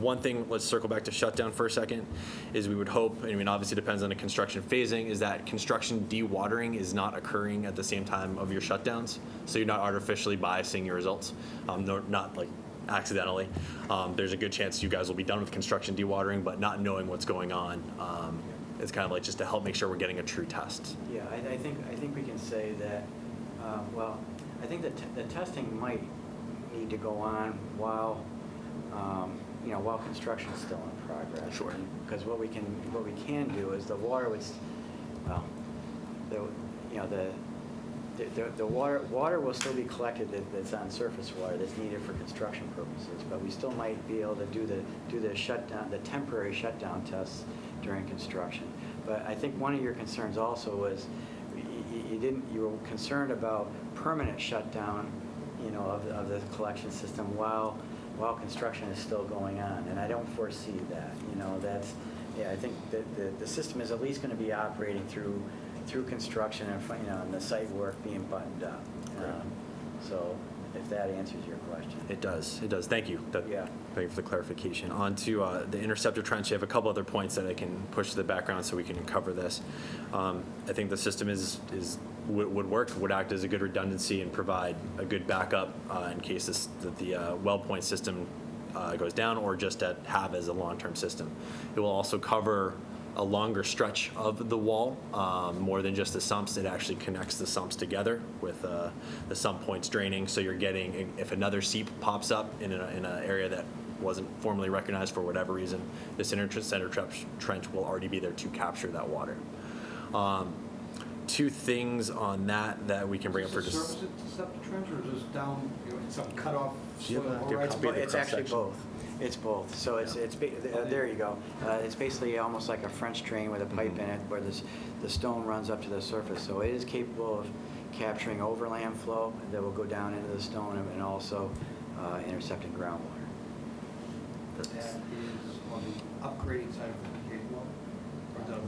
One thing, let's circle back to shutdown for a second, is we would hope, I mean, obviously depends on the construction phasing, is that construction dewatering is not occurring at the same time of your shutdowns, so you're not artificially biasing your results, not like accidentally. There's a good chance you guys will be done with construction dewatering, but not knowing what's going on. It's kind of like just to help make sure we're getting a true test. Yeah, I think we can say that, well, I think that the testing might need to go on while, while construction is still in progress. Sure. Because what we can do is the water would, well, the water will still be collected that's on surface water that's needed for construction purposes, but we still might be able to do the shutdown, the temporary shutdown tests during construction. But I think one of your concerns also was you were concerned about permanent shutdown, of the collection system while construction is still going on, and I don't foresee that. I think that the system is at least going to be operating through construction and and the site work being buttoned up. So if that answers your question. It does. Thank you. Yeah. Thank you for the clarification. On to the interceptor trench. I have a couple other points that I can push to the background so we can cover this. I think the system would work, would act as a good redundancy and provide a good backup in case the well point system goes down, or just to have as a long-term system. It will also cover a longer stretch of the wall, more than just the sumps. It actually connects the sumps together with the sump points draining. So you're getting, if another seep pops up in an area that wasn't formally recognized for whatever reason, this intercenter trench will already be there to capture that water. Two things on that we can bring up for Is it surface interceptor trench or just down, some cutoff? It's actually both. It's both. So there you go. It's basically almost like a French drain with a pipe in it where the stone runs up to the surface. So it is capable of capturing overland flow that will go down into the stone and also intercepting groundwater. That is on the upgrading side of the gate wall? Or the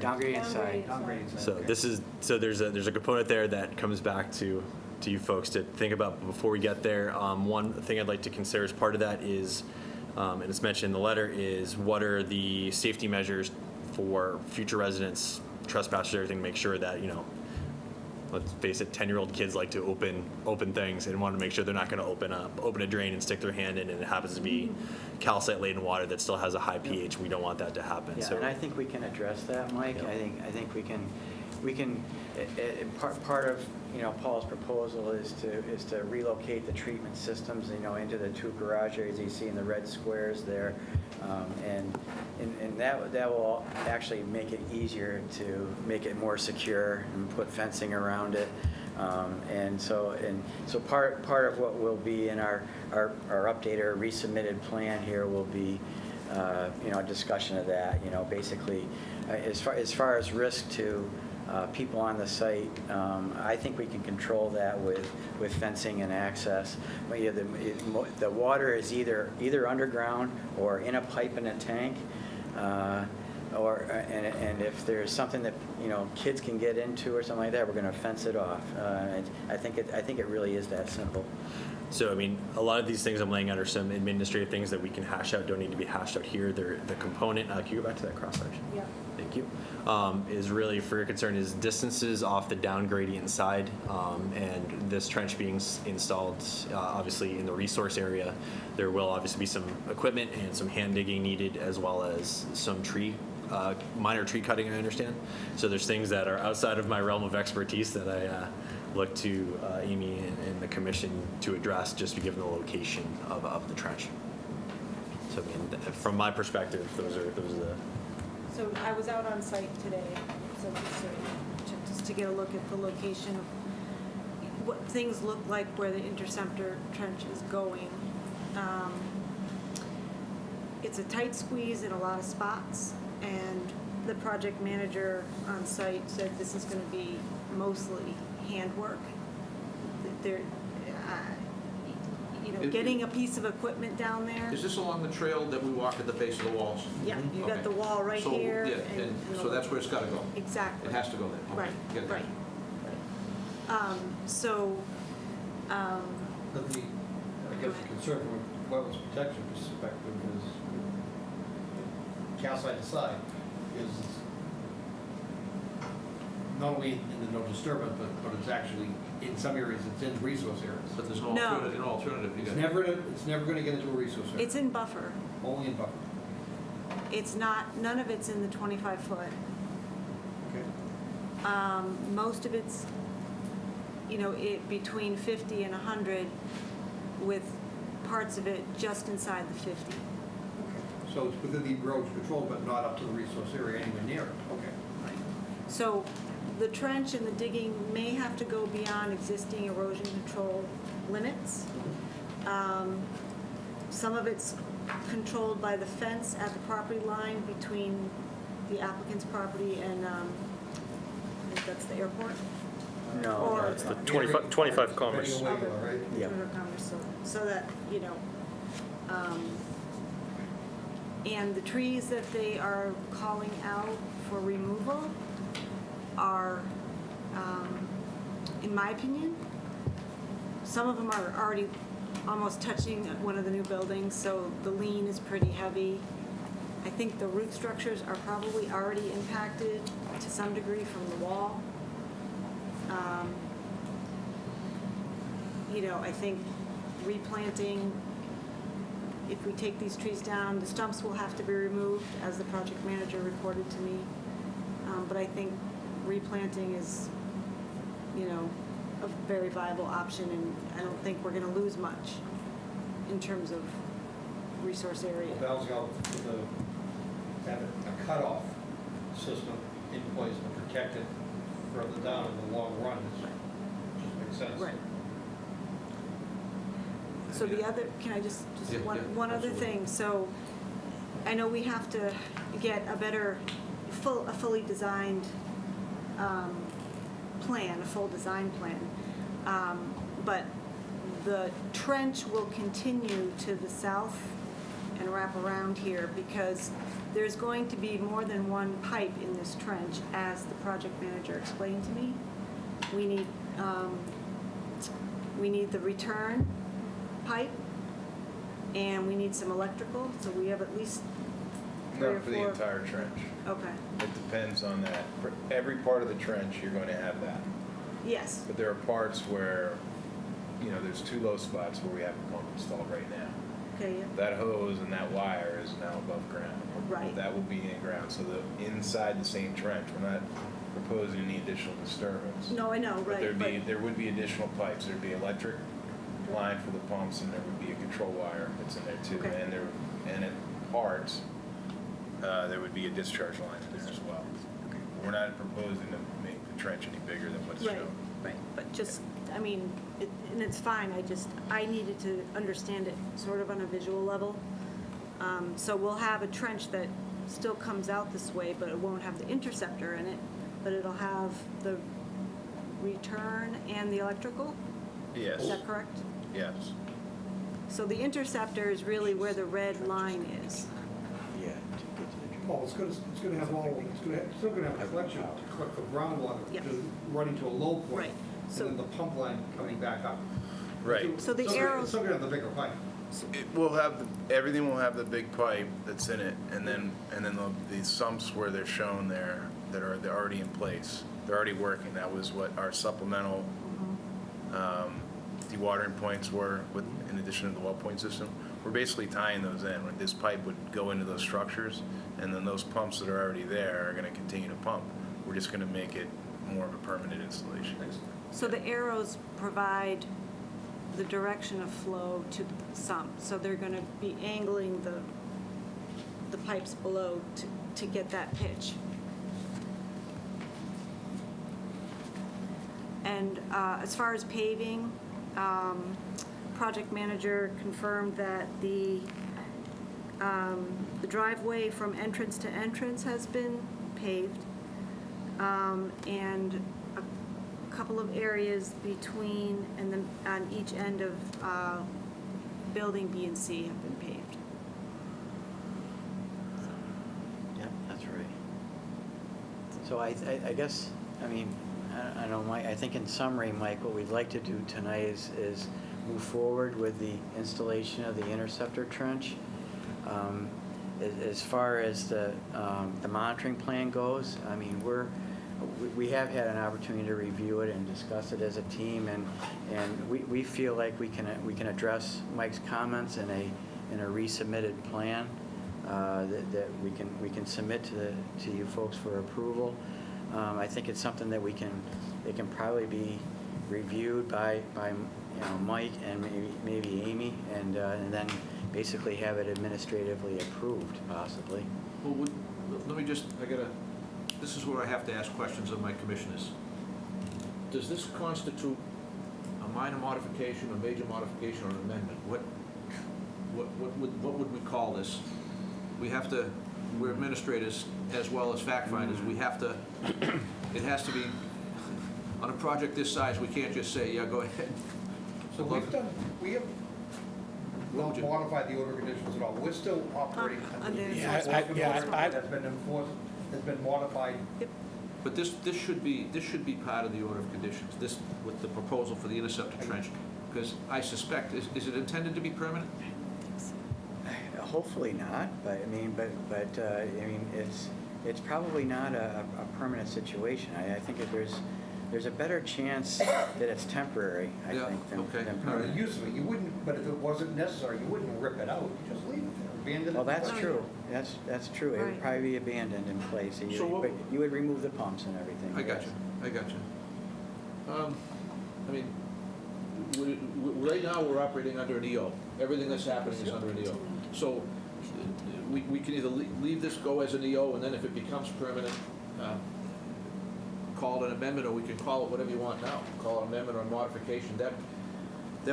Downgrading side. Downgrading side. So there's a component there that comes back to you folks to think about before we get there. One thing I'd like to consider as part of that is, and it's mentioned in the letter, is what are the safety measures for future residents, trespassers, everything, to make sure that, let's face it, 10-year-old kids like to open things and want to make sure they're not going to open a drain and stick their hand in, and it happens to be calcite-laden water that still has a high pH. We don't want that to happen. Yeah, So and I think we can address that, Mike. Yeah. I think we can, part of, Paul's proposal is to relocate the treatment systems, into the 2 garage areas you see in the red squares there. And that will actually make it easier to make it more secure and put fencing around it. And so part of what will be in our updated or resubmitted plan here will be a discussion of that. Basically, as far as risk to people on the site, I think we can control that with fencing and access. But yeah, the water is either underground or in a pipe in a tank, and if there's something that kids can get into or something like that, we're going to fence it off. I think it really is that simple. So, I mean, a lot of these things I'm laying out are some administrative things that we can hash out, don't need to be hashed out here. They're the component, can you go back to that cross-section? Yeah. Thank you. Is really, for your concern, is distances off the down gradient side, and this trench being installed, obviously in the resource area. There will obviously be some equipment and some hand digging needed, as well as some minor tree cutting, I understand. So there's things that are outside of my realm of expertise that I look to Amy and the commission to address, just to give them the location of the trench. So I mean, from my perspective, those are the. So I was out on site today, so just to get a look at the location of what things look like where the interceptor trench is going. It's a tight squeeze in a lot of spots, and the project manager on site said this is going to be mostly handwork. Getting a piece of equipment down there. Is this along the trail that we walk at the base of the walls? Yeah, you got Okay. the wall right here. Yeah, and so that's where it's got to go. Exactly. It has to go there. Okay, Right, get that. right. But I guess the concern from a wetlands protection perspective is, calcite aside, is not only in the no disturbance, but it's actually, in some areas, it's in resource areas. But there's no alternative. It's never going to get into a resource area. It's in buffer. Only in buffer. It's not, none of it's in the 25-foot. Okay. Most of it's, between 50 and 100, with parts of it just inside the 50. Okay. So it's within the erosion control, but not up to the resource area anywhere near it. Okay. So the trench and the digging may have to go beyond existing erosion control limits. Some of it's controlled by the fence at the property line between the applicant's property and, I think that's the airport? No, Or- It's the 25 Commerce. Right? Yeah. So that, and the trees that they are calling out for removal are, in my opinion, some of them are already almost touching one of the new buildings, so the lean is pretty heavy. I think the root structures are probably already impacted to some degree from the wall. I think replanting, if we take these trees down, the stumps will have to be removed, as the project manager reported to me. But I think replanting is, a very viable option, and I don't think we're going to lose much in terms of resource area. Balancing out have a cutoff system in place to protect it further down in the long run, just makes sense. Right. So the other, can I just Yeah, one other absolutely. thing? So I know we have to get a fully designed plan, a full design plan. But the trench will continue to the south and wrap around here, because there's going to be more than one pipe in this trench, as the project manager explained to me. We need the return pipe, and we need some electrical, so we have at least 3 or 4. Not for the entire trench. Okay. It depends on that. For every part of the trench, you're going to have that. Yes. But there are parts where, there's 2 low spots where we have a pump installed right now. Okay, yeah. That hose and that wire is now above ground. Right. That will be in ground, so inside the same trench, we're not proposing any additional disturbance. No, I know, But right, there would be additional pipes, there'd be electric line for the pumps, and there would be a control wire that's in there too. Okay. And at parts, there would be a discharge line in there as well. We're not proposing to make the trench any bigger than what's Right, shown. right, but just, and it's fine, I needed to understand it sort of on a visual level. So we'll have a trench that still comes out this way, but it won't have the interceptor in it, but it'll have the return and the electrical? Yes. Is that correct? Yes. So the interceptor is really where the red line is. Yeah. Paul, it's gonna have it's still gonna have a collection to collect the groundwater, Yep. running to a low point, Right. and So- then the pump line coming back up. Right. So the It's arrows, still gonna have the bigger pipe. It will have, everything will have the big pipe that's in it, and then the sumps where they're shown there, they're already in place. They're already working. That was what our supplemental dewatering points were, in addition to the well point system. We're basically tying those in. This pipe would go into those structures, and then those pumps that are already there are gonna continue to pump. We're just gonna make it more of a permanent installation. so the arrows provide the direction of flow to the sump. So they're going to be angling the pipes below to get that pitch. And as far as paving, project manager confirmed that the driveway from entrance to entrance has been paved, and a couple of areas between and on each end of building B and C have been paved. Yep, that's right. So I guess, I don't know, Mike, I think in summary, Mike, what we'd like to do tonight is move forward with the installation of the interceptor trench. As far as the monitoring plan goes, we have had an opportunity to review it and discuss it as a team, and we feel like we can address Mike's comments in a resubmitted plan that we can submit to you folks for approval. I think it's something that it can probably be reviewed by Mike and maybe Amy, and then basically have it administratively approved, possibly. Well, let me just, this is where I have to ask questions of my commissioners. Does this constitute a minor modification, a major modification, or an amendment? What would we call this? We're administrators as well as fact finders. It has to be, on a project this size, we can't just say, yeah, go ahead. So we have not modified the order conditions at all. We're still operating under the enforcement order that's been enforced, has been modified. But this should be part of the order of conditions, this, with the proposal for the interceptor trench, because I suspect, is it intended to be permanent? Hopefully not, but it's probably not a permanent situation. I think that there's a better chance that it's temporary, I think, than permanent. Usually, you wouldn't, but if it wasn't necessary, you wouldn't rip it out, you just leave it there, abandon it. Well, that's true. That's true. It would probably be abandoned in place. But you would remove the pumps and everything. I got you. Right now, we're operating under an EO. Everything that's happening is under an EO. So we can either leave this go as an EO, and then if it becomes permanent, call it an amendment, or we can call it whatever you want now. Call it an amendment or a modification. That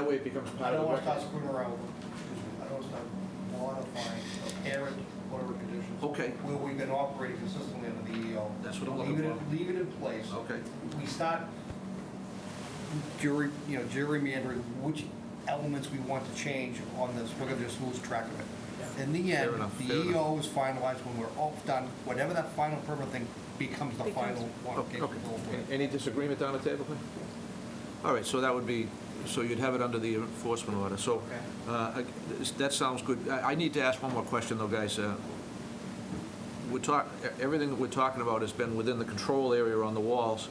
way it becomes part of the record. I don't want to start screwing around, I don't want to start modifying the parent order conditions. Okay. Where we've been operating consistently under the EO. That's what I'm looking for. Leave it in place. Okay. We start gerrymandering which elements we want to change on this, we're gonna just lose track of it. In the end, the EO is finalized when we're all done, whatever that final permit thing becomes the final one. Okay. Any disagreement down the table? All right, so that would be, so you'd have it under the enforcement order. So that sounds good. I need to ask one more question, though, guys. Everything that we're talking about has been within the control area on the walls.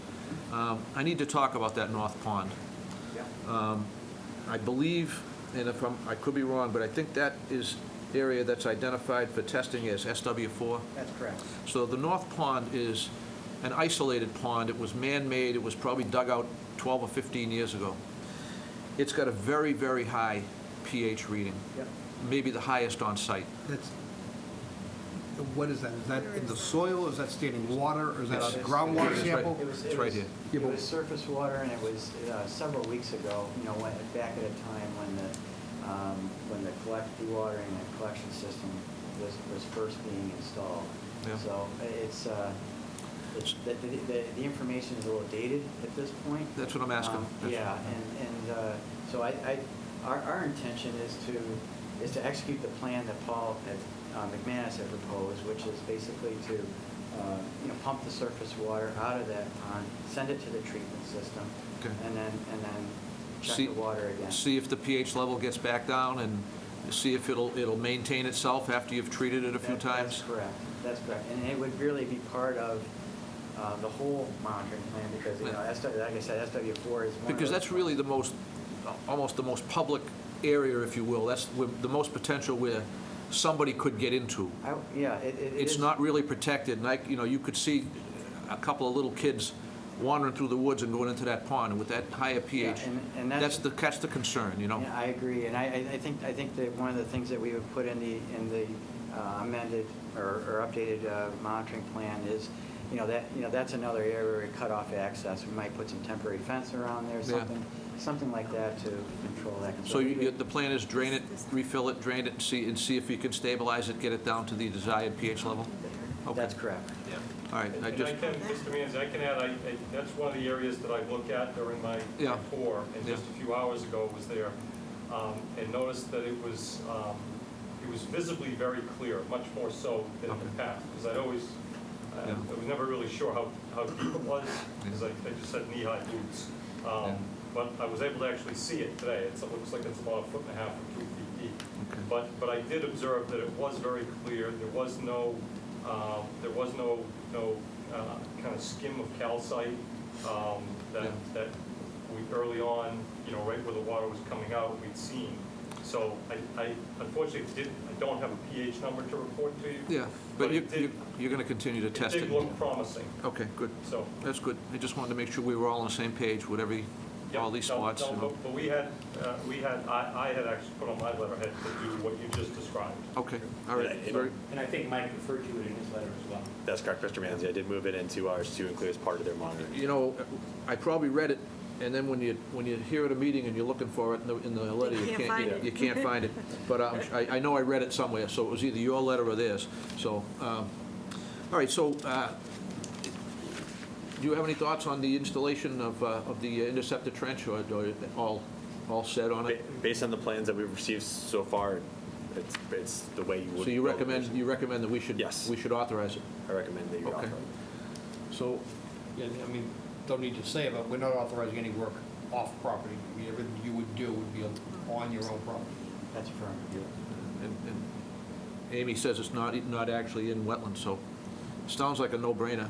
I need to talk about that north pond. I believe, and if I could be wrong, but I think that is area that's identified for testing as SW4. That's correct. So the north pond is an isolated pond. It was man-made. It was probably dug out 12 or 15 years ago. It's got a very, very high pH reading, maybe the highest on site. That's, what is that? Is that in the soil, is that standing water, or is that a groundwater sample? It's right here. It was surface water, and it was several weeks ago, back at a time when the dewatering and collection system was first being installed. Yeah. So the information is a little dated at this point. That's what I'm asking. So our intention is to execute the plan that Paul McManus had proposed, which is basically to pump the surface water out of that pond, send it to the treatment system, and then check the water again. See if the pH level gets back down, and see if it'll maintain itself after you've treated it a few times. That's correct. That's correct. And it would really be part of the whole monitoring plan, because like I said, SW4 is one because of that's really the most, almost the most public area, if you will. That's the most potential where somebody could get into. It's not really protected, and you could see a couple of little kids wandering through the woods and going into that pond, and with that higher pH, and that's the concern, Yeah, I agree, and I think that one of the things that we would put in the amended or updated monitoring plan is, that's another area where we cut off access. We might put some temporary fence around there, something like that to control that. So the plan is drain it, refill it, drain it, and see if you can stabilize it, get it down to the desired pH level? Okay. That's correct. All right, Mr. Manzi, I can add, that's one of the areas that I look at during my tour, and just a few hours ago was there, and noticed that it was visibly very clear, much more so than in the past, because I was never really sure how deep it was, because I just had knee-high boots. But I was able to actually see it today. It looks like it's about 1.5 or 2 feet deep. But I did observe that it was very clear. There was no kind of skim of calcite that we early on, right where the water was coming out, we'd seen. So I unfortunately I don't have a pH number to report to you. Yeah, but you're going to continue to test it. It did look promising. Okay, good. So that's good. I just wanted to make sure we were all on the same page with all these spots. But I had actually put on my letterhead to do what you just described. Okay, all right. And I think Mike referred to it in his letter as well. That's correct, Mr. Manzi. I did move it into ours to include as part of their monitoring. I probably read it, and then when you hear at a meeting and you're looking for it in the letter, you can't find it. But I know I read it somewhere, so it was either your letter or theirs. So, all right, so do you have any thoughts on the installation of the interceptor trench, or all set on it? Based on the plans that we've received so far, it's the way you would. So you recommend that we should authorize it? I recommend that you authorize it. So, I mean, don't need to say it, but we're not authorizing any work off property. I mean, everything you would do would be on your own property. That's affirmative. and Amy says it's not actually in wetland, so it sounds like a no-brainer.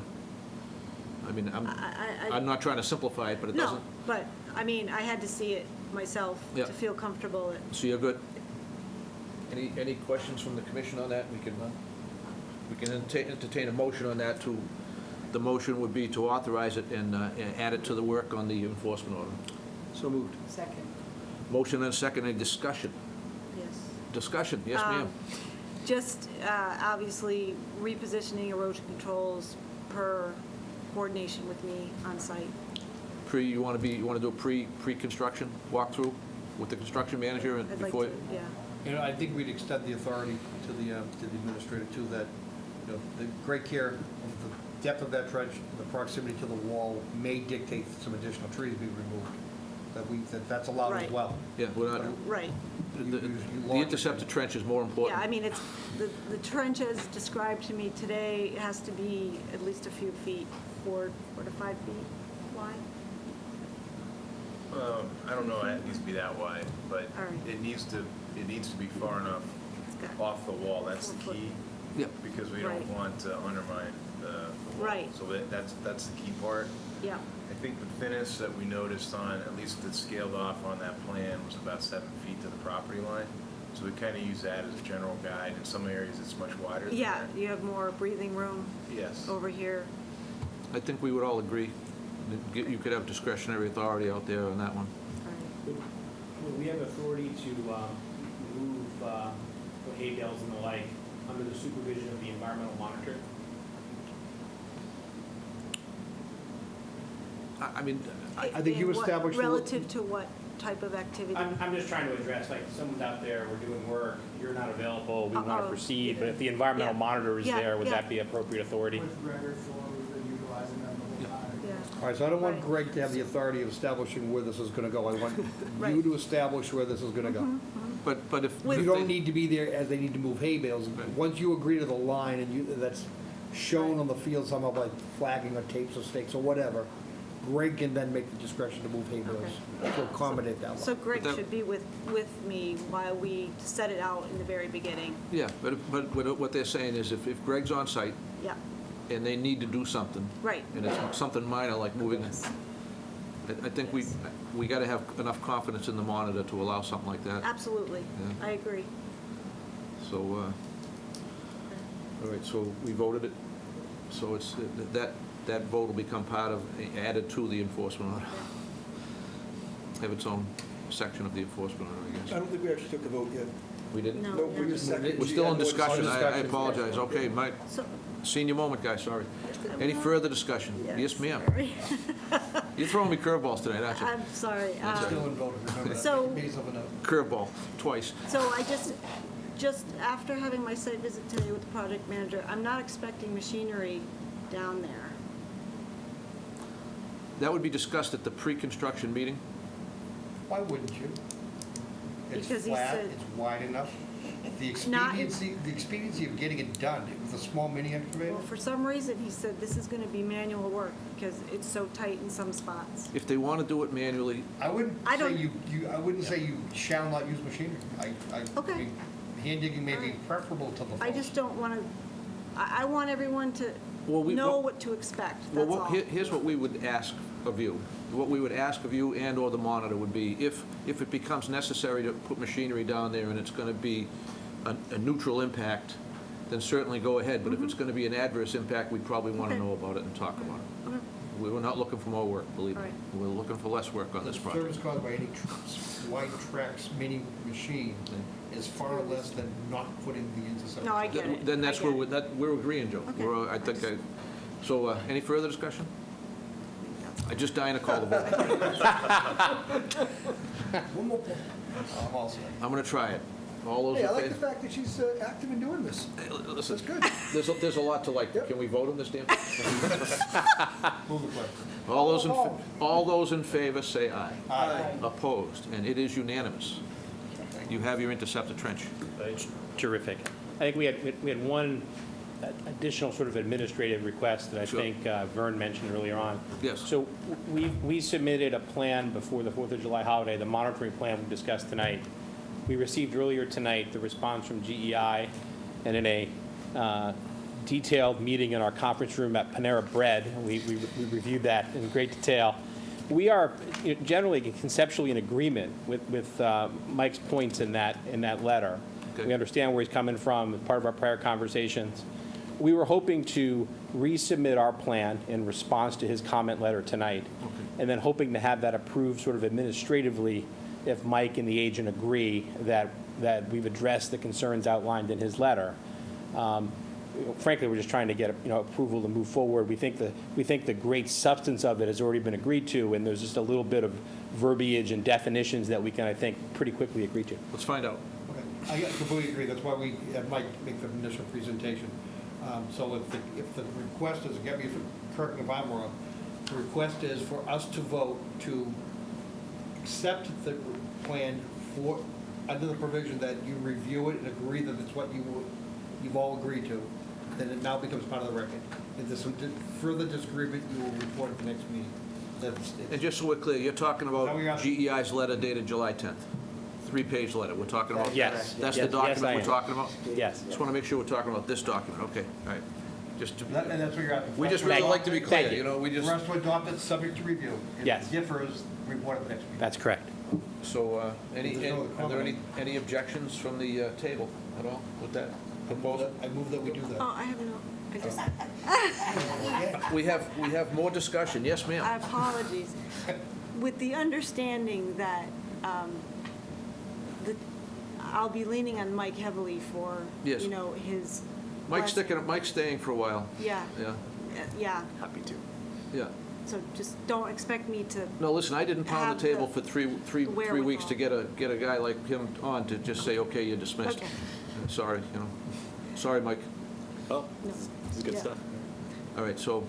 I mean, I'm not trying to simplify it, but it doesn't. No, but, I mean, I had to see it myself to feel comfortable. So you're good? Any questions from the commission on that? We can entertain a motion on that. The motion would be to authorize it and add it to the work on the enforcement order. So moved. Second. Motion and second, any discussion? Yes. Discussion, yes, ma'am. Just obviously repositioning erosion controls per coordination with me on site. You want to do a pre-construction walkthrough with the construction manager and I'd like before? to, yeah. I think we'd extend the authority to the administrator too, that the great care of the depth of that trench, the proximity to the wall may dictate some additional trees be removed. That's allowed as well. Yeah, we're not. Right. The interceptor trench is more important. Yeah, I mean, it's the trench as described to me today has to be at least a few feet, 4 to 5 feet wide. I don't know it needs to be that wide, but it needs to be far enough off the wall. That's the key. Yep. Because we don't want to undermine the wall. Right. So that's the key part. Yeah. I think the thinnest that we noticed on, at least that's scaled off on that plan, was about 7 feet to the property line. So we kind of use that as a general guide. In some areas, it's much wider than Yeah, that. you have more breathing room Yes. over here. I think we would all agree that you could have discretionary authority out there on that one. Would we have authority to move hay bales and the like under the supervision of the environmental monitor? I mean, I think you In what- established the- Relative to what type of activity? I'm just trying to address, like, someone's out there, we're doing work, you're not available, we want to Uh-oh. proceed, but if the environmental Yeah. monitor is Yeah, there, would yeah. that be appropriate authority? With record for, we've been utilizing them the whole time. Yeah. All right, so I don't want Right. Greg to have the authority of establishing where this is gonna go. I want you Right. to establish where this is gonna go. but if. You don't need to be there as they need to move hay bales. Once you agree to the line and that's shown on the field somehow by flagging or tapes or stakes or whatever, Greg can then make the discretion to move hay bales to accommodate that So line. Greg should be with me while we set it out in the very beginning. Yeah, but what they're saying is if Greg's on site Yeah, and they need to do something, right. and it's something minor like moving, I think we got to have enough confidence in the monitor to allow something like that. Absolutely. Yeah. I agree. So, all right, so we voted it. So it's, that vote will become part of, added to the enforcement order. Have its own section of the enforcement order, I guess. I don't think we actually took a vote yet. We didn't? No. No, we just seconded. We're still in discussion. I discussion. apologize. Okay, Mike, So, senior moment, guys, sorry. Any further discussion? Yes, ma'am. sorry. You're throwing me curveballs tonight, aren't you? I'm sorry. Still involved, remember that. So- Made yourself a note. Curveball, twice. So I just after having my site visit today with the project manager, I'm not expecting machinery down there. That would be discussed at the pre-construction meeting. Why wouldn't you? It's Because he flat, said- it's wide enough. The Not- expediency of getting it done with a small mini excavator. Well, for some reason, he said this is going to be manual work because it's so tight in some spots. If they want to do it manually, I wouldn't I say don't- I wouldn't say you shall not use machinery. Okay. I mean, hand digging may be preferable to the. I just don't want to, I want everyone to Well, know what to expect, well, that's all. here's what we would ask of you. What we would ask of you and/or the monitor would be, if it becomes necessary to put machinery down there and it's going to be a neutral impact, then certainly go ahead. But if it's going to be an adverse impact, we'd probably want to Okay. know about it and talk about it. Okay. We were not looking for more work, believe me. Right. We're looking for less work on this project. Service caused by any wide tracks mini machine is far less than not putting the intersection. No, I get it. Then that's I where, get it. we're agreeing, Joe. Okay. We're, so, any further discussion? I just dying to call the vote. One more point. I'm all set. I'm going to try it. All those Hey, in I like the favor? fact that she's active in doing this. Listen, That's good. there's a lot to like. Can we vote on this, Dan? Move the question. All those in favor say aye. Aye. Opposed, and it is unanimous. You have your interceptor trench. Terrific. I think we had one additional sort of administrative request that I Sure. think Vern mentioned earlier on. Yes. So we submitted a plan before the 4th of July holiday, the monitoring plan we discussed tonight. We received earlier tonight the response from GEI, and in a detailed meeting in our conference room at Panera Bread, we reviewed that in great detail. We are generally conceptually in agreement with Mike's points in that letter. Okay. We understand where he's coming from, part of our prior conversations. We were hoping to resubmit our plan in response to his comment letter tonight, and then hoping to have that approved sort of administratively if Mike and the agent agree that we've addressed the concerns outlined in his letter. Frankly, we're just trying to get approval to move forward. We think the great substance of it has already been agreed to, and there's just a little bit of verbiage and definitions that we can, I think, pretty quickly agree to. Let's find out. Okay, I completely agree. That's why we had Mike make the initial presentation. So if the request is, correct me if I'm wrong, the request is for us to vote to accept the plan under the provision that you review it and agree that it's what you've all agreed to, then it now becomes part of the record. If there's some further disagreement, you will report at the next meeting. And just so we're clear, you're talking about Now we got- GEI's letter dated July 10th. 3-page letter. We're talking about? Yes. That's Yes, the document yes, I we're am. talking about? Yes. Just want to make sure we're talking about this document. Okay, all right. just to, And that's what you're asking. we just really like to be clear, you know, we just. For us to adopt it, subject to review. Yes. If it differs, report at the next meeting. That's correct. So, There's no are there comment. any objections from the table at all with that proposal? I move that we do that. Oh, I have no, I just, We have more discussion, yes, ma'am. apologies. With the understanding that I'll be leaning on Mike heavily for, Yes. you know, his. Mike's blessing. staying for a while. Yeah. Yeah, Yeah, Happy to. yeah. so just don't expect me to, No, listen, I didn't pound Have the table the for three weeks to get a guy like him on to just say, okay, you're dismissed. Okay. Sorry, you know. Sorry, Mike. Oh, No. this is good Yeah. stuff. All right, so,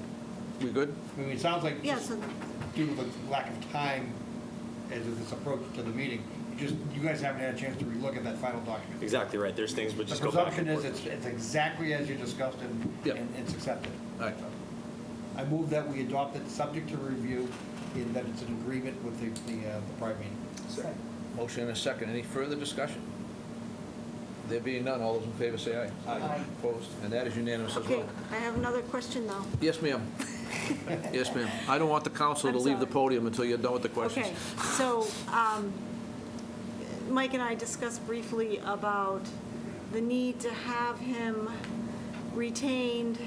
we good? I mean, it sounds like yeah, just so, due to the lack of time as of this approach to the meeting, you guys haven't had a chance to relook at that final document. Exactly right. There's things we'll The just go back presumption and is forth. it's exactly as you discussed and Yep. and it's accepted. All right. I move that we adopt it, subject to review, in that it's an agreement with the prior meeting. Motion and a second. Any further discussion? There being none, all those in favor say aye. Aye. Opposed? And that is unanimous as okay, well. I have another question though. Yes, ma'am. Yes, ma'am. I don't want the council to I'm leave the sorry. podium until you're done with the questions. Okay, so, Mike and I discussed briefly about the need to have him retained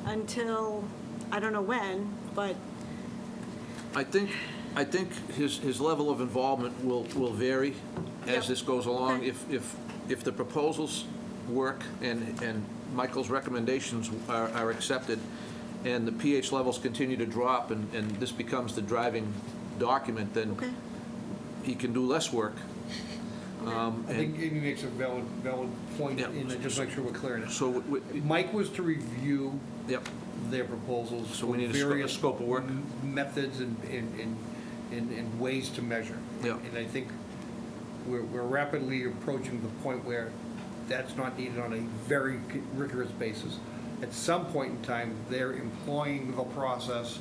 until, I don't know when, but, I think his level of involvement will vary as Yep. this goes along. Okay. If the proposals work and Michael's recommendations are accepted, and the pH levels continue to drop, and this becomes the driving document, then okay, he can do less work. I think Amy makes a valid point, Yeah. and just make sure we're clear on it. So, Mike was to review yep, their proposals. So we for need a various scope of work? Methods and ways to measure. Yeah. And I think we're rapidly approaching the point where that's not needed on a very rigorous basis. At some point in time, they're employing the process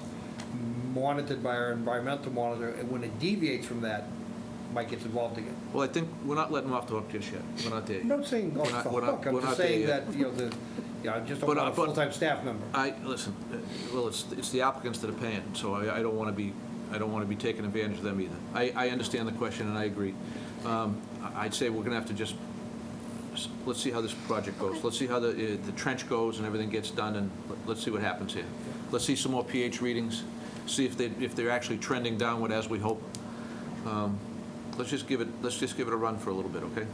monitored by our environmental monitor, and when it deviates from that, Mike gets involved again. well, I think we're not letting him off the hook just yet. We're not there. I'm not saying off the We're not- hook, I'm we're just not there saying yet. that, you know, just But, a but- full-time staff member. Listen, well, it's the applicants that are paying, so I don't want to be taking advantage of them either. I understand the question, and I agree. I'd say we're going to have to just, let's see how this project goes. Let's see how the trench goes and everything gets done, and let's see what happens here. Let's see some more pH readings, see if they're actually trending downward as we hope. Let's just give it a run for a little bit, okay?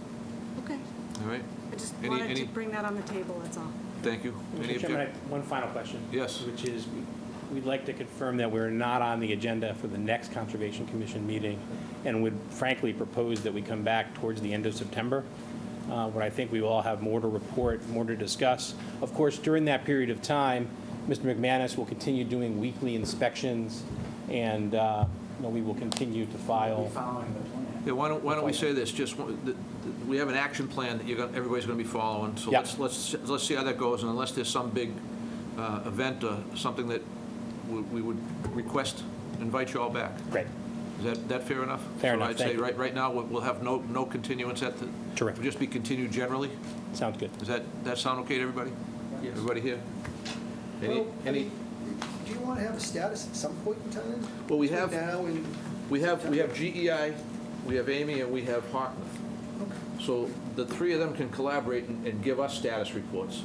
okay. All right? I just Any- wanted any- to bring that on the table, that's all. Thank you. Any Mr. Chairman, I object- have one final question. Yes. Which is, we'd like to confirm that we're not on the agenda for the next Conservation Commission meeting, and would frankly propose that we come back towards the end of September, when I think we will all have more to report, more to discuss. Of course, during that period of time, Mr. McManus will continue doing weekly inspections, and we will continue to file. Following the plan. Yeah, why don't we say this, we have an action plan that everybody's going to be following, so Yep. let's see how that goes, and unless there's some big event or something that we would request, invite you all back. Great. Is that fair enough? Fair So enough, I'd thank say you. right now, we'll have no continuance at the... Terrific. It'll just be continued generally? Sounds good. Does that sound okay to everybody? Yes. Everybody here? Well, Any? Do you want to have a status at some point in time? Well, we Between have- now and We have September? GEI, we have Amy, and we have Hartmouth. Okay. So the three of them can collaborate and give us status reports.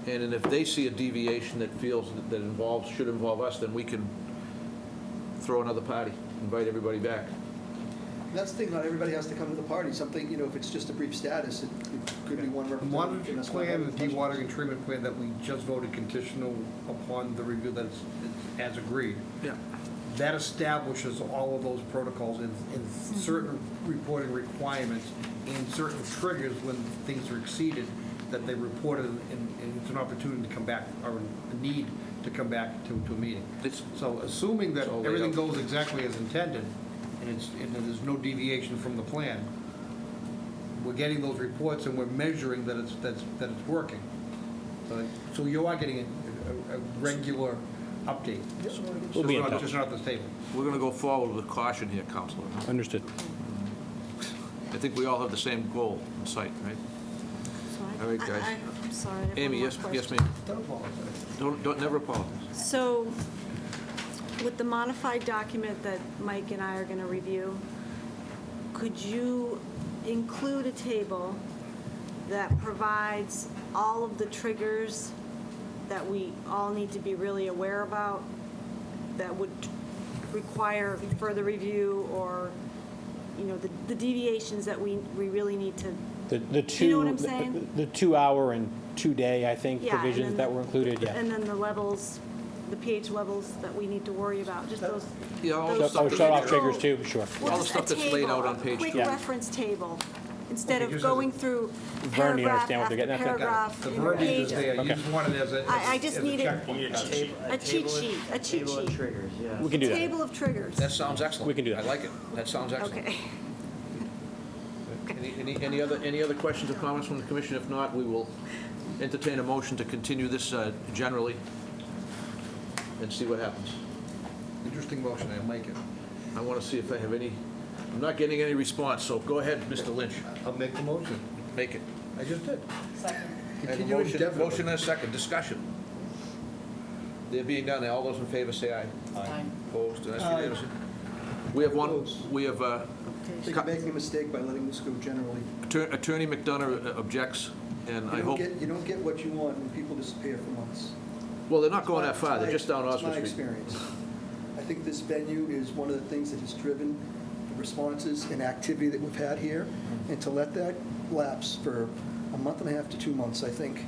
And then if they see a deviation that should involve us, then we can throw another party, invite everybody back. That's the thing, not everybody has to come to the party. Something, if it's just a brief status, it could be one The representative. monitoring giving us plan, the one question. dewatering and treatment plan that we just voted conditional upon the review that it's as agreed, Yeah. that establishes all of those protocols and certain reporting requirements and certain triggers when things are exceeded, that they reported, and it's an opportunity to come back, or a need to come back to a meeting. So assuming that It's all laid everything out. goes exactly as intended, and there's no deviation from the plan, we're getting those reports and we're measuring that it's working. So you are getting a regular update. We'll be in touch. Just not at this table. We're going to go forward with caution here, Counselor. Understood. I think we all have the same goal in sight, right? So I All right, guys. I'm sorry. I have one Amy, more yes, yes, question. ma'am. Don't apologize. Don't, never apologize. So with the modified document that Mike and I are going to review, could you include a table that provides all of the triggers that we all need to be really aware about that would require further review, or, you know, the deviations that we really need to, The two, you know what I'm saying? the 2 hour and 2 day, I think, Yeah, and provisions then that were included, yeah. And then the levels, the pH levels that we need to worry about, just those. Yeah, all the those stuff Oh, that- shut off triggers too, sure. Well, all the just stuff a that's laid out table, on page A quick 2. reference table, instead Okay, of just going through Vernon, you paragraph understand what after they're getting at? paragraph, The you know, verbiage page. is there, you Okay. just want it as a. I just as a need it- checkpoint. A cheat sheet, a cheat Table of sheet. triggers, yeah. We can do that. Table of triggers. That sounds excellent. We can do that. I like it. That sounds excellent. Okay. Any other questions or comments from the commission? If not, we will entertain a motion to continue this generally and see what happens. Interesting motion, I'll make it. I want to see if I have any, I'm not getting any response, so go ahead, Mr. Lynch. I'll make the motion. Make it. I just did. I have a Continue motion, indefinitely. motion and a second. Discussion. There being done, all those in favor say aye. Aye. Opposed? That's Aye. unanimous. We have one, Opposed. we have, I think you're making a mistake by letting this go generally. Attorney McDonough objects, and I hope, You don't get what you want when people disappear for months. well, they're not going that far, It's they're my- just down it's Osgood my Street. experience. I think this venue is one of the things that has driven the responses and activity that we've had here, and to let that lapse for a month and a half to 2 months, I think,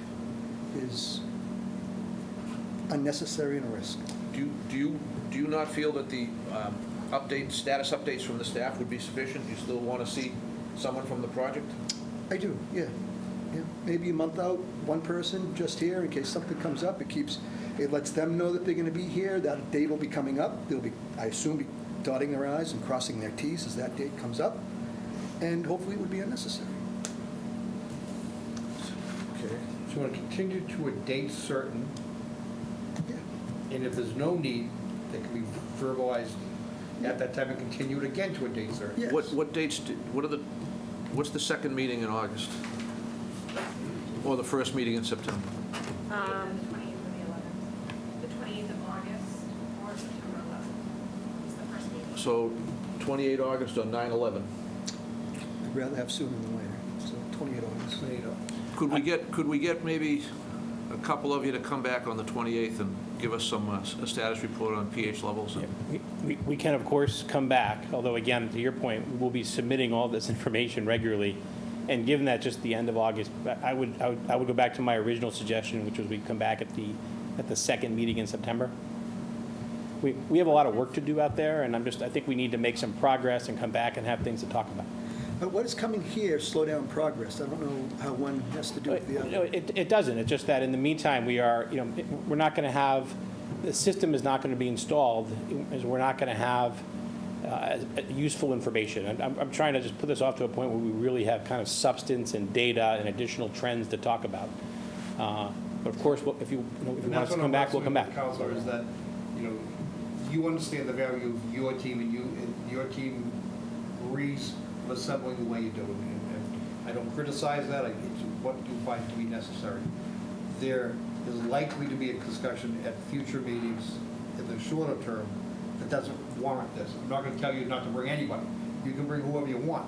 is unnecessary and a risk. Do you not feel that the status updates from the staff would be sufficient? You still want to see someone from the project? I do, yeah. Yeah. Maybe a month out, one person just here, in case something comes up, it lets them know that they're going to be here, that date will be coming up. They'll be, I assume, be dotting their i's and crossing their t's as that date comes up, and hopefully it would be unnecessary. Okay. So you want to continue to a date certain, Yeah. and if there's no need, that can be verbalized at that time and continue it again to a date certain. Yes. What dates, what's the second meeting in August? Or the first meeting in September? The 20th or the 11th. The 28th of August or September 11th is the first meeting. So 28 August or 9/11? I'd rather have sooner than later, so 28 August. Could we get maybe a couple of you to come back on the 28th and give us some, a status report on pH levels? We can, of course, come back, although again, to your point, we'll be submitting all this information regularly. And given that just the end of August, I would go back to my original suggestion, which was we come back at the second meeting in September. We have a lot of work to do out there, and I think we need to make some progress and come back and have things to talk about. But what is coming here slow down progress? I don't know how one has to do with the No, other. it doesn't. It's just that in the meantime, we're not going to have, the system is not going to be installed, as we're not going to have useful information. And I'm trying to just put this off to a point where we really have kind of substance and data and additional trends to talk about. But of course, if you want us to come back, we'll come back. Counselor, is that, you understand the value of your team, and your team agrees with assembling the way you do it. And I don't criticize that, it's what you find to be necessary. There is likely to be a discussion at future meetings in the shorter term that doesn't warrant this. I'm not going to tell you not to bring anybody. You can bring whoever you want.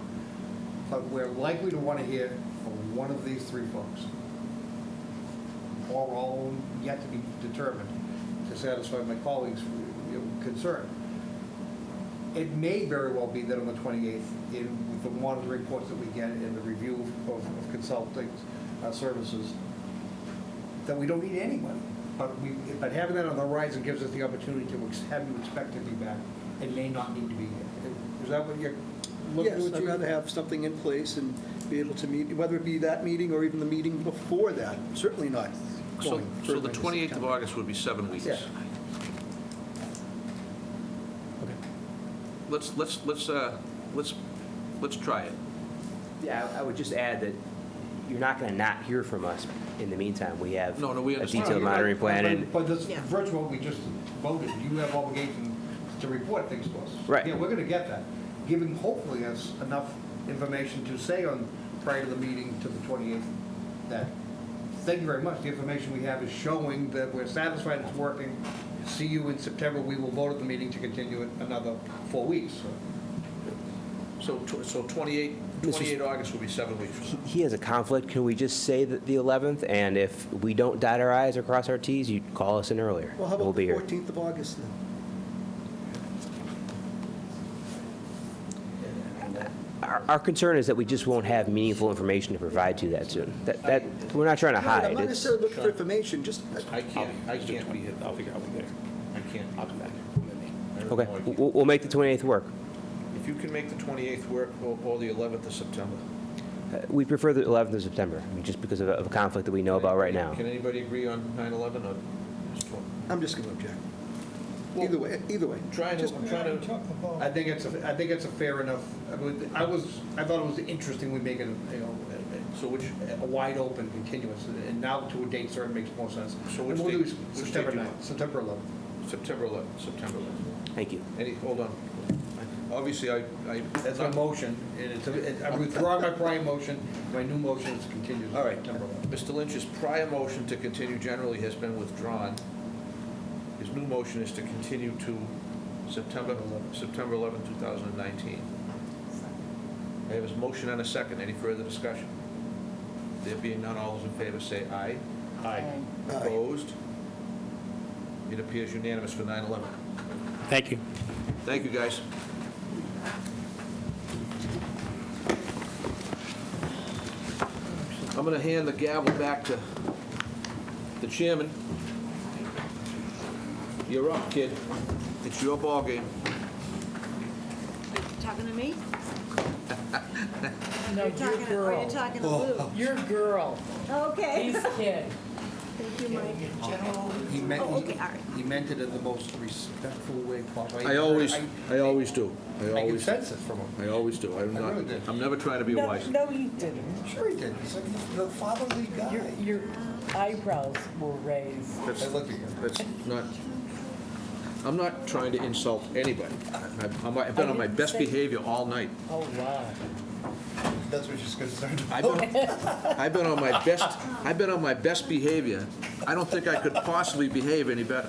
But we're likely to want to hear from one of these three folks, or all yet to be determined, to satisfy my colleagues' concern. It may very well be that on the 28th, in the monitoring reports that we get and the review of consulting services, that we don't need anybody. But having that on the horizon gives us the opportunity to have you expect to be back. It may not need to be here. Is that what you're looking to Yes, achieve? I'd rather have something in place and be able to meet, whether it be that meeting or even the meeting before that. Certainly not So going the further into 28th of September. August would be 7 weeks. Yeah. Let's try it. Yeah, I would just add that you're not going to not hear from us in the meantime. We have No, we a understand. detailed monitoring plan, and But this virtual, we just voted, you have obligation to report things to us. Right. Yeah, we're going to get that, giving hopefully us enough information to say on, prior to the meeting to the 28th, that, thank you very much. The information we have is showing that we're satisfied it's working. See you in September. We will vote at the meeting to continue it another 4 weeks. So 28 August will be 7 weeks. He has a conflict. Can we just say that the 11th? And if we don't dot our i's or cross our t's, you call us in earlier. Well, how We'll about be the here. 14th of August then? Our concern is that we just won't have meaningful information to provide to you that soon. We're not trying to Right, hide. I'm not It's- necessarily looking for information, just, I can't be here. I'll figure out what day. I can't. I'll come back. Okay, we'll make the 28th work. If you can make the 28th work or the 11th of September. We prefer the 11th of September, I mean, just because of a conflict that we know about right now. Can anybody agree on 9/11 or just 20? I'm just going to object. Either way. I'm trying to. I think it's a fair enough. I thought it was interesting we make it, so which a wide open continuous, and now to a date certain makes more sense. So And which we'll do date- which September date do you 9th, September 11th. September 11th. Thank you. Hold on. Obviously, That's my motion, and I'm withdrawing my prior motion. My new motion is to continue to All right. September 11th. Mr. Lynch's prior motion to continue generally has been withdrawn. His new motion is to continue to September 11, 2019. I have his motion and a second. Any further discussion? There being none, all those in favor say aye. Aye. Opposed? It appears unanimous for 9/11. Thank you. Thank you, guys. I'm going to hand the gavel back to the chairman. You're up, kid. It's your ball game. Talking to me? No, Are you talking to- Are you talking to Lou? Your girl. Okay. He's kid. Thank you, Mike. He meant, Oh, okay, all right. he meant it in the most respectful way possible. I always do. I I get senses from him. I always do. really did. I'm never trying to be wise. No, you didn't. Sure he did. He's like the fatherly guy. Your eyebrows were raised. That's, I look at you. that's not, I'm not trying to insult anybody. I've been on my best behavior all night. Oh, wow. That's what she's concerned I've about. been on my best behavior. I don't think I could possibly behave any better.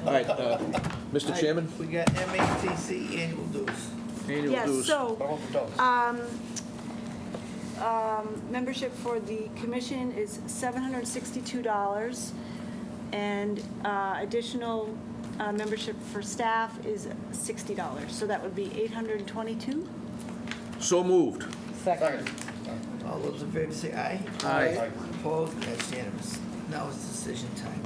All right, Mr. Chairman? We got MATC annual dues. Annual Yes, dues. so, membership for the commission is $762, and additional membership for staff is $60. So that would be $822. So moved. Second. All those in favor say aye. Aye. Opposed? That's unanimous. Now it's decision time.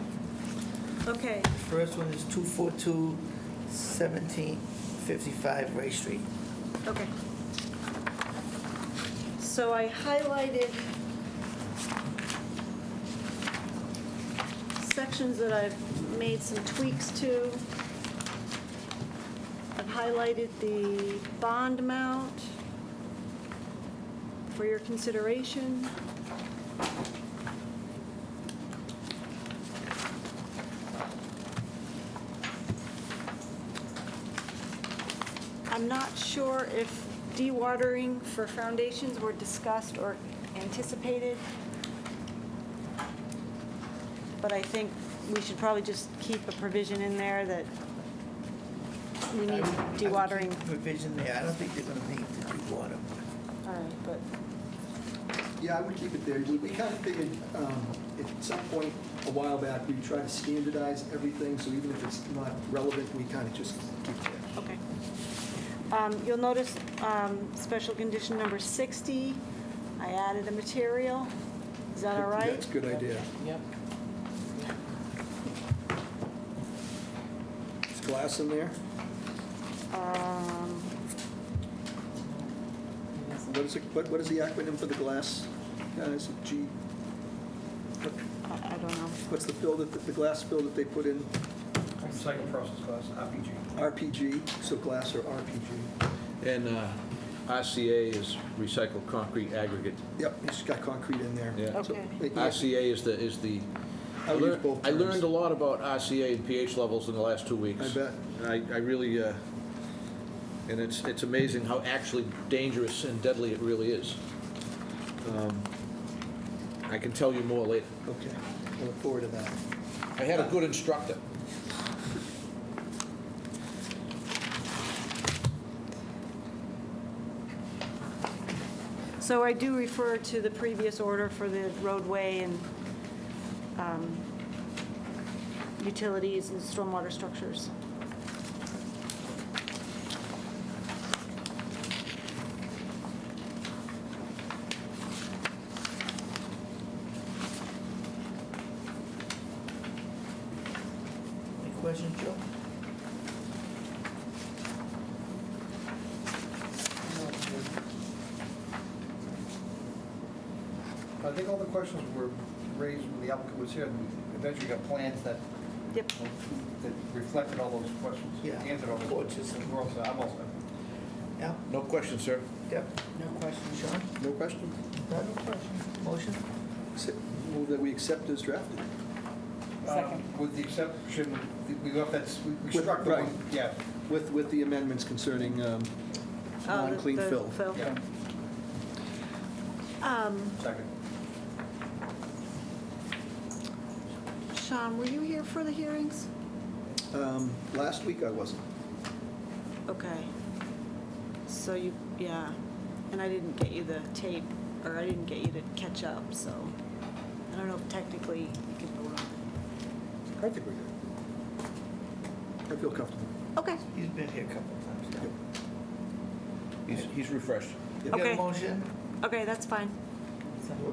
Okay, First one is 242-1755 Ray Street. okay. So I highlighted sections that I've made some tweaks to. I've highlighted the bond amount for your consideration. I'm not sure if dewatering for foundations were discussed or anticipated, but I think we should probably just keep a provision in there that we need dewatering. Provision there. I don't think they're gonna need to do water. All right, but Yeah, I would keep it there. We kind of figured at some point a while back, we try to standardize everything, so even if it's not relevant, we kind of just keep it there. okay. You'll notice special condition number 60, I added a material. Is that all right? That's a good idea. Yep. Is glass in there? What is the acronym for the glass, guys? G? I don't know. What's the fill that, the glass fill that they put in? Second process class, RPG. RPG, so glass or RPG. And RCA is recycled concrete aggregate. Yep, it's got concrete in there. Yeah. So, Okay. RCA is the. I would use both I terms. learned a lot about RCA and pH levels in the last 2 weeks. I bet. I really, and it's amazing how actually dangerous and deadly it really is. I can tell you more later. Okay, I look forward to that. I had a good instructor. So I do refer to the previous order for the roadway and utilities and stormwater structures. Any questions, Joe? I think all the questions were raised when the applicant was here, and we eventually got plans that Yep. that reflected all those questions. Yeah. Answered all those questions. We're all set. I'm all set. Yeah? No question, sir. Yep. No questions, Sean? No question? No questions. Motion? Move that we accept as drafted. With the exception, we left that, we With- struck the right. one, yeah. With the amendments concerning non-clean the fill. fill. Yeah. Second. Sean, were you here for the hearings? Last week I wasn't. Okay. So you, yeah, and I didn't get you the tape, or I didn't get you to catch up, so I don't know if technically you can vote on it. I think we're good. I feel comfortable. Okay. He's been here a couple of times now. He's refreshed. You got a Okay. motion? Okay, that's fine.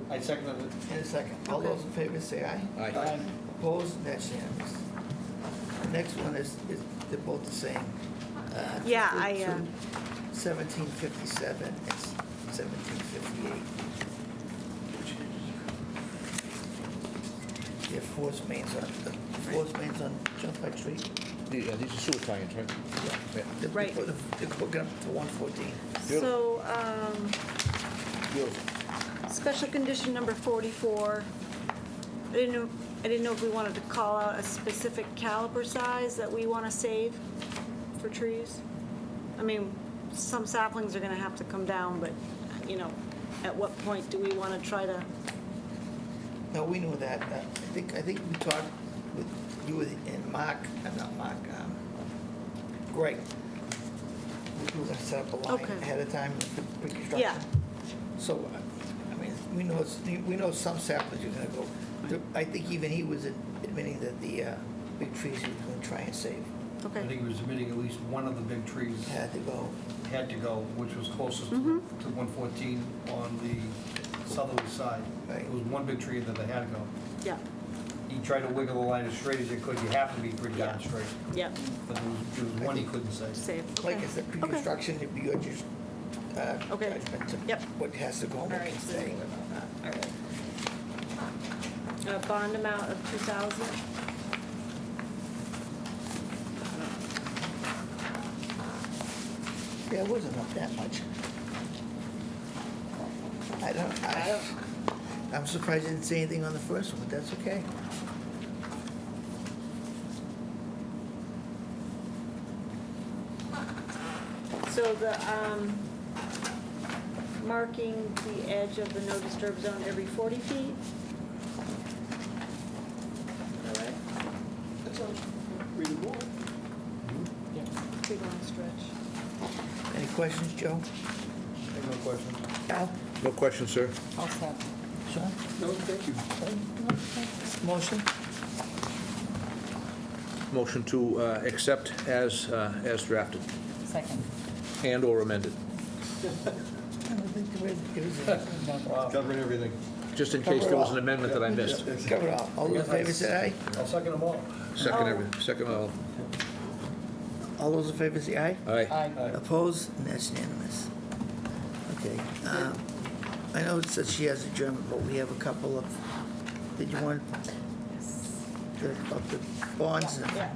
I seconded it. In a second. All Okay. those in favor say aye. Aye. Opposed? That's unanimous. The next one is, they're both the same. Yeah, It's I, 1757 and 1758. Yeah, force mains on Turnpike Street. These are sewer tie-ins, right? Yeah. They're Right. They're hooking up to 114. So, Beautiful. special condition number 44. I didn't know if we wanted to call out a specific caliper size that we want to save for trees. I mean, some saplings are going to have to come down, but, you know, at what point do we want to try to? No, we knew that. I think we talked with you and Mark, not Mark, Greg. We were gonna set up a line Okay. ahead of time for pre-construction. Yeah. So, I mean, we know some saplings are gonna go. I think even he was admitting that the big trees he was gonna try and save I think he was admitting at least one of the big trees had to go. which was closest Mm-hmm. to 114 on the southerly side. Right. It was one big tree that they had to go. Yeah, He tried to wiggle the line as straight as it could. You have to be pretty darn straight. yeah, But there was one he couldn't save. save. Like Okay. I said, pre-construction, it'd be your just Okay. judgment to Yep. what has to go and All what right, can so stay. all right. A bond amount of 2,000. Yeah, it wasn't up that much. I'm surprised you didn't say anything on the first one, but that's okay. So the, marking the edge of the no disturb zone every 40 feet? All right, That sounds reasonable. big long stretch. Any questions, Joe? No questions. Al? No question, sir. All set. Sean? No, thank you. Motion? Motion to accept as drafted Second. and/or amended, I don't think there is Covering everything. just in case there was an amendment that I missed. Cover it all. All those in favor say aye. I'll second them all. Second all. All those in favor say aye. Aye. Opposed? And that's unanimous. Okay. I know it says she has adjournment, but we have a couple of, did you want, about the bonds? Yeah.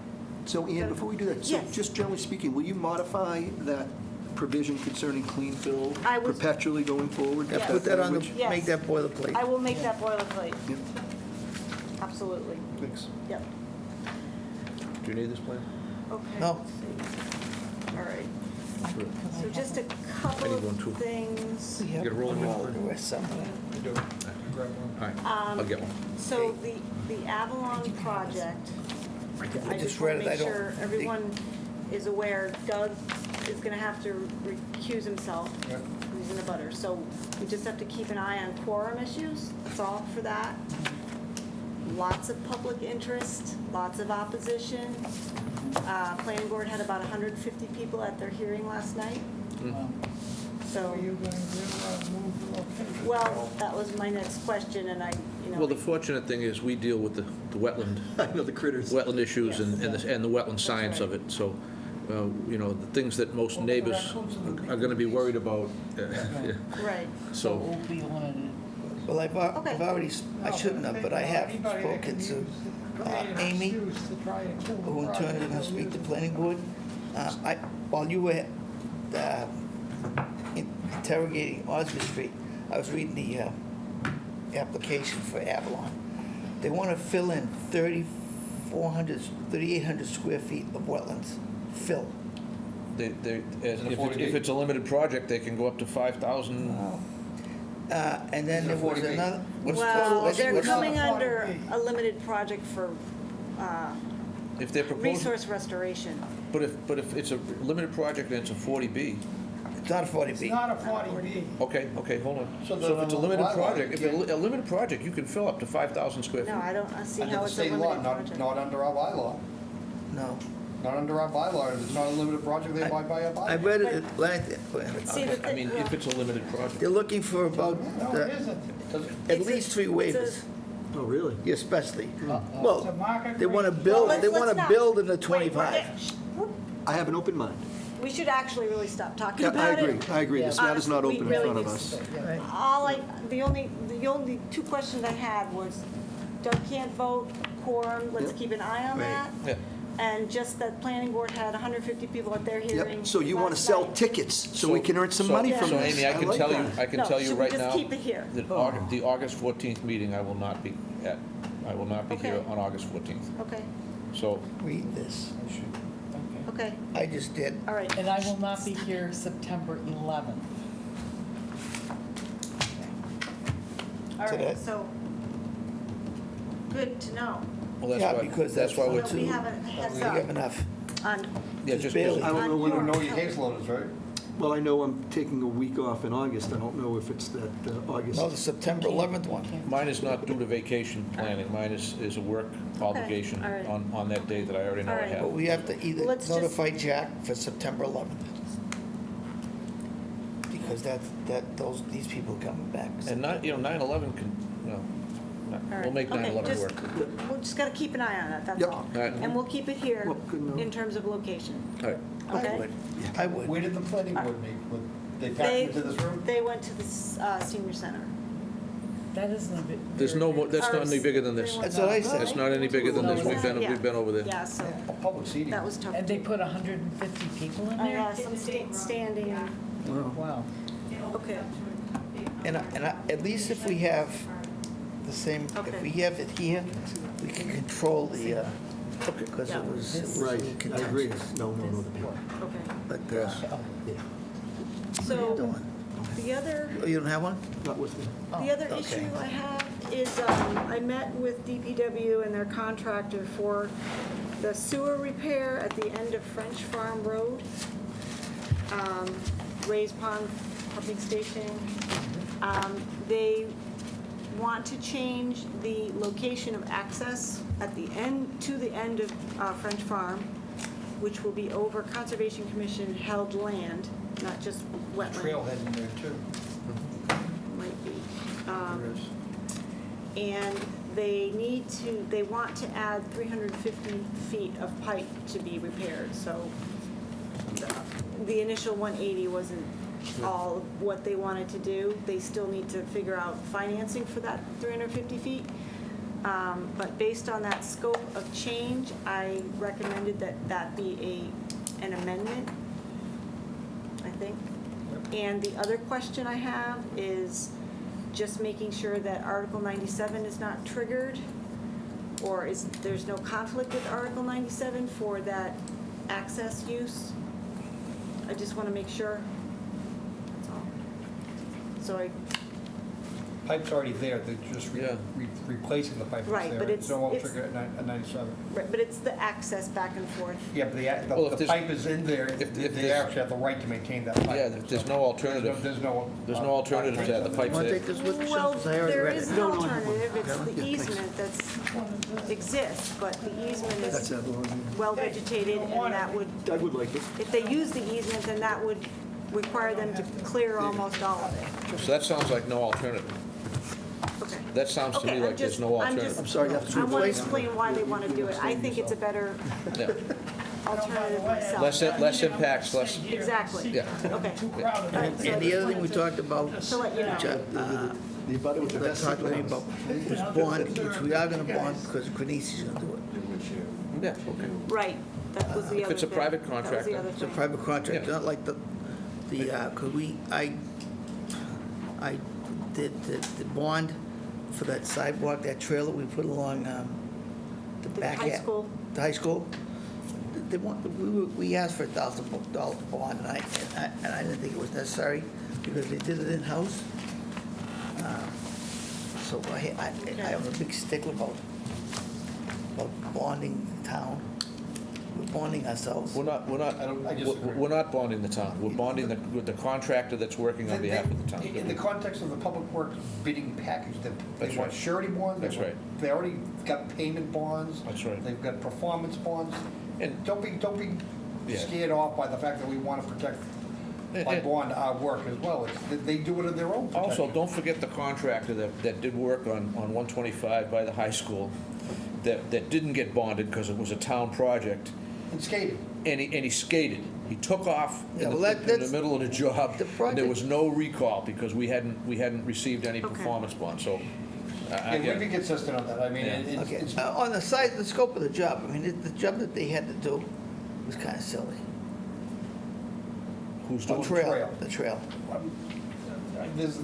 So Ian, before we do that, so Yes. just generally speaking, will you modify that provision concerning clean fill I was- perpetually going forward? Yes. Put that on the, language? Yes. make that boilerplate. I will make that boilerplate, Yep, absolutely. thanks. Yep. Do you need this plan? Okay. No. let's see. All right. So just a couple I need one, too. of things. We have Get a roll. all the rest somewhere. You do. Grab one. All right. I'll get one. So the Avalon project, I just want to make sure everyone is aware, Doug is going to have to recuse himself. He's in the butter. So we just have to keep an eye on quorum issues. That's all for that. Lots of public interest, lots of opposition. Planning board had about 150 people at their hearing last night. So, Are you going to move the location? well, that was my next question, and Well, the fortunate thing is we deal with the wetland. I know the critters. Wetland issues and Yes. the wetland science of it, so, the things that most neighbors are gonna be worried about. right. So, Well, I've already, I shouldn't have, but I have spoken to Amy, who in turn is going to speak to planning board. While you were interrogating Osgood Street, I was reading the application for Avalon. They want to fill in 3,800 square feet of wetlands. Fill. if it's a limited project, they can go up to 5,000. And then there was another. Well, they're coming under a limited project for If they're proposing, resource restoration. but if it's a limited project and it's a 40B, It's not a 40B. It's not a 40B. okay, hold on. So So if it's a limited bylaw, project, if it's a limited project, you can fill up to 5,000 square feet. No, I don't see Under how the it's a state law, limited project. not under our bylaw. No. Not under our bylaw. If it's not a limited project, they abide by our bylaw. I read it last, See, the I mean, thing- if it's a limited project. they're looking for about No, it isn't. at least 3 waivers. Oh, really? Especially. It's a Well, market they want to rate. build, Well, they let's want to not- build in the Wait, 25. I have an open mind. We should actually really stop talking Yeah, about it. I agree. This matter's not Honestly, open we in really front of need us. to- the only 2 questions I had was, Doug can't vote, quorum, let's Yep. keep an eye on Right. that. Yeah. And just that planning board had 150 people at their hearing. Yep, so you want to last sell night. tickets so we can earn some money from So this. Amy, I can like tell you, that. I can No, tell you should we right just now. keep it here? That the August 14th meeting, I will not be at. I will not be here Okay. on August 14th. Okay, So, Read this. okay, I just did. all right. And I will not be here September 11th. All So right, that- so, good to know. well, that's Yeah, why, because that's why we're, So we have a heads We have up enough. on, yeah, just barely. I don't know when You I'm, know your caseload is, right? well, I know I'm taking a week off in August. I don't know if it's that August. No, the September 11th one. mine is not due to vacation planning. Mine is a work obligation all right. on that day that I already know All I right. have. But we have to either Let's just- notify Jack for September 11th. Because these people are coming back. And 9/11 can, all we'll right. make Okay, 9/11 just- work. we'll just gotta keep an eye on it, that's Yep. all. All right. And we'll keep it here Well, good enough. in terms of location, All right. okay? I would. Where did the planning board meet? They packed They, into this room? they went to the senior center. That isn't a bit. There's no more, that's not any bigger than this. That's what I said. That's not any bigger than this. We've Yeah. been over there. Yeah, so A public seating. that was tough. And they put 150 people in I there? have some standing, Wow. okay. And at least if we have the same, if Okay. we have it here, we can control the, because Yeah. it was a Right, little I agree. contentious. No. Okay, But, what are you so doing? the other, Oh, you don't have one? Not with me. the other okay. issue I have is, I met with DPW and their contractor for the sewer repair at the end of French Farm Road, Rays Pond Pumping Station. They want to change the location of access at the end, to the end of French Farm, which will be over Conservation Commission held land, not just wetland. Trailhead in there too. Might be. There is. And they want to add 350 feet of pipe to be repaired, so the initial 180 wasn't all what they wanted to do. They still need to figure out financing for that 350 feet. But based on that scope of change, I recommended that be an amendment, I think. And the other question I have is just making sure that Article 97 is not triggered, or there's no conflict with Article 97 for that access use. I just want to make sure. That's all. So pipe's already there, they're just replacing the pipe that's Right, there. but it's- no it's- trigger at 97. Right, but it's the access back and forth. Yeah, but Well, if the there's- pipe is in there, if they there's- actually have the right to maintain that pipe. Yeah, there's no alternative. There's no... There's no alternative to that, the pipe's Want to there. take this with you? Well, Because I already there read is it. an alternative, it's the easement exists, but the easement That's is the other one. well vegetated, and that would, I would like it. if they use the easement, then that would require them to clear almost all of it. So that sounds like no alternative. Okay. That sounds to Okay, me I'm like there's just- no I'm alternative. just- I'm sorry, you have to I want to replace explain why they want to do it. I think it's a better Yeah. alternative myself. Less impacts, less, Exactly. yeah. Okay. All right, so And I the just other thing we wanted talked about, To let you know. The abutter with the that best talked to me signal. about, was bond, which we are gonna bond, because Quincy's gonna do it. Yeah, okay. Right, that was the other thing. If it's a private That was the contractor. other It's a thing. private contract, Yeah. not like the, because I did the bond for that sidewalk, that trailer we put along the The back. high school. The high school. They want, we asked for $1,000 bond, and I didn't think it was necessary, because they did it in-house. So I am a big stickler about bonding the town. We're bonding ourselves. We're not bonding the town. We're bonding the contractor that's working on behalf of the town. In the context of the public works bidding package, they That's want right. surety bonds. That's right. They already got payment bonds. That's right. They've got performance bonds. And- Don't be Yeah. scared off by the fact that we want to protect, by bond, our work as well. They do it in their own protection. Also, don't forget the contractor that did work on 125 by the high school, that didn't get bonded because it was a town project. And skating. And he skated. He took off Yeah, in well, the that's- middle of the job, the and there project- was no recall because we hadn't received any Okay. performance bond, so. Yeah, we'd be consistent on that. I mean, Yeah. Okay, it's, on the size, the scope of the job, I mean, the job that they had to do was kind of silly. Who's The doing? trail, the trail.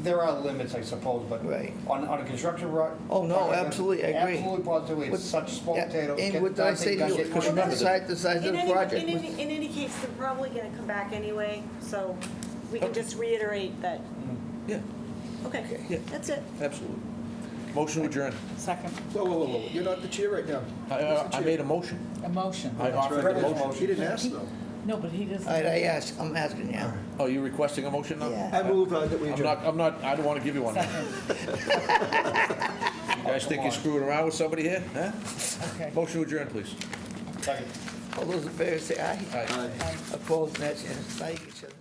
there are limits, I suppose, but Right. on a construction road. Oh, no, absolutely, I agree. Absolutely positively, it's What- such small yeah, potatoes. and Get what did I that say thing to done, you? get Because it remember, done. the size of In the any, project in was. any, in any case, they're probably gonna come back anyway, so we can just reiterate that, Yeah, okay, Yeah. that's it. absolutely. Motion adjourned. Second. Whoa, you're not the chair right now. I made a motion. A motion. I offered a motion. He didn't ask, though. No, but he doesn't. All right, I'm asking you. Oh, you requesting a motion now? Yeah. I move that we adjourn. I don't want to give you one. You guys think you're screwing around with somebody here, huh? Okay. Motion adjourned, please. Second. All those in favor say aye. Aye. Opposed, that's, and it's not each other.